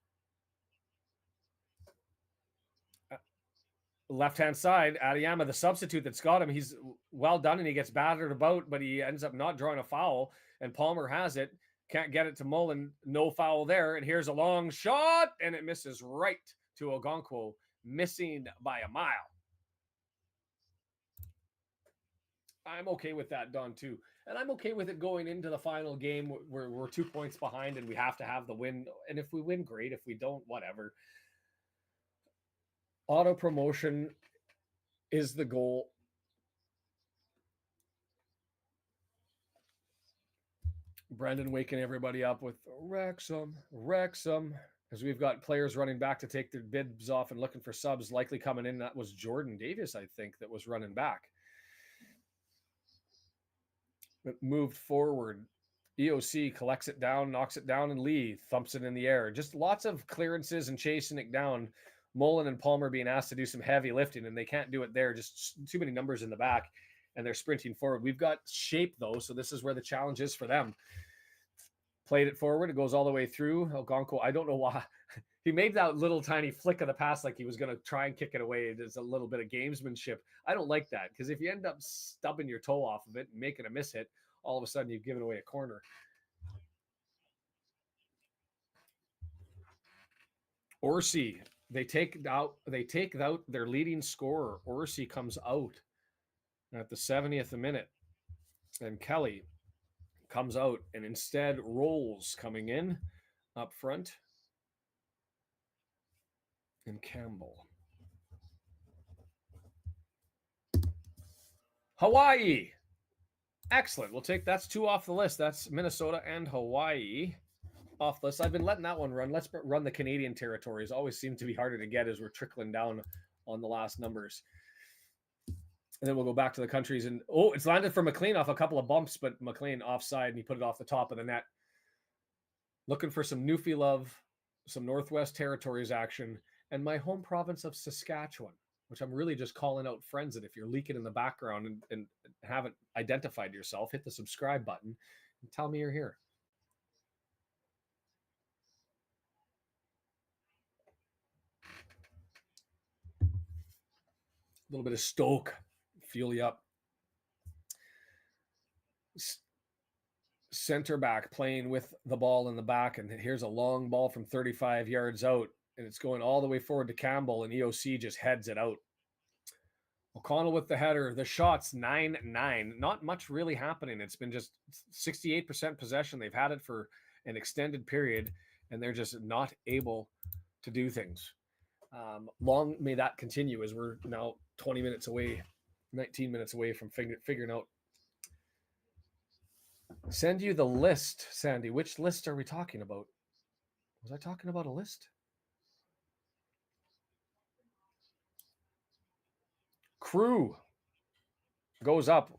Left-hand side, Adiyama, the substitute that's got him. He's well done, and he gets battered about, but he ends up not drawing a foul. And Palmer has it. Can't get it to Mullen. No foul there. And here's a long shot, and it misses right to Ogonkwo, missing by a mile. I'm okay with that, Don, too. And I'm okay with it going into the final game where we're 2 points behind and we have to have the win. And if we win, great. If we don't, whatever. Auto promotion is the goal. Brendan waking everybody up with Wrexham, as we've got players running back to take their bibs off and looking for subs, likely coming in. That was Jordan Davis, I think, that was running back. But moved forward. EOC collects it down, knocks it down, and Lee thumps it in the air. Just lots of clearances and chasing it down. Mullen and Palmer being asked to do some heavy lifting, and they can't do it there. Just too many numbers in the back, and they're sprinting forward. We've got shape, though, so this is where the challenge is for them. Played it forward. It goes all the way through. Ogonkwo, I don't know why. He made that little tiny flick of the pass like he was going to try and kick it away. There's a little bit of gamesmanship. I don't like that, because if you end up stubbing your toe off of it and making a miss hit, all of a sudden you've given away a corner. Orsi, they take out their leading scorer. Orsi comes out at the 70th minute, and Kelly comes out and instead rolls coming in up front. And Campbell. Hawaii. Excellent. We'll take, that's 2 off the list. That's Minnesota and Hawaii off the list. I've been letting that one run. Let's run the Canadian territories. Always seem to be harder to get as we're trickling down on the last numbers. And then we'll go back to the countries. And, it's landed for McLean off a couple of bumps, but McLean offside, and he put it off the top of the net. Looking for some Newfie love, some Northwest Territories action, and my home province of Saskatchewan, which I'm really just calling out friends that if you're leaking in the background and haven't identified yourself, hit the subscribe button and tell me you're here. A little bit of Stoke, fuel you up. Center back playing with the ball in the back, and here's a long ball from 35 yards out, and it's going all the way forward to Campbell, and EOC just heads it out. O'Connell with the header. The shots 9-9. Not much really happening. It's been just 68% possession. They've had it for an extended period, and they're just not able to do things. Long may that continue, as we're now 20 minutes away, 19 minutes away from figuring out. Send you the list, Sandy. Which list are we talking about? Was I talking about a list? Crew goes up.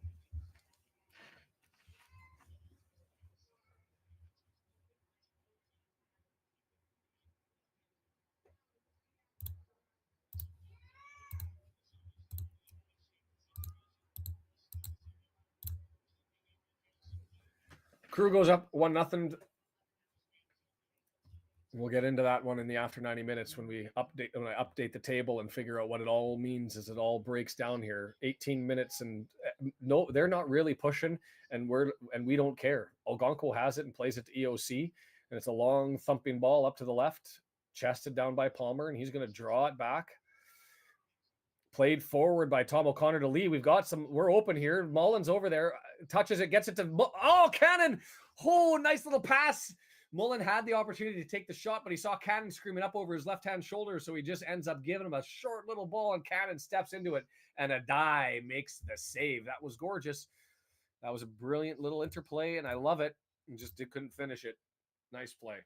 Crew goes up 1-0. We'll get into that one in the after 90 minutes when I update the table and figure out what it all means as it all breaks down here. 18 minutes, and no, they're not really pushing, and we don't care. Algonquin has it and plays it to EOC, and it's a long thumping ball up to the left, chested down by Palmer, and he's going to draw it back. Played forward by Tom O'Connor to Lee. We're open here. Mullins over there, touches it, gets it to, Cannon. Oh, nice little pass. Mullen had the opportunity to take the shot, but he saw Cannon screaming up over his left-hand shoulder, so he just ends up giving him a short little ball, and Cannon steps into it, and Adai makes the save. That was gorgeous. That was a brilliant little interplay, and I love it. And just couldn't finish it. Nice play.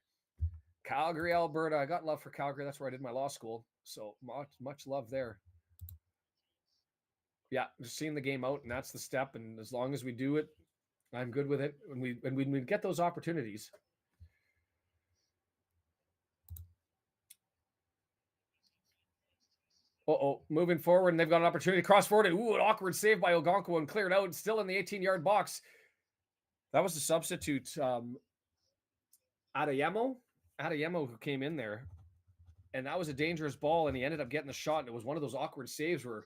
Calgary, Alberta. I got love for Calgary. That's where I did my law school, so much love there. Yeah, just seeing the game out, and that's the step, and as long as we do it, I'm good with it. When we get those opportunities. Moving forward, and they've got an opportunity to cross forward. An awkward save by Algonquin and cleared out, still in the 18-yard box. That was the substitute, Adeyemo who came in there, and that was a dangerous ball, and he ended up getting the shot, and it was one of those awkward saves where,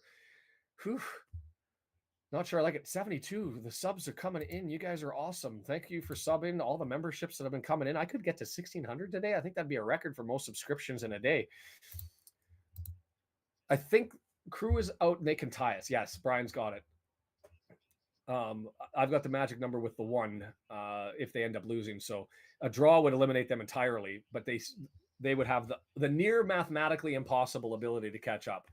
not sure I like it. 72, the subs are coming in. You guys are awesome. Thank you for subbing, all the memberships that have been coming in. I could get to 1,600 today. I think that'd be a record for most subscriptions in a day. I think Crew is out and they can tie us. Yes, Brian's got it. I've got the magic number with the 1 if they end up losing. So a draw would eliminate them entirely, but they would have the near mathematically impossible ability to catch up.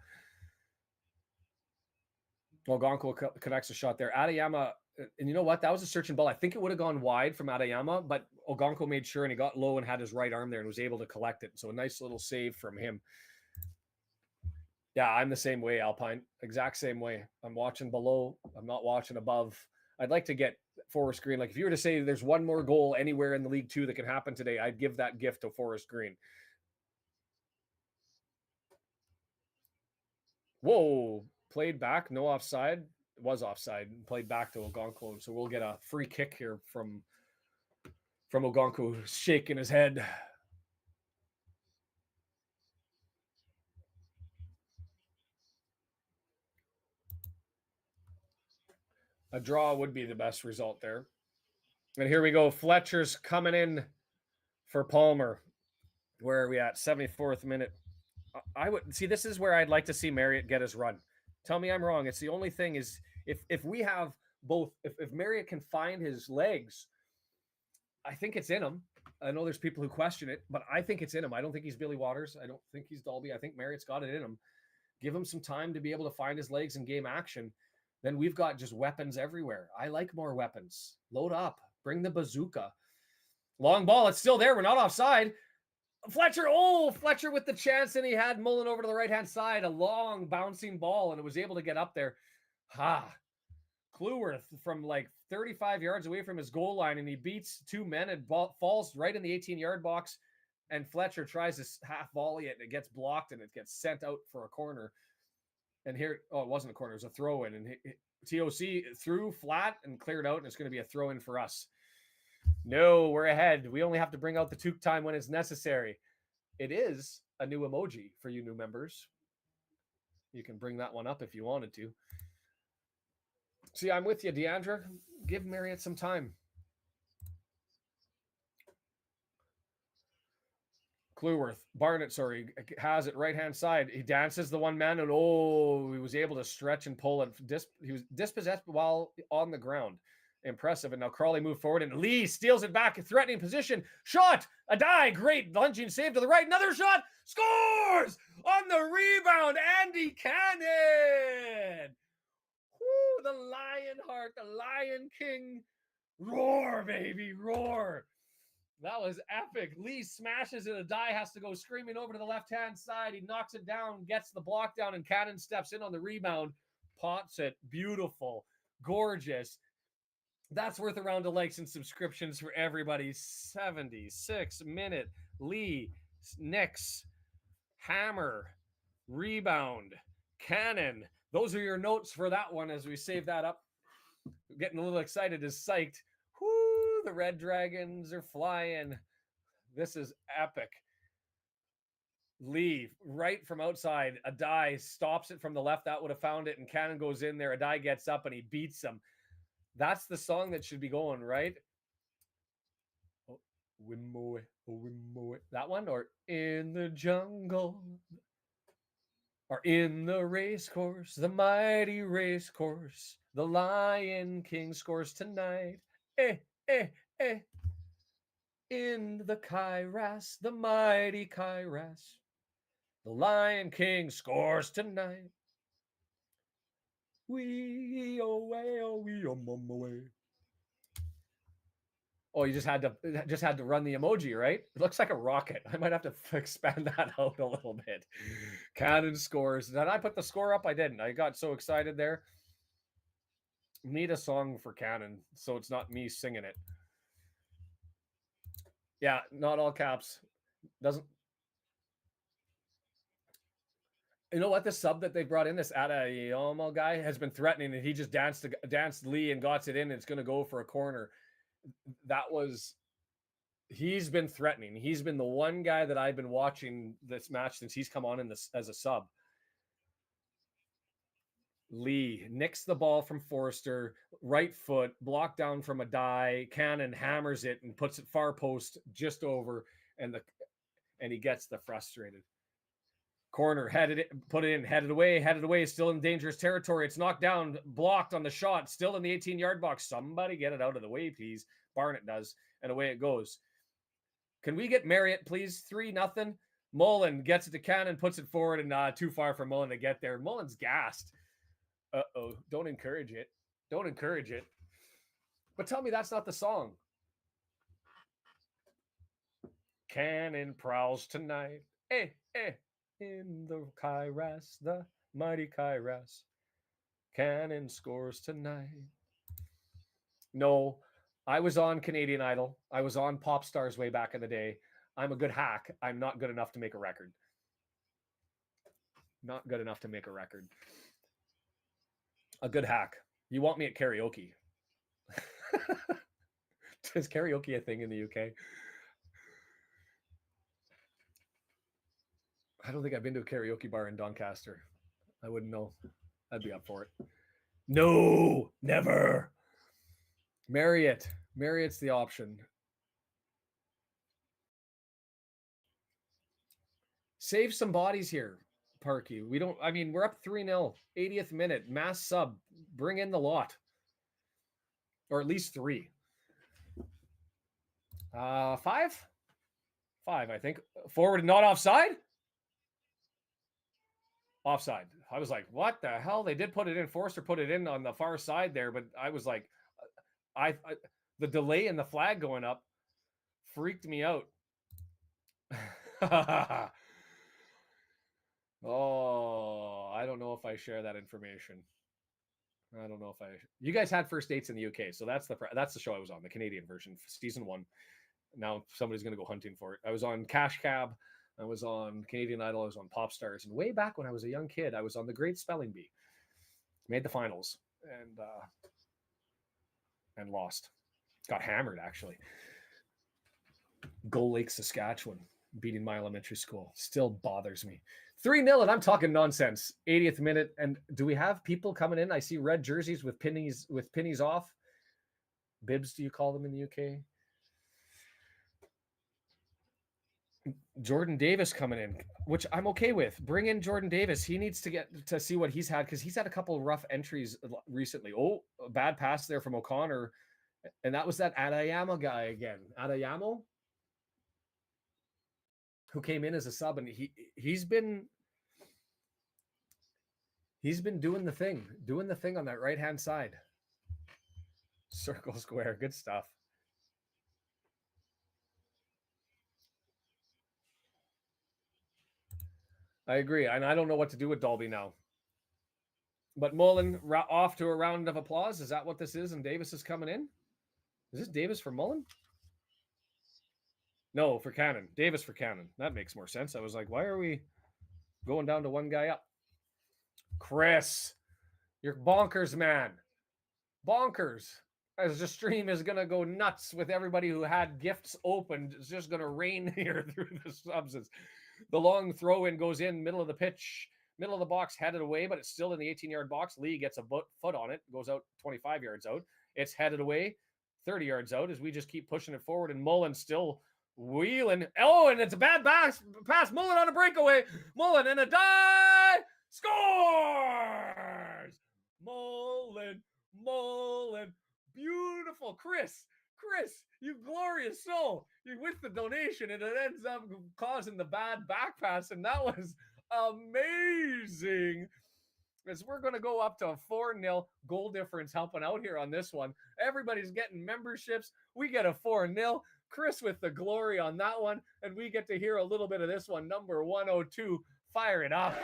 Algonquin connects a shot there. Adeyama, and you know what? That was a searching ball. I think it would have gone wide from Adeyama, but Algonquin made sure, and he got low and had his right arm there and was able to collect it. So a nice little save from him. Yeah, I'm the same way, Alpine. Exact same way. I'm watching below. I'm not watching above. I'd like to get Forest Green. Like if you were to say there's one more goal anywhere in the League 2 that can happen today, I'd give that gift to Forest Green. Whoa. Played back. No offside. It was offside. Played back to Algonquin. So we'll get a free kick here from Algonquin, shaking his head. A draw would be the best result there. And here we go. Fletcher's coming in for Palmer. Where are we at? 74th minute. I would see, this is where I'd like to see Marriott get his run. Tell me I'm wrong. It's the only thing is if we have both, if Marriott can find his legs, I think it's in him. I know there's people who question it, but I think it's in him. I don't think he's Billy Waters. I don't think he's Dalby. I think Marriott's got it in him. Give him some time to be able to find his legs in game action. Then we've got just weapons everywhere. I like more weapons. Load up. Bring the bazooka. Long ball. It's still there. We're not offside. Fletcher. Oh, Fletcher with the chance, and he had Mullen over to the right-hand side. A long bouncing ball, and it was able to get up there. Cleworth from like 35 yards away from his goal line, and he beats two men and falls right in the 18-yard box. And Fletcher tries to half volley it, and it gets blocked, and it gets sent out for a corner. And here, it wasn't a corner, it was a throw-in. And TOC threw flat and cleared out, and it's going to be a throw-in for us. No, we're ahead. We only have to bring out the Took time when it's necessary. It is a new emoji for you new members. You can bring that one up if you wanted to. See, I'm with you, Deandra. Give Marriott some time. Cleworth, Barnett, has it right-hand side. He dances the one man, and he was able to stretch and pull it. He was dispossessed while on the ground. Impressive. And now Crawley moved forward, and Lee steals it back, threatening position. Shot, a die, great lunging save to the right. Another shot, scores on the rebound. Andy Cannon. Woo, the Lion Heart, the Lion King. Roar, baby, roar. That was epic. Lee smashes it. A die has to go screaming over to the left-hand side. He knocks it down, gets the block down, and Cannon steps in on the rebound. Pots it. Beautiful. Gorgeous. That's worth a round of likes and subscriptions for everybody. 76-minute. Lee, Nix, Hammer, rebound, Cannon. Those are your notes for that one as we save that up. Getting a little excited, is psyched. Whoo, the Red Dragons are flying. This is epic. Lee, right from outside, a die stops it from the left. That would have found it, and Cannon goes in there. A die gets up, and he beats him. That's the song that should be going, right? Oh, Wimmoe, oh, Wimmoe. That one? Or in the jungle, or in the race course, the mighty race course, the Lion King scores tonight. In the Cae Ras, the mighty Cae Ras, the Lion King scores tonight. We away, oh we mum away. Oh, you just had to run the emoji, right? It looks like a rocket. I might have to expand that out a little bit. Cannon scores. Did I put the score up? I didn't. I got so excited there. Need a song for Cannon, so it's not me singing it. Yeah, not all caps. Doesn't. You know what? The sub that they brought in, this Adayama guy, has been threatening, and he just danced Lee and got it in. And it's going to go for a corner. He's been threatening. He's been the one guy that I've been watching this match since he's come on in this as a sub. Lee nicks the ball from Forrester, right foot, blocked down from a die. Cannon hammers it and puts it far post just over, and he gets the frustrated. Corner, put it in, headed away, still in dangerous territory. It's knocked down, blocked on the shot, still in the 18-yard box. Somebody get it out of the way, please. Barnett does, and away it goes. Can we get Marriott, please? 3-0. Mullen gets it to Cannon, puts it forward, and too far for Mullen to get there. Mullen's gassed. Uh-oh, don't encourage it. Don't encourage it. But tell me that's not the song. Cannon prowls tonight. In the Cae Ras, the mighty Cae Ras. Cannon scores tonight. No, I was on Canadian Idol. I was on Pop Stars way back in the day. I'm a good hack. I'm not good enough to make a record. Not good enough to make a record. A good hack. You want me at karaoke. Is karaoke a thing in the UK? I don't think I've been to a karaoke bar in Doncaster. I wouldn't know. I'd be up for it. No, never. Marriott. Marriott's the option. Save some bodies here, Parky. We're up 3-0. 80th minute. Mass sub. Bring in the lot. Or at least 3. 5? 5, I think. Forward, not offside? Offside. I was like, what the hell? They did put it in. Forrester put it in on the far side there, but I was like, the delay in the flag going up freaked me out. Oh, I don't know if I share that information. I don't know if I. You guys had first dates in the UK, so that's the show I was on, the Canadian version, season 1. Now somebody's going to go hunting for it. I was on Cash Cab. I was on Canadian Idol. I was on Pop Stars, and way back when I was a young kid, I was on the Great Spelling Bee. Made the finals and lost. Got hammered actually. Gull Lake, Saskatchewan, beating my elementary school. Still bothers me. 3-0, and I'm talking nonsense. 80th minute, and do we have people coming in? I see red jerseys with pennies off. Bibs, do you call them in the UK? Jordan Davis coming in, which I'm okay with. Bring in Jordan Davis. He needs to get to see what he's had, because he's had a couple of rough entries recently. Oh, a bad pass there from O'Connor, and that was that Adeyemo guy again. Adeyemo, who came in as a sub, and he's been doing the thing on that right hand side. Circle square, good stuff. I agree, and I don't know what to do with Dalby now. But Mullen off to a round of applause. Is that what this is? And Davis is coming in. Is this Davis for Mullen? No, for Cannon. Davis for Cannon. That makes more sense. I was like, why are we going down to one guy up? Chris, you're bonkers, man. Bonkers. As the stream is going to go nuts with everybody who had gifts opened. It's just going to rain here through the substance. The long throw in goes in, middle of the pitch, middle of the box, headed away, but it's still in the 18-yard box. Lee gets a foot on it, goes out 25 yards out. It's headed away 30 yards out as we just keep pushing it forward, and Mullen still wheeling. Oh, and it's a bad pass. Mullen on a breakaway. Mullen and a dive. Scores! Mullen. Beautiful. Chris, you glorious soul. You with the donation, and it ends up causing the bad back pass, and that was amazing. As we're going to go up to a 4-0 goal difference helping out here on this one. Everybody's getting memberships. We get a 4-0. Chris with the glory on that one, and we get to hear a little bit of this one. Number 102, fire it up.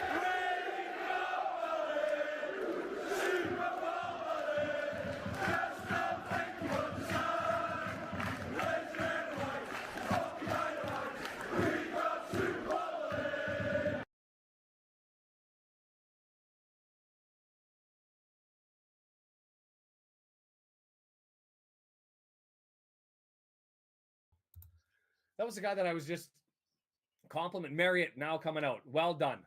That was the guy that I was just complimenting. Marriott now coming out. Well done.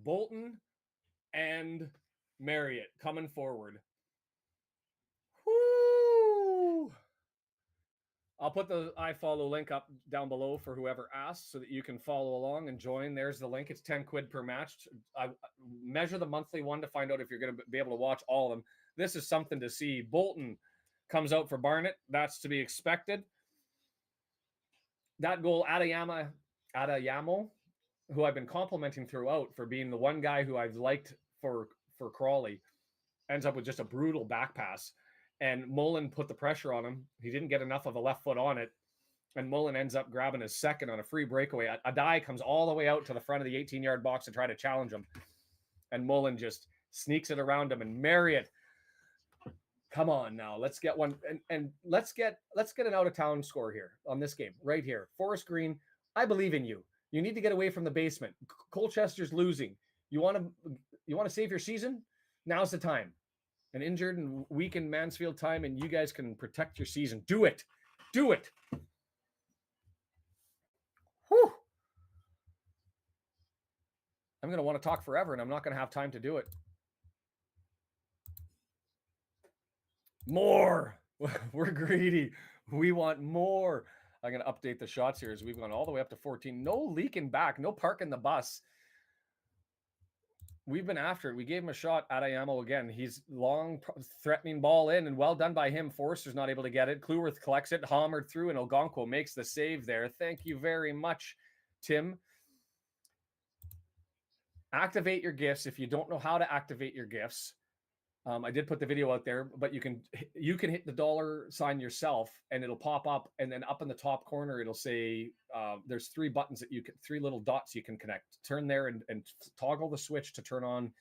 Bolton and Marriott coming forward. Woo! I'll put the iFollow link up down below for whoever asks so that you can follow along and join. There's the link. It's 10 quid per match. I measure the monthly one to find out if you're going to be able to watch all of them. This is something to see. Bolton comes out for Barnett. That's to be expected. That goal, Adeyemo, who I've been complimenting throughout for being the one guy who I've liked for Crawley, ends up with just a brutal back pass. And Mullen put the pressure on him. He didn't get enough of a left foot on it. And Mullen ends up grabbing his second on a free breakaway. Adai comes all the way out to the front of the 18-yard box to try to challenge him. And Mullen just sneaks it around him. And Marriott, come on now, let's get one, and let's get an out-of-town score here on this game right here. Forest Green, I believe in you. You need to get away from the basement. Colchester's losing. You want to save your season? Now's the time. An injured and weakened Mansfield time, and you guys can protect your season. Do it. Whew. I'm going to want to talk forever, and I'm not going to have time to do it. More. We're greedy. We want more. I'm going to update the shots here as we've gone all the way up to 14. No leaking back. No parking the bus. We've been after it. We gave him a shot. Adeyemo again. He's long, threatening ball in, and well done by him. Forrester's not able to get it. Cluworth collects it, hammered through, and Ogonkwo makes the save there. Thank you very much, Tim. Activate your gifts. If you don't know how to activate your gifts, I did put the video out there, but you can hit the dollar sign yourself, and it'll pop up, and then up in the top corner it'll say there's 3 buttons that you can 3 little dots you can connect. Turn there and toggle the switch to turn on,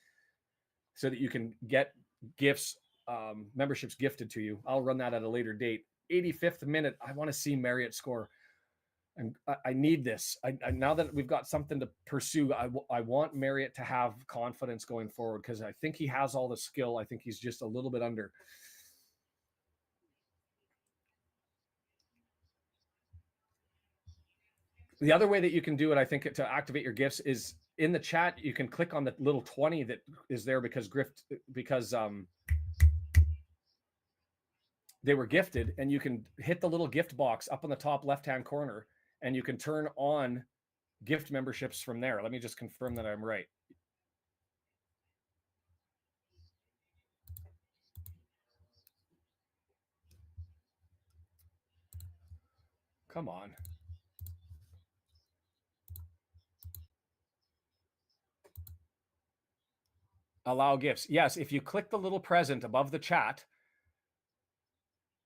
so that you can get gifts, memberships gifted to you. I'll run that at a later date. 85th minute. I want to see Marriott score. And I need this. I now that we've got something to pursue, I want Marriott to have confidence going forward, because I think he has all the skill. I think he's just a little bit under. The other way that you can do it, I think, to activate your gifts is in the chat. You can click on the little 20 that is there because they were gifted, and you can hit the little gift box up in the top left-hand corner, and you can turn on gift memberships from there. Let me just confirm that I'm right. Come on. Allow gifts. Yes, if you click the little present above the chat,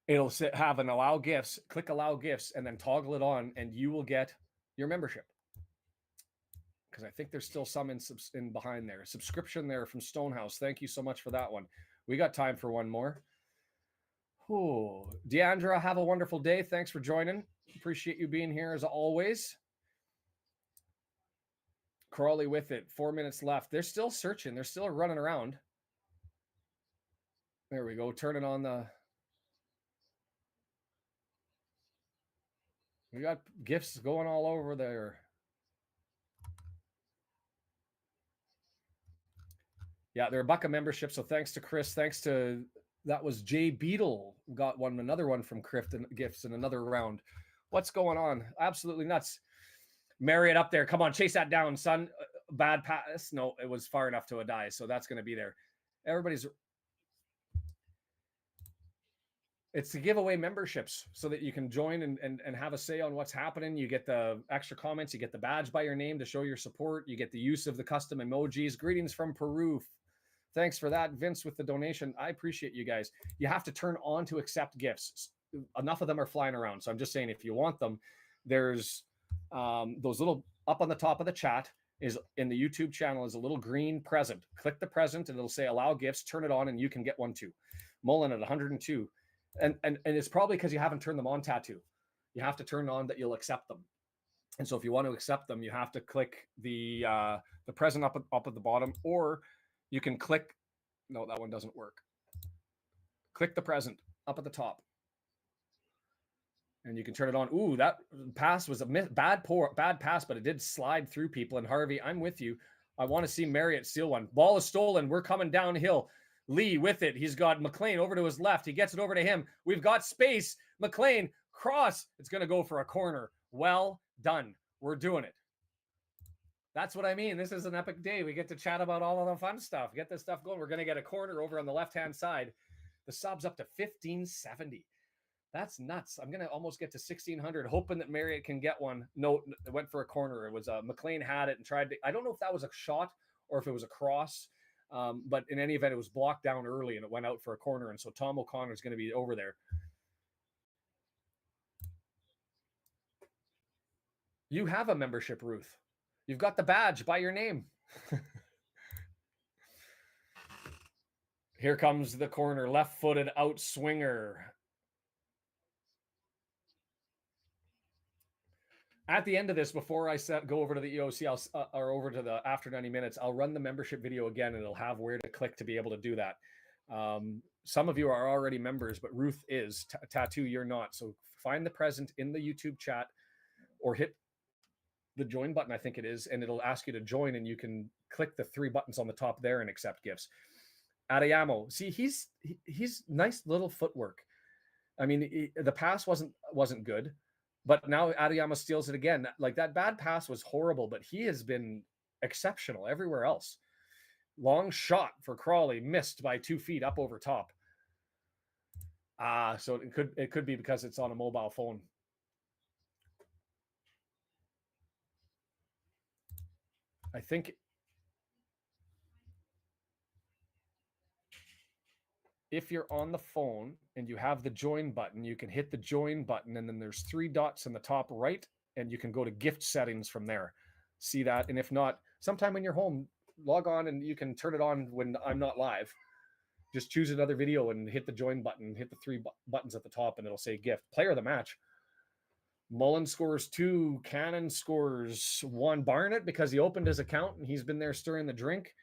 it'll have an allow gifts. Click allow gifts and then toggle it on, and you will get your membership. Because I think there's still some in behind there. Subscription there from Stonehouse. Thank you so much for that one. We got time for one more. Oh, Deandra, have a wonderful day. Thanks for joining. Appreciate you being here as always. Crawley with it. 4 minutes left. They're still searching. They're still running around. There we go. Turning on the... We got gifts going all over there. Yeah, they're a buck of membership. So thanks to Chris. Thanks to, that was Jay Beetle got one, another one from Crift and Gifts in another round. What's going on? Absolutely nuts. Marriott up there. Come on, chase that down, son. Bad pass. No, it was far enough to a die. So that's going to be there. Everybody's... It's to give away memberships so that you can join and have a say on what's happening. You get the extra comments. You get the badge by your name to show your support. You get the use of the custom emojis. Greetings from Peru. Thanks for that, Vince, with the donation. I appreciate you guys. You have to turn on to accept gifts. Enough of them are flying around. So I'm just saying, if you want them, there's those little, up on the top of the chat is in the YouTube channel is a little green present. Click the present and it'll say allow gifts. Turn it on and you can get one too. Mullen at 102. And it's probably because you haven't turned them on, Tattoo. You have to turn on that you'll accept them. And so if you want to accept them, you have to click the present up at the bottom, or you can click, no, that one doesn't work. Click the present up at the top. And you can turn it on. Ooh, that pass was a bad pass, but it did slide through people. And Harvey, I'm with you. I want to see Marriott steal one. Ball is stolen. We're coming downhill. Lee with it. He's got McLean over to his left. He gets it over to him. We've got space. McLean, cross. It's going to go for a corner. Well done. We're doing it. That's what I mean. This is an epic day. We get to chat about all of the fun stuff. Get this stuff going. We're going to get a corner over on the left-hand side. The sub's up to 1,570. That's nuts. I'm going to almost get to 1,600, hoping that Marriott can get one. No, it went for a corner. It was McLean had it and tried to... I don't know if that was a shot or if it was a cross. But in any event, it was blocked down early and it went out for a corner. And so Tom O'Connor is going to be over there. You have a membership, Ruth. You've got the badge by your name. Here comes the corner, left-footed out swinger. At the end of this, before I go over to the EOC or over to the after 90 minutes, I'll run the membership video again, and it'll have where to click to be able to do that. Some of you are already members, but Ruth is. Tattoo, you're not. So find the present in the YouTube chat or hit the join button, I think it is, and it'll ask you to join, and you can click the 3 buttons on the top there and accept gifts. Adeyamo, see, he's nice little footwork. I mean, the pass wasn't good. But now Adeyamo steals it again. Like, that bad pass was horrible, but he has been exceptional everywhere else. Long shot for Crawley, missed by 2 feet up over top. So it could be because it's on a mobile phone. I think if you're on the phone and you have the join button, you can hit the join button, and then there's 3 dots in the top right, and you can go to gift settings from there. See that? And if not, sometime when you're home, log on and you can turn it on when I'm not live. Just choose another video and hit the join button, hit the 3 buttons at the top, and it'll say gift. Player of the match. Mullen scores 2. Cannon scores 1. Barnett, because he opened his account and he's been there stirring the drink.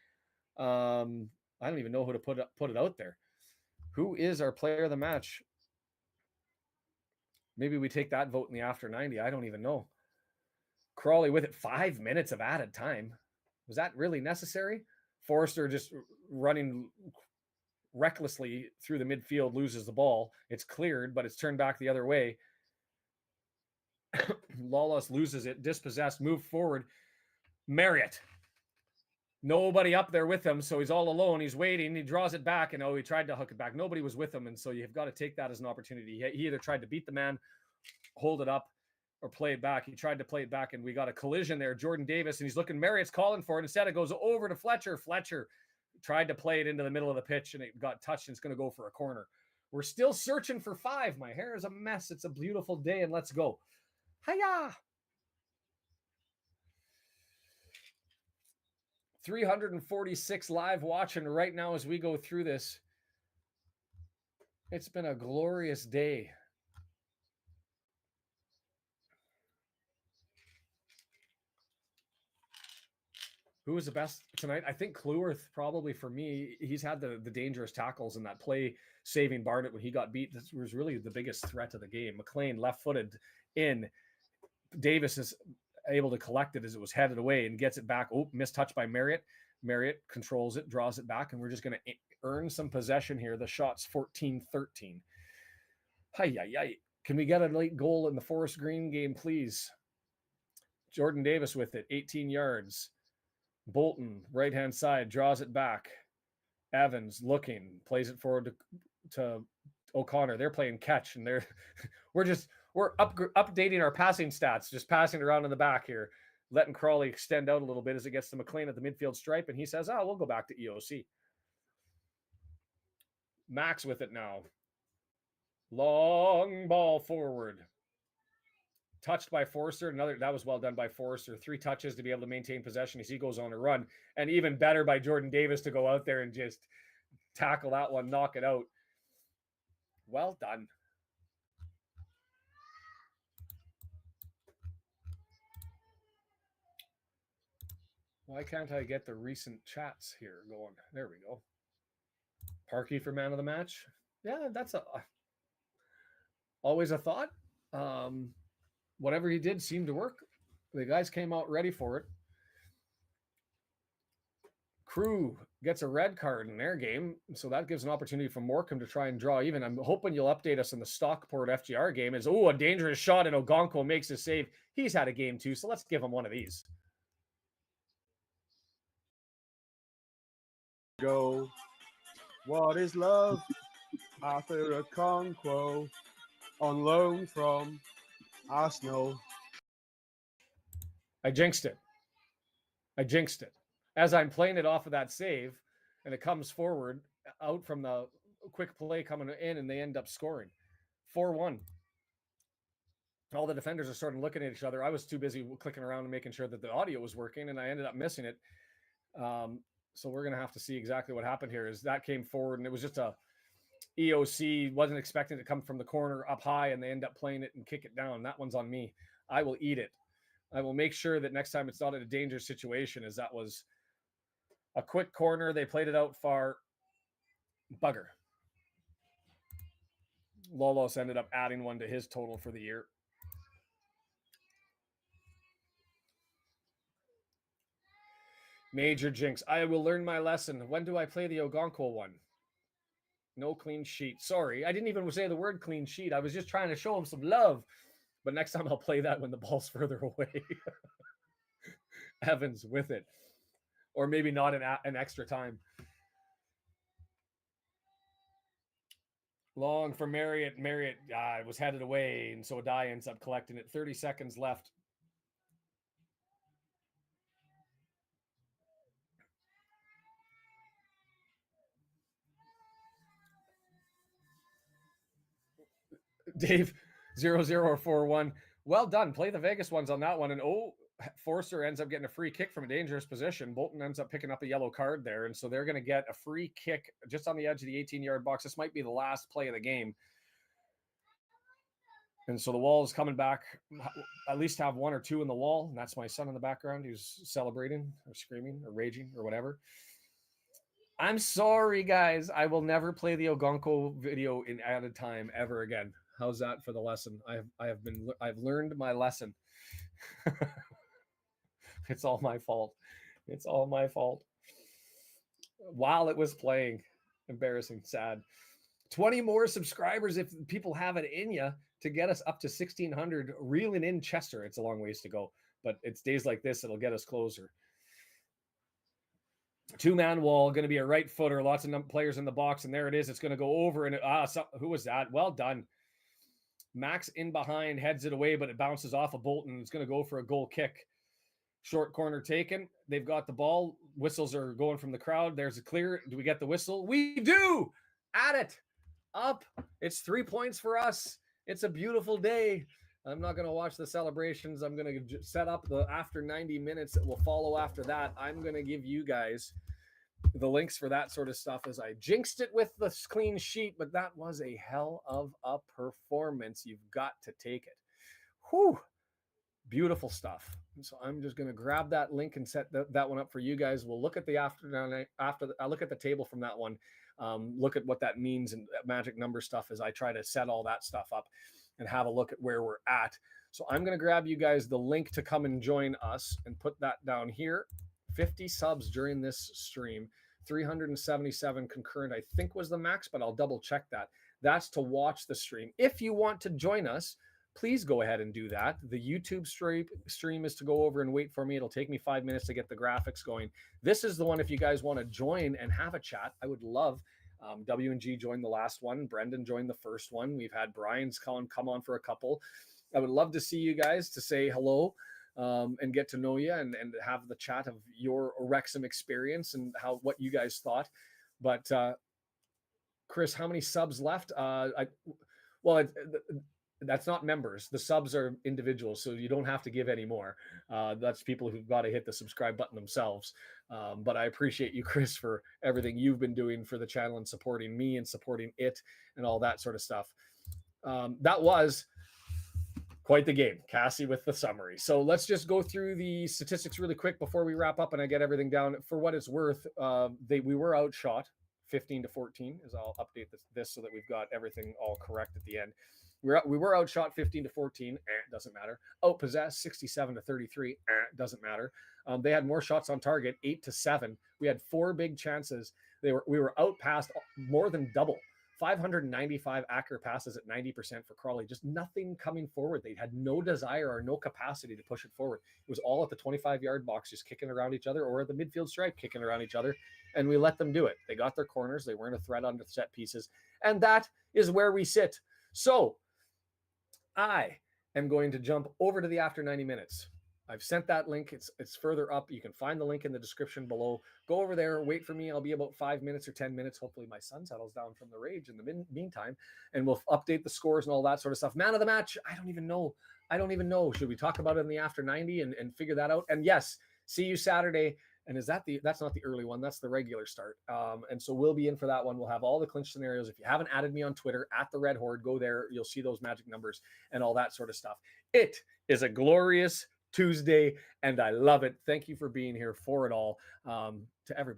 I don't even know who to put it out there. Who is our player of the match? Maybe we take that vote in the after 90. I don't even know. Crawley with it. 5 minutes of added time. Was that really necessary? Forrester just running recklessly through the midfield, loses the ball. It's cleared, but it's turned back the other way. Lawless loses it. Dispossessed. Move forward. Marriott. Nobody up there with him, so he's all alone. He's waiting. He draws it back, and he tried to hook it back. Nobody was with him, and so you've got to take that as an opportunity. He either tried to beat the man, hold it up, or play it back. He tried to play it back, and we got a collision there. Jordan Davis, and he's looking. Marriott's calling for it. Instead, it goes over to Fletcher. Fletcher tried to play it into the middle of the pitch, and it got touched, and it's going to go for a corner. We're still searching for 5. My hair is a mess. It's a beautiful day, and let's go. Hiya! 346 live watching right now as we go through this. It's been a glorious day. Who was the best tonight? I think Cleworth, probably for me. He's had the dangerous tackles in that play, saving Barnett when he got beat. This was really the biggest threat to the game. McLean left-footed in. Davis is able to collect it as it was headed away and gets it back. Oh, missed touch by Marriott. Marriott controls it, draws it back, and we're just going to earn some possession here. The shot's 14-13. Hi. Can we get a late goal in the Forest Green game, please? Jordan Davis with it, 18 yards. Bolton, right-hand side, draws it back. Evans looking, plays it forward to O'Connor. They're playing catch, and we're updating our passing stats, just passing around in the back here, letting Crawley extend out a little bit as it gets to McLean at the midfield stripe, and he says, we'll go back to EOC. Max with it now. Long ball forward. Touched by Forrester. That was well done by Forrester. 3 touches to be able to maintain possession as he goes on a run. And even better by Jordan Davis to go out there and just tackle that one, knock it out. Well done. Why can't I get the recent chats here going? There we go. Parkey for man of the match. Yeah, that's always a thought. Whatever he did seemed to work. The guys came out ready for it. Crew gets a red card in their game, so that gives an opportunity for Morecambe to try and draw even. I'm hoping you'll update us in the Stockport FGR game. Is a dangerous shot, and Ogonko makes a save. He's had a game too, so let's give him one of these. Go. What is love? Arthur Okonkwo on loan from Arsenal. I jinxed it. As I'm playing it off of that save, and it comes forward out from the quick play coming in, and they end up scoring 4-1. All the defenders are starting looking at each other. I was too busy clicking around and making sure that the audio was working, and I ended up missing it. So we're going to have to see exactly what happened here. Is that came forward, and it was just a EOC, wasn't expecting it to come from the corner up high, and they end up playing it and kick it down. That one's on me. I will eat it. I will make sure that next time it's not in a dangerous situation, as that was a quick corner. They played it out far. Bugger. Lolos ended up adding one to his total for the year. Major jinx. I will learn my lesson. When do I play the Ogonko one? No clean sheet. Sorry, I didn't even say the word clean sheet. I was just trying to show him some love. But next time I'll play that when the ball's further away. Evans with it. Or maybe not an extra time. Long for Marriott. Marriott was headed away, and so Adai ends up collecting it. 30 seconds left. Dave 0041. Well done. Play the Vegas ones on that one. And Forster ends up getting a free kick from a dangerous position. Bolton ends up picking up a yellow card there. And so they're going to get a free kick just on the edge of the 18-yard box. This might be the last play of the game. And so the wall is coming back, at least have one or two in the wall. And that's my son in the background who's celebrating or screaming or raging or whatever. I'm sorry, guys. I will never play the Ogonko video in added time ever again. How's that for the lesson? I've learned my lesson. It's all my fault. It's all my fault. While it was playing, embarrassing, sad. 20 more subscribers if people have it in you to get us up to 1,600. Reeling in Chester. It's a long ways to go, but it's days like this that'll get us closer. Two-man wall, going to be a right footer. Lots of players in the box, and there it is. It's going to go over, and who was that? Well done. Max in behind, heads it away, but it bounces off of Bolton. It's going to go for a goal kick. Short corner taken. They've got the ball. Whistles are going from the crowd. There's a clear. Do we get the whistle? We do! At it! Up! It's 3 points for us. It's a beautiful day. I'm not going to watch the celebrations. I'm going to set up the after 90 minutes that will follow after that. I'm going to give you guys the links for that sort of stuff as I jinxed it with the clean sheet, but that was a hell of a performance. You've got to take it. Whew. Beautiful stuff. So I'm just going to grab that link and set that one up for you guys. We'll look at the I'll look at the table from that one. Look at what that means and magic number stuff as I try to set all that stuff up and have a look at where we're at. So I'm going to grab you guys the link to come and join us and put that down here. 50 subs during this stream, 377 concurrent, I think was the max, but I'll double check that. That's to watch the stream. If you want to join us, please go ahead and do that. The YouTube stream is to go over and wait for me. It'll take me 5 minutes to get the graphics going. This is the one if you guys want to join and have a chat. I would love W&G joined the last one. Brendan joined the first one. We've had Brian's come on for a couple. I would love to see you guys to say hello and get to know you and have the chat of your Wrexham experience and what you guys thought. But Chris, how many subs left? That's not members. The subs are individuals, so you don't have to give any more. That's people who've got to hit the subscribe button themselves. But I appreciate you, Chris, for everything you've been doing for the channel and supporting me and supporting it and all that sort of stuff. That was quite the game. Cassie with the summary. So let's just go through the statistics really quick before we wrap up and I get everything down. For what it's worth, we were outshot 15-14, as I'll update this so that we've got everything all correct at the end. We were outshot 15-14. Doesn't matter. Outpossessed 67-33. Doesn't matter. They had more shots on target, 8-7. We had 4 big chances. We were outpassed more than double. 595 accurate passes at 90% for Crawley. Just nothing coming forward. They had no desire or no capacity to push it forward. It was all at the 25-yard box, just kicking around each other, or at the midfield stripe, kicking around each other. And we let them do it. They got their corners. They weren't a threat on the set pieces. And that is where we sit. So I am going to jump over to the after 90 minutes. I've sent that link. It's further up. You can find the link in the description below. Go over there. Wait for me. I'll be about 5 minutes or 10 minutes. Hopefully my son settles down from the rage in the meantime, and we'll update the scores and all that sort of stuff. Man of the match. I don't even know. Should we talk about it in the after 90 and figure that out? And yes, see you Saturday. And that's not the early one. That's the regular start. And so we'll be in for that one. We'll have all the clinch scenarios. If you haven't added me on Twitter at the Red Horde, go there. You'll see those magic numbers and all that sort of stuff. It is a glorious Tuesday, and I love it. Thank you for being here for it all. To everybody.